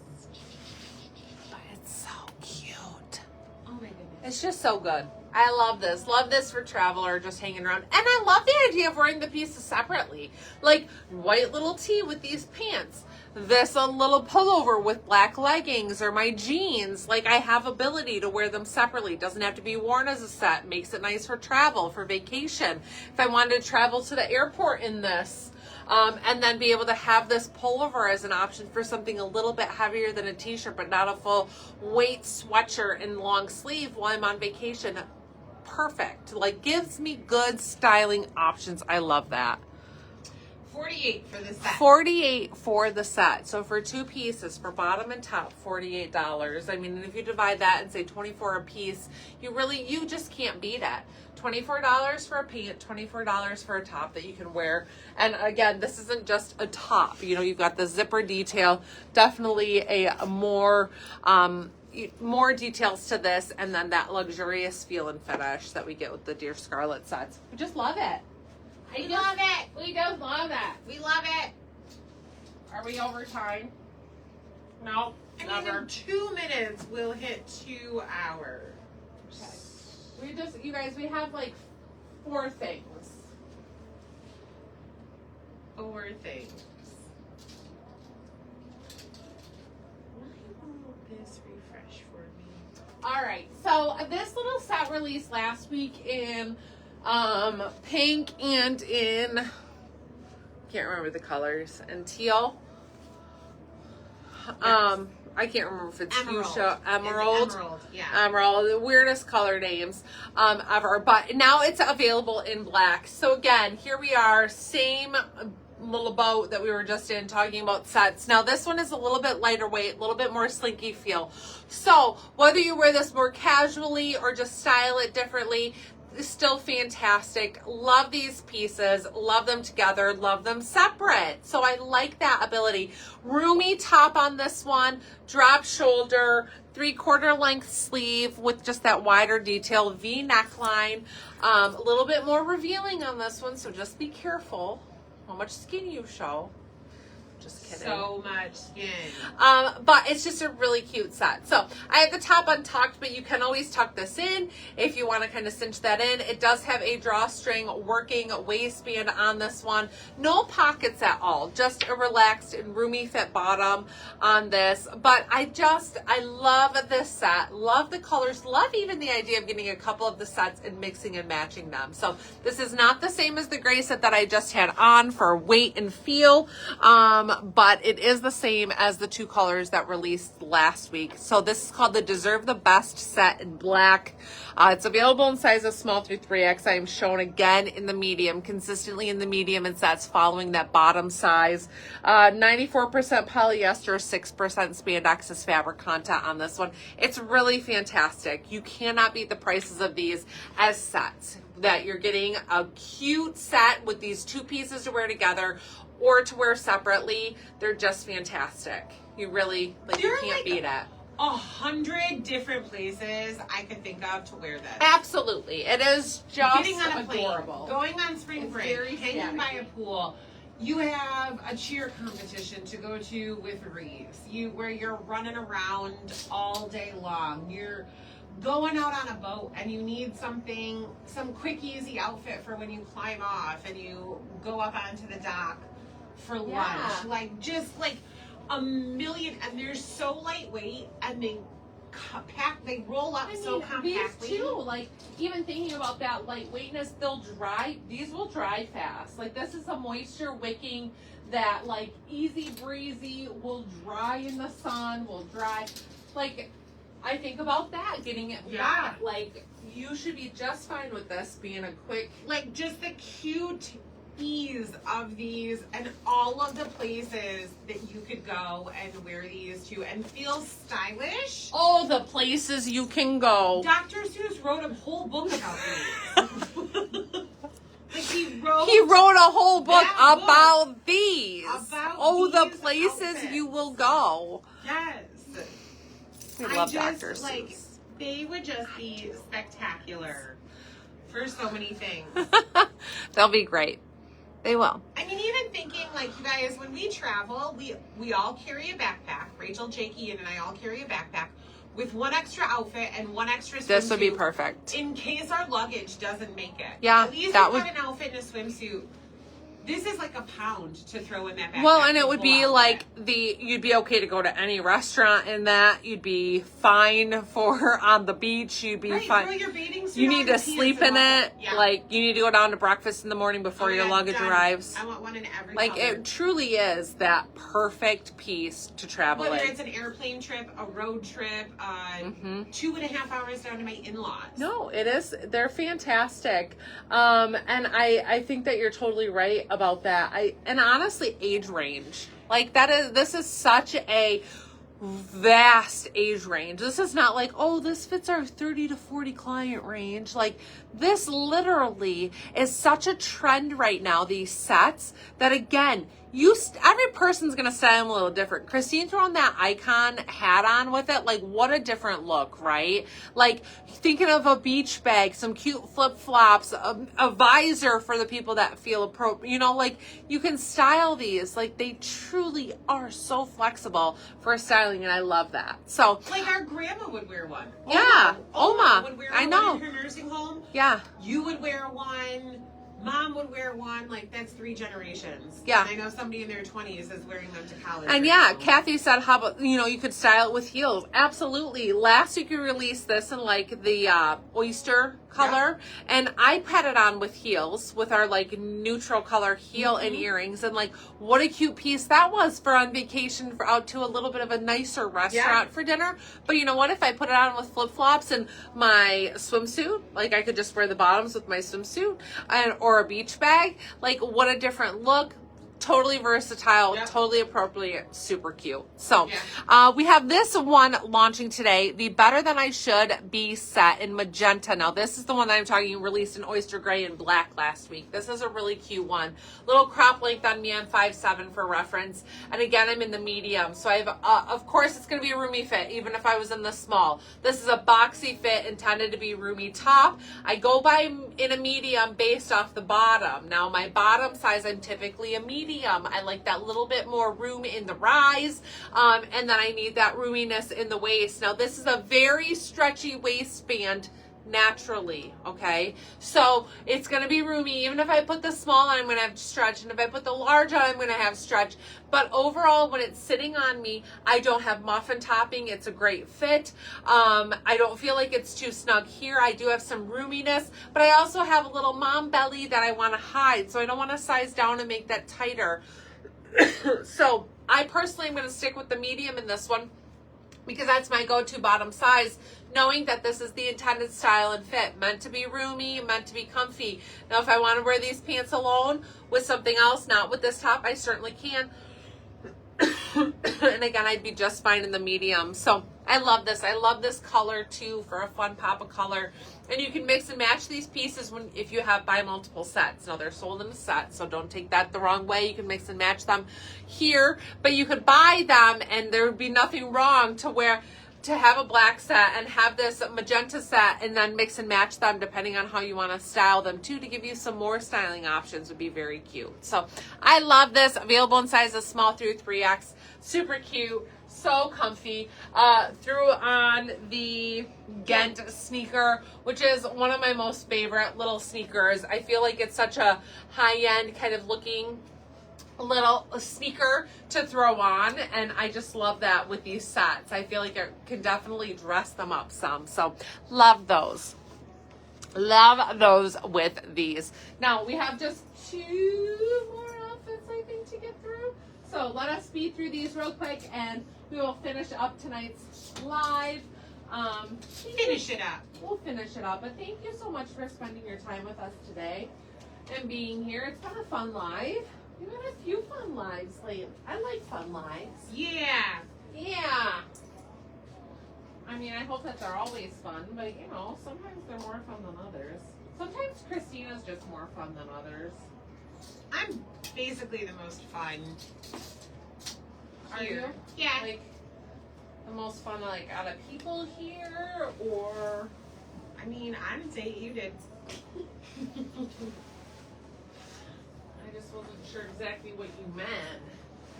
But it's so cute. Oh my goodness. It's just so good. I love this. Love this for travel or just hanging around. And I love the idea of wearing the pieces separately. Like white little tee with these pants. This a little pullover with black leggings or my jeans. Like I have ability to wear them separately. Doesn't have to be worn as a set. Makes it nice for travel, for vacation. If I wanted to travel to the airport in this, and then be able to have this pullover as an option for something a little bit heavier than a t-shirt, but not a full weight sweatshirt and long sleeve while I'm on vacation. Perfect. Like gives me good styling options. I love that. $48 for the set. $48 for the set. So for 2 pieces, for bottom and top, $48. I mean, if you divide that and say $24 a piece, you just can't beat it. $24 for a pant, $24 for a top that you can wear. And again, this isn't just a top. You know, you've got the zipper detail, definitely a more more details to this, and then that luxurious feel and finish that we get with the Dear Scarlet sets. We just love it. We love it. We just love it. We love it. Are we over time? No. I mean, in 2 minutes, we'll hit 2 hours. Okay. You guys, we have like 4 things. 4 things. Why won't this refresh for me? All right, so this little set released last week in pink and in, can't remember the colors, and teal. Yes. I can't remember if it's Emerald. fuchsia, It's emerald, yeah. emerald, the weirdest color names ever. But now it's available in black. So again, here we are, same little boat that we were just in talking about sets. Now this one is a little bit lighter weight, a little bit more slinky feel. So whether you wear this more casually or just style it differently, it's still fantastic. Love these pieces, love them together, love them separate. So I like that ability. Roomy top on this one, drop shoulder, 3/4 length sleeve with just that wider detail, V neckline, a little bit more revealing on this one, so just be careful how much skin you show. Just kidding. So much skin. But it's just a really cute set. So I have the top untucked, but you can always tuck this in if you want to kind of cinch that in. It does have a drawstring working waistband on this one. No pockets at all. Just a relaxed and roomy fit bottom on this. But I love this set. Love the colors. Love even the idea of getting a couple of the sets and mixing and matching them. So this is not the same as the gray set that I just had on for weight and feel. But it is the same as the 2 colors that released last week. So this is called the Deserve the Best set in black. It's available in sizes small through 3X. I am shown again in the medium, consistently in the medium in sets following that bottom size. 94% polyester, 6% spandex is fabric content on this one. It's really fantastic. You cannot beat the prices of these as sets. That you're getting a cute set with these 2 pieces to wear together or to wear separately. They're just fantastic. You really, you can't beat it. 100 different places I could think of to wear this. Absolutely. It is just getting on a adorable. plane, going on spring break, hanging by a pool. You have a cheer competition to go to with Reeves. Where you're running around all day long. You're going out on a boat and you need some quick, easy outfit for when you climb off and you go up onto the dock for lunch. Just a million, and they're so lightweight and they roll up so compactly. These too, even thinking about that lightweightness, these will dry fast. This is a moisture wicking that easy breezy, will dry in the sun, will dry. I think about that, getting it wet. You should be just fine with this being a quick. Just the cute ease of these and all of the places that you could go and wear these to and feel stylish. All the places you can go. Dr. Seuss wrote a whole book about these. He wrote a whole book about these. The these places outfits. you will go. Yes. I love Dr. Seuss. They would just be spectacular for so many things. They'll be great. They will. I mean, even thinking, you guys, when we travel, we all carry a backpack. Rachel, Jake, Ian, and I all carry a backpack with 1 extra outfit and 1 extra swimsuit. This would be perfect. In case our luggage doesn't make it. Yeah, At least that we would. have an outfit and a swimsuit. This is like a pound to throw in that backpack. Well, and it would be you'd be okay to go to any restaurant in that. You'd be fine for on the beach. You'd be fine. Throw your bathing suit You on need your to sleep in it. Yeah. You need to go down to breakfast in the morning before your luggage arrives. I want one in every color. It truly is that perfect piece to travel Whether in. it's an airplane trip, a road trip, 2.5 hours down to my in-laws. No, it is. They're fantastic. And I think that you're totally right about that. And honestly, age range. This is such a vast age range. This is not this fits our 30 to 40 client range. This literally is such a trend right now, these sets, that again, every person's going to style them a little different. Christine throwing that icon hat on with it, like what a different look, right? Like thinking of a beach bag, some cute flip-flops, a visor for the people that feel appropriate, you know, like you can style these, like they truly are so flexible for styling, and I love that. So like our grandma would wear one. Yeah, Oma would wear I one know. in her nursing home. Yeah. You would wear one. Mom would wear one. Like, that's 3 generations. Yeah. And I know somebody in their 20s is wearing them to college. And right yeah, now. Kathy said, how about, you know, you could style it with heels. Absolutely. Last week we released this in like the oyster color, and I put it on with heels, with our like neutral color heel and earrings, and like what a cute piece that was for on vacation, for out to a little bit of a nicer restaurant for dinner. But you know what, if I put it on with flip-flops and my swimsuit, like I could just wear the bottoms with my swimsuit or a beach bag, like what a different look. Totally versatile, totally appropriate, super cute. So we have this one launching today, the Better Than I Should Be set in magenta. Now this is the one that I'm talking, released in oyster gray and black last week. This is a really cute one. Little crop length on me on 5'7" for reference. And again, I'm in the medium. So I have, of course it's going to be a roomy fit, even if I was in the small. This is a boxy fit intended to be roomy top. I go by in a medium based off the bottom. Now my bottom size, I'm typically a medium. I like that little bit more room in the rise, and then I need that roominess in the waist. Now this is a very stretchy waistband naturally, okay? So it's going to be roomy. Even if I put the small on, I'm going to have stretch, and if I put the large on, I'm going to have stretch. But overall, when it's sitting on me, I don't have muffin topping. It's a great fit. I don't feel like it's too snug here. I do have some roominess, but I also have a little mom belly that I want to hide, so I don't want to size down and make that tighter. So I personally am going to stick with the medium in this one, because that's my go-to bottom size, knowing that this is the intended style and fit, meant to be roomy, meant to be comfy. Now, if I want to wear these pants alone with something else, not with this top, I certainly can. And again, I'd be just fine in the medium. So I love this. I love this color too, for a fun pop of color. And you can mix and match these pieces if you buy multiple sets. Now they're sold in a set, so don't take that the wrong way. You can mix and match them here, but you could buy them and there would be nothing wrong to have a black set and have this magenta set, and then mix and match them depending on how you want to style them too, to give you some more styling options. Would be very cute. So I love this. Available in sizes small through 3X. Super cute. So comfy. Threw on the Ghent sneaker, which is one of my most favorite little sneakers. I feel like it's such a high-end kind of looking little sneaker to throw on, and I just love that with these sets. I feel like it can definitely dress them up some. So love those. Love those with these. Now we have just 2 more outfits, I think, to get through. So let us speed through these real quick, and we will finish up tonight's live. Finish it up. We'll finish it up. But thank you so much for spending your time with us today and being here. It's been a fun live. We've had a few fun lives lately. I like fun lives. Yeah. Yeah. I mean, I hope that they're always fun, but you know, sometimes they're more fun than others. Sometimes Christina's just more fun than others. I'm basically the most fun. Are you? Yeah. Like, the most fun, like, out of people here, or? I mean, I didn't say you did. I just wasn't sure exactly what you meant.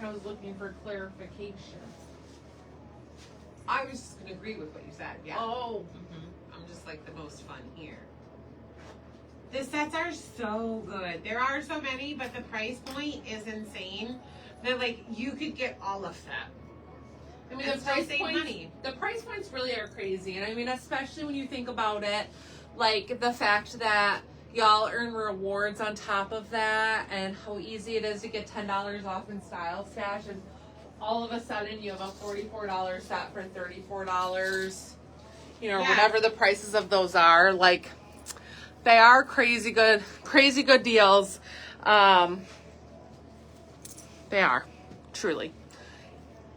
I was looking for clarification. I was just going to agree with what you said, yeah. Oh. I'm just like the most fun here. The sets are so good. There are so many, but the price point is insane. That like you could get all of them. I mean, and the price points really are crazy, and I mean, especially when you think about it, like the fact that y'all earn rewards on top of that, and how easy it is to get $10 off in Style Stash, and all of a sudden you have a $44 set for $34. You know, whatever the prices of those are, like. They are crazy good deals. They are, truly.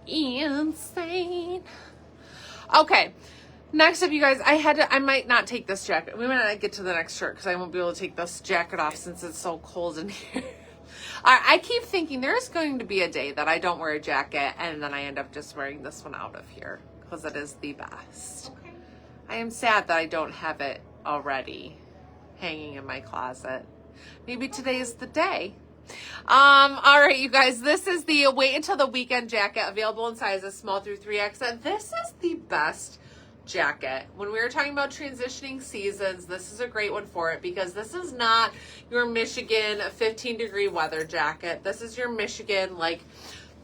Insane. Okay, next up, you guys, I might not take this jacket. We might not get to the next shirt because I won't be able to take this jacket off since it's so cold in here. I keep thinking there's going to be a day that I don't wear a jacket and then I end up just wearing this one out of here because it is the best. Okay. I am sad that I don't have it already hanging in my closet. Maybe today's the day. All right, you guys, this is the wait until the weekend jacket, available in sizes small through 3X. And this is the best jacket. When we were talking about transitioning seasons, this is a great one for it because this is not your Michigan 15-degree weather jacket. This is your Michigan, like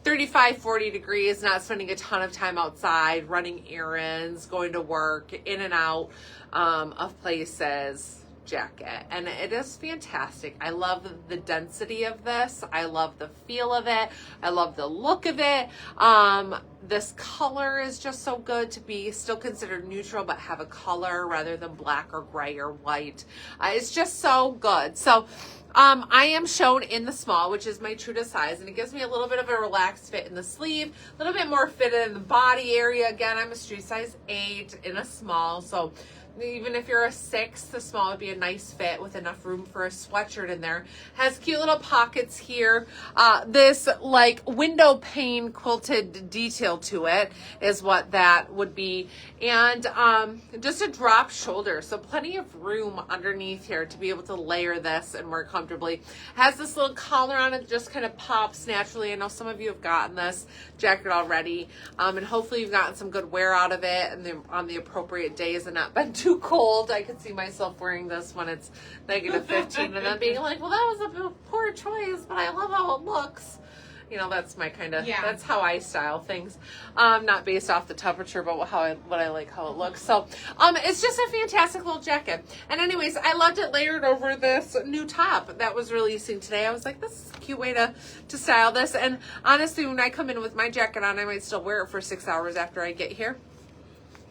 35, 40 degrees, not spending a ton of time outside, running errands, going to work, in and out of places jacket. And it is fantastic. I love the density of this. I love the feel of it. I love the look of it. This color is just so good to be still considered neutral, but have a color rather than black or gray or white. It's just so good. So I am shown in the small, which is my true to size, and it gives me a little bit of a relaxed fit in the sleeve, a little bit more fitted in the body area. Again, I'm a street size 8 in a small, so even if you're a 6, the small would be a nice fit with enough room for a sweatshirt in there. Has cute little pockets here. This like window pane quilted detail to it is what that would be. And just a drop shoulder. So plenty of room underneath here to be able to layer this and wear comfortably. Has this little collar on it that just kind of pops naturally. I know some of you have gotten this jacket already. And hopefully you've gotten some good wear out of it and on the appropriate days and not been too cold. I could see myself wearing this when it's negative 15 and then being like, well, that was a poor choice, but I love how it looks. You know, that's my kind of, that's how I style things. Not based off the temperature, but what I like how it looks. So, it's just a fantastic little jacket. And anyways, I loved it layered over this new top that was releasing today. I was like, this is a cute way to style this. And honestly, when I come in with my jacket on, I might still wear it for 6 hours after I get here.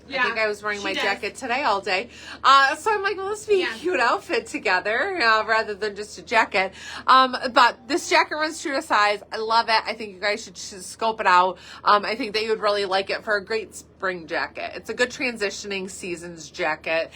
Yeah, I think I was wearing my jacket today all day. So I'm like, well, let's be a cute outfit together rather than just a jacket. But this jacket runs true to size. I love it. I think you guys should scope it out. I think that you would really like it for a great spring jacket. It's a good transitioning seasons jacket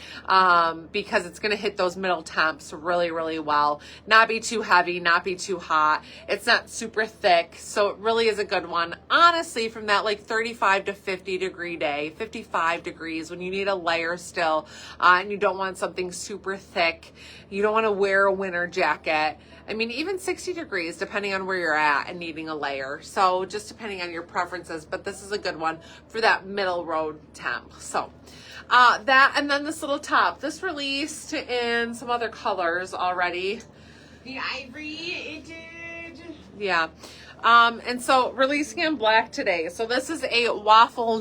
because it's going to hit those middle temps really, really well. Not be too heavy, not be too hot. It's not super thick. So it really is a good one. Honestly, from that like 35 to 50 degree day, 55 degrees, when you need a layer still and you don't want something super thick, you don't want to wear a winter jacket. I mean, even 60 degrees, depending on where you're at and needing a layer. So just depending on your preferences, but this is a good one for that middle road temp. So that, and then this little top, this released in some other colors already. The ivory, it did. Yeah. And so releasing in black today. So this is a waffle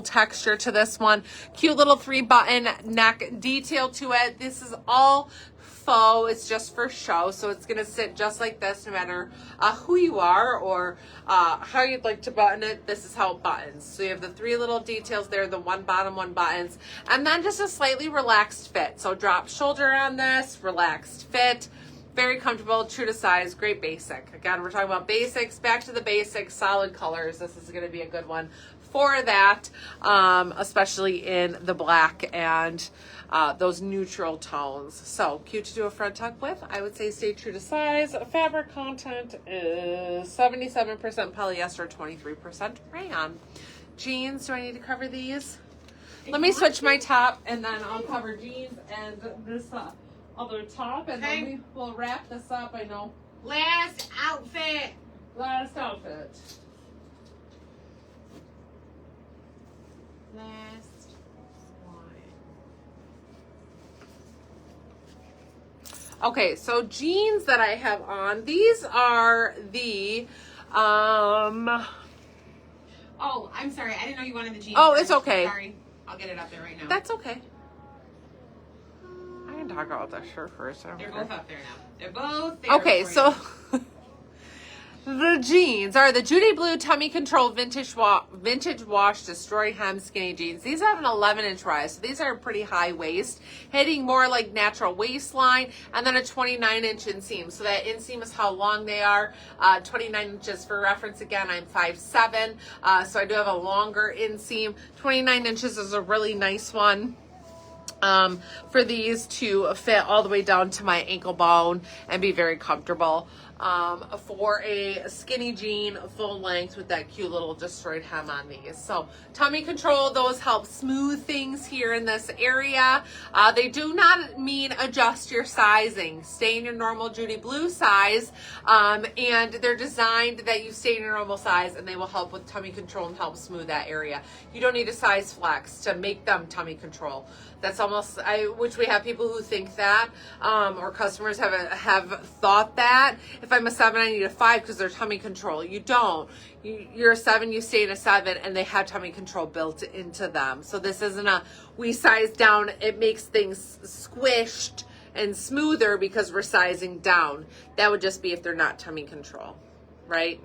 texture to this one. Cute little 3-button neck detail to it. This is all faux. It's just for show. So it's going to sit just like this no matter who you are or how you'd like to button it. This is how it buttons. So you have the 3 little details there, the 1 bottom, 1 buttons, and then just a slightly relaxed fit. So drop shoulder on this, relaxed fit. Very comfortable, true to size, great basic. Again, we're talking about basics, back to the basics, solid colors. This is going to be a good one for that, especially in the black and those neutral tones. So cute to do a front tuck with. I would say stay true to size. Fabric content is 77% polyester, 23% rayon. Jeans, do I need to cover these? Let me switch my top and then I'll cover jeans and this other top, and then we will wrap this up. I know. Last outfit. Last outfit. Last one. Okay, so jeans that I have on. These are the Oh, I'm sorry. I didn't know you wanted the jeans. Oh, it's okay. Sorry. I'll get it up there right now. That's okay. I can talk about that shirt first. They're both up there now. They're both there. Okay, so the jeans are the Judy Blue Tummy Control Vintage Wash Destroy Hem Skinny Jeans. These have an 11-inch rise, so these are pretty high waist, hitting more like natural waistline, and then a 29-inch inseam. So that inseam is how long they are. 29 inches for reference. Again, I'm 5'7", so I do have a longer inseam. 29 inches is a really nice one. For these to fit all the way down to my ankle bone and be very comfortable. for a skinny jean, full length with that cute little destroyed hem on these. So tummy control, those help smooth things here in this area. They do not mean adjust your sizing. Stay in your normal Judy Blue size, and they're designed that you stay in your normal size, and they will help with tummy control and help smooth that area. You don't need a size flex to make them tummy control. That's almost, which we have people who think that, or customers have thought that. If I'm a 7, I need a 5 because they're tummy control. You don't. You're a 7, you stay in a 7, and they have tummy control built into them. So this isn't a, we size down, it makes things squished and smoother because we're sizing down. That would just be if they're not tummy control, right?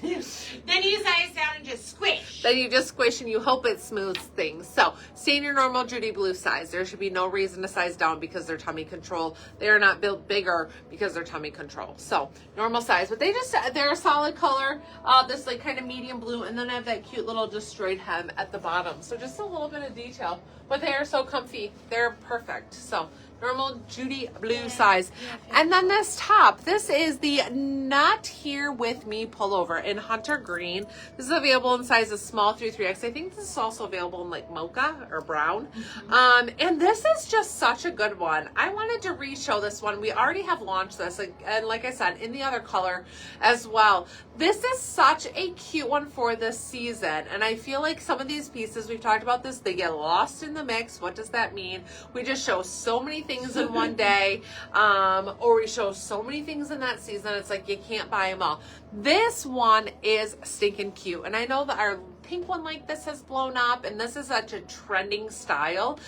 Then you size down and just squish. Then you just squish and you hope it smooths things. So stay in your normal Judy Blue size. There should be no reason to size down because they're tummy control. They are not built bigger because they're tummy control. So normal size, but they're a solid color. This like kind of medium blue, and then I have that cute little destroyed hem at the bottom. So just a little bit of detail, but they are so comfy. They're perfect. So normal Judy Blue size. And then this top, this is the Not Here With Me pullover in Hunter Green. This is available in sizes small through 3X. I think this is also available in like mocha or brown. And this is just such a good one. I wanted to re-show this one. We already have launched this, and like I said, in the other color as well. This is such a cute one for this season, and I feel like some of these pieces, we've talked about this, they get lost in the mix. What does that mean? We just show so many things in one day, or we show so many things in that season, it's like you can't buy them all. This one is stinking cute, and I know that our pink one like this has blown up, and this is such a trending style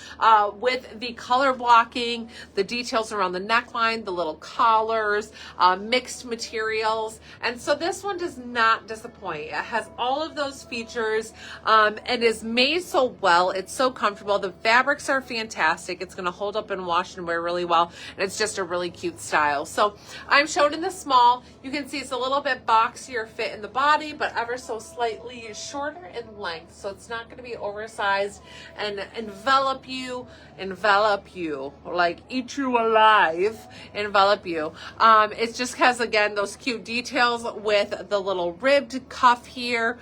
with the color blocking, the details around the neckline, the little collars, mixed materials, and so this one does not disappoint. It has all of those features and is made so well. It's so comfortable. The fabrics are fantastic. It's going to hold up and wash and wear really well, and it's just a really cute style. So I'm showed in the small. You can see it's a little bit boxier fit in the body, but ever so slightly shorter in length, so it's not going to be oversized and envelop you like eat you alive, envelop you. It just has, again, those cute details with the little ribbed cuff here,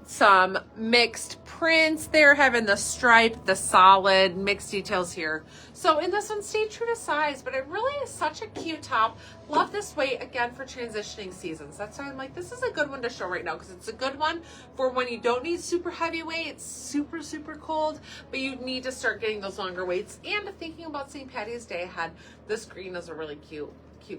some mixed prints there, having the stripe, the solid mixed details here. So in this one, stay true to size, but it really is such a cute top. Love this weight, again, for transitioning seasons. That's why I'm like, this is a good one to show right now, because it's a good one for when you don't need super heavy weight, it's super, super cold, but you need to start getting those longer weights. And thinking about St. Patty's Day ahead, this green is a really cute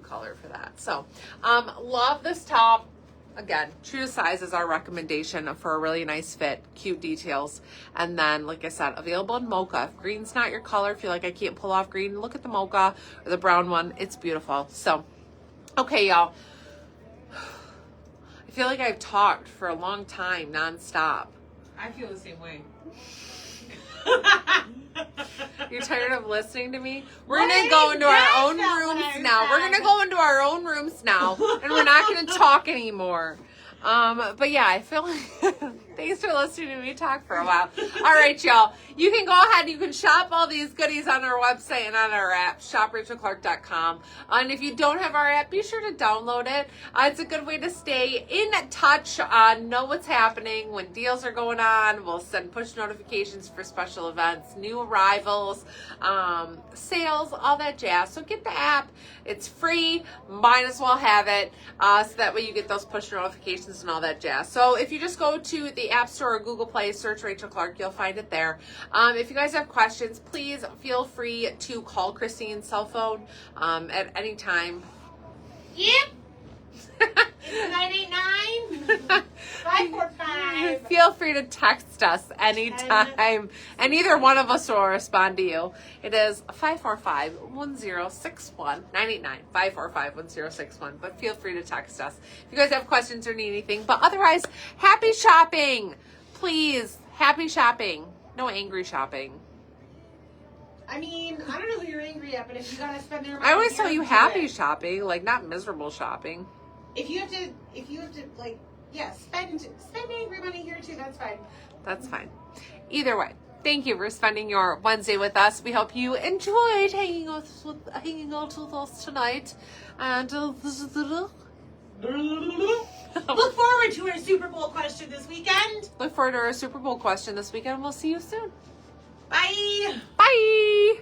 color for that. So love this top. Again, true to size is our recommendation for a really nice fit, cute details. And then, like I said, available in mocha. If green's not your color, if you like I can't pull off green, look at the mocha or the brown one. It's beautiful. So, okay, y'all. I feel like I've talked for a long time, nonstop. I feel the same way. You're tired of listening to me? We're going to go into our own rooms now. We're going to go into our own rooms now, and we're not going to talk anymore. But yeah, I feel like thanks for listening to me talk for a while. All right, y'all. You can go ahead. You can shop all these goodies on our website and on our app, shoprachelclark.com. And if you don't have our app, be sure to download it. It's a good way to stay in touch, know what's happening when deals are going on. We'll send push notifications for special events, new arrivals, sales, all that jazz. So get the app. It's free. Might as well have it, so that way you get those push notifications and all that jazz. So if you just go to the App Store or Google Play, search Rachel Clark, you'll find it there. If you guys have questions, please feel free to call Christine's cell phone at any time. Yep. It's 989-545. Feel free to text us anytime, and either one of us will respond to you. It is 545-1061, 989-545-1061, but feel free to text us if you guys have questions or need anything. But otherwise, happy shopping. Please, happy shopping. No angry shopping. I mean, I don't know who you're angry at, but if you gotta spend their money, I always tell you happy shopping, like not miserable shopping. If you have to, like, yeah, spend angry money here too. That's fine. That's fine. Either way, Thank you for spending your Wednesday with us. We hope you enjoyed hanging out with us tonight. And Look forward to our Super Bowl question this weekend. look forward to our Super Bowl question this weekend. We'll see you soon. Bye. Bye.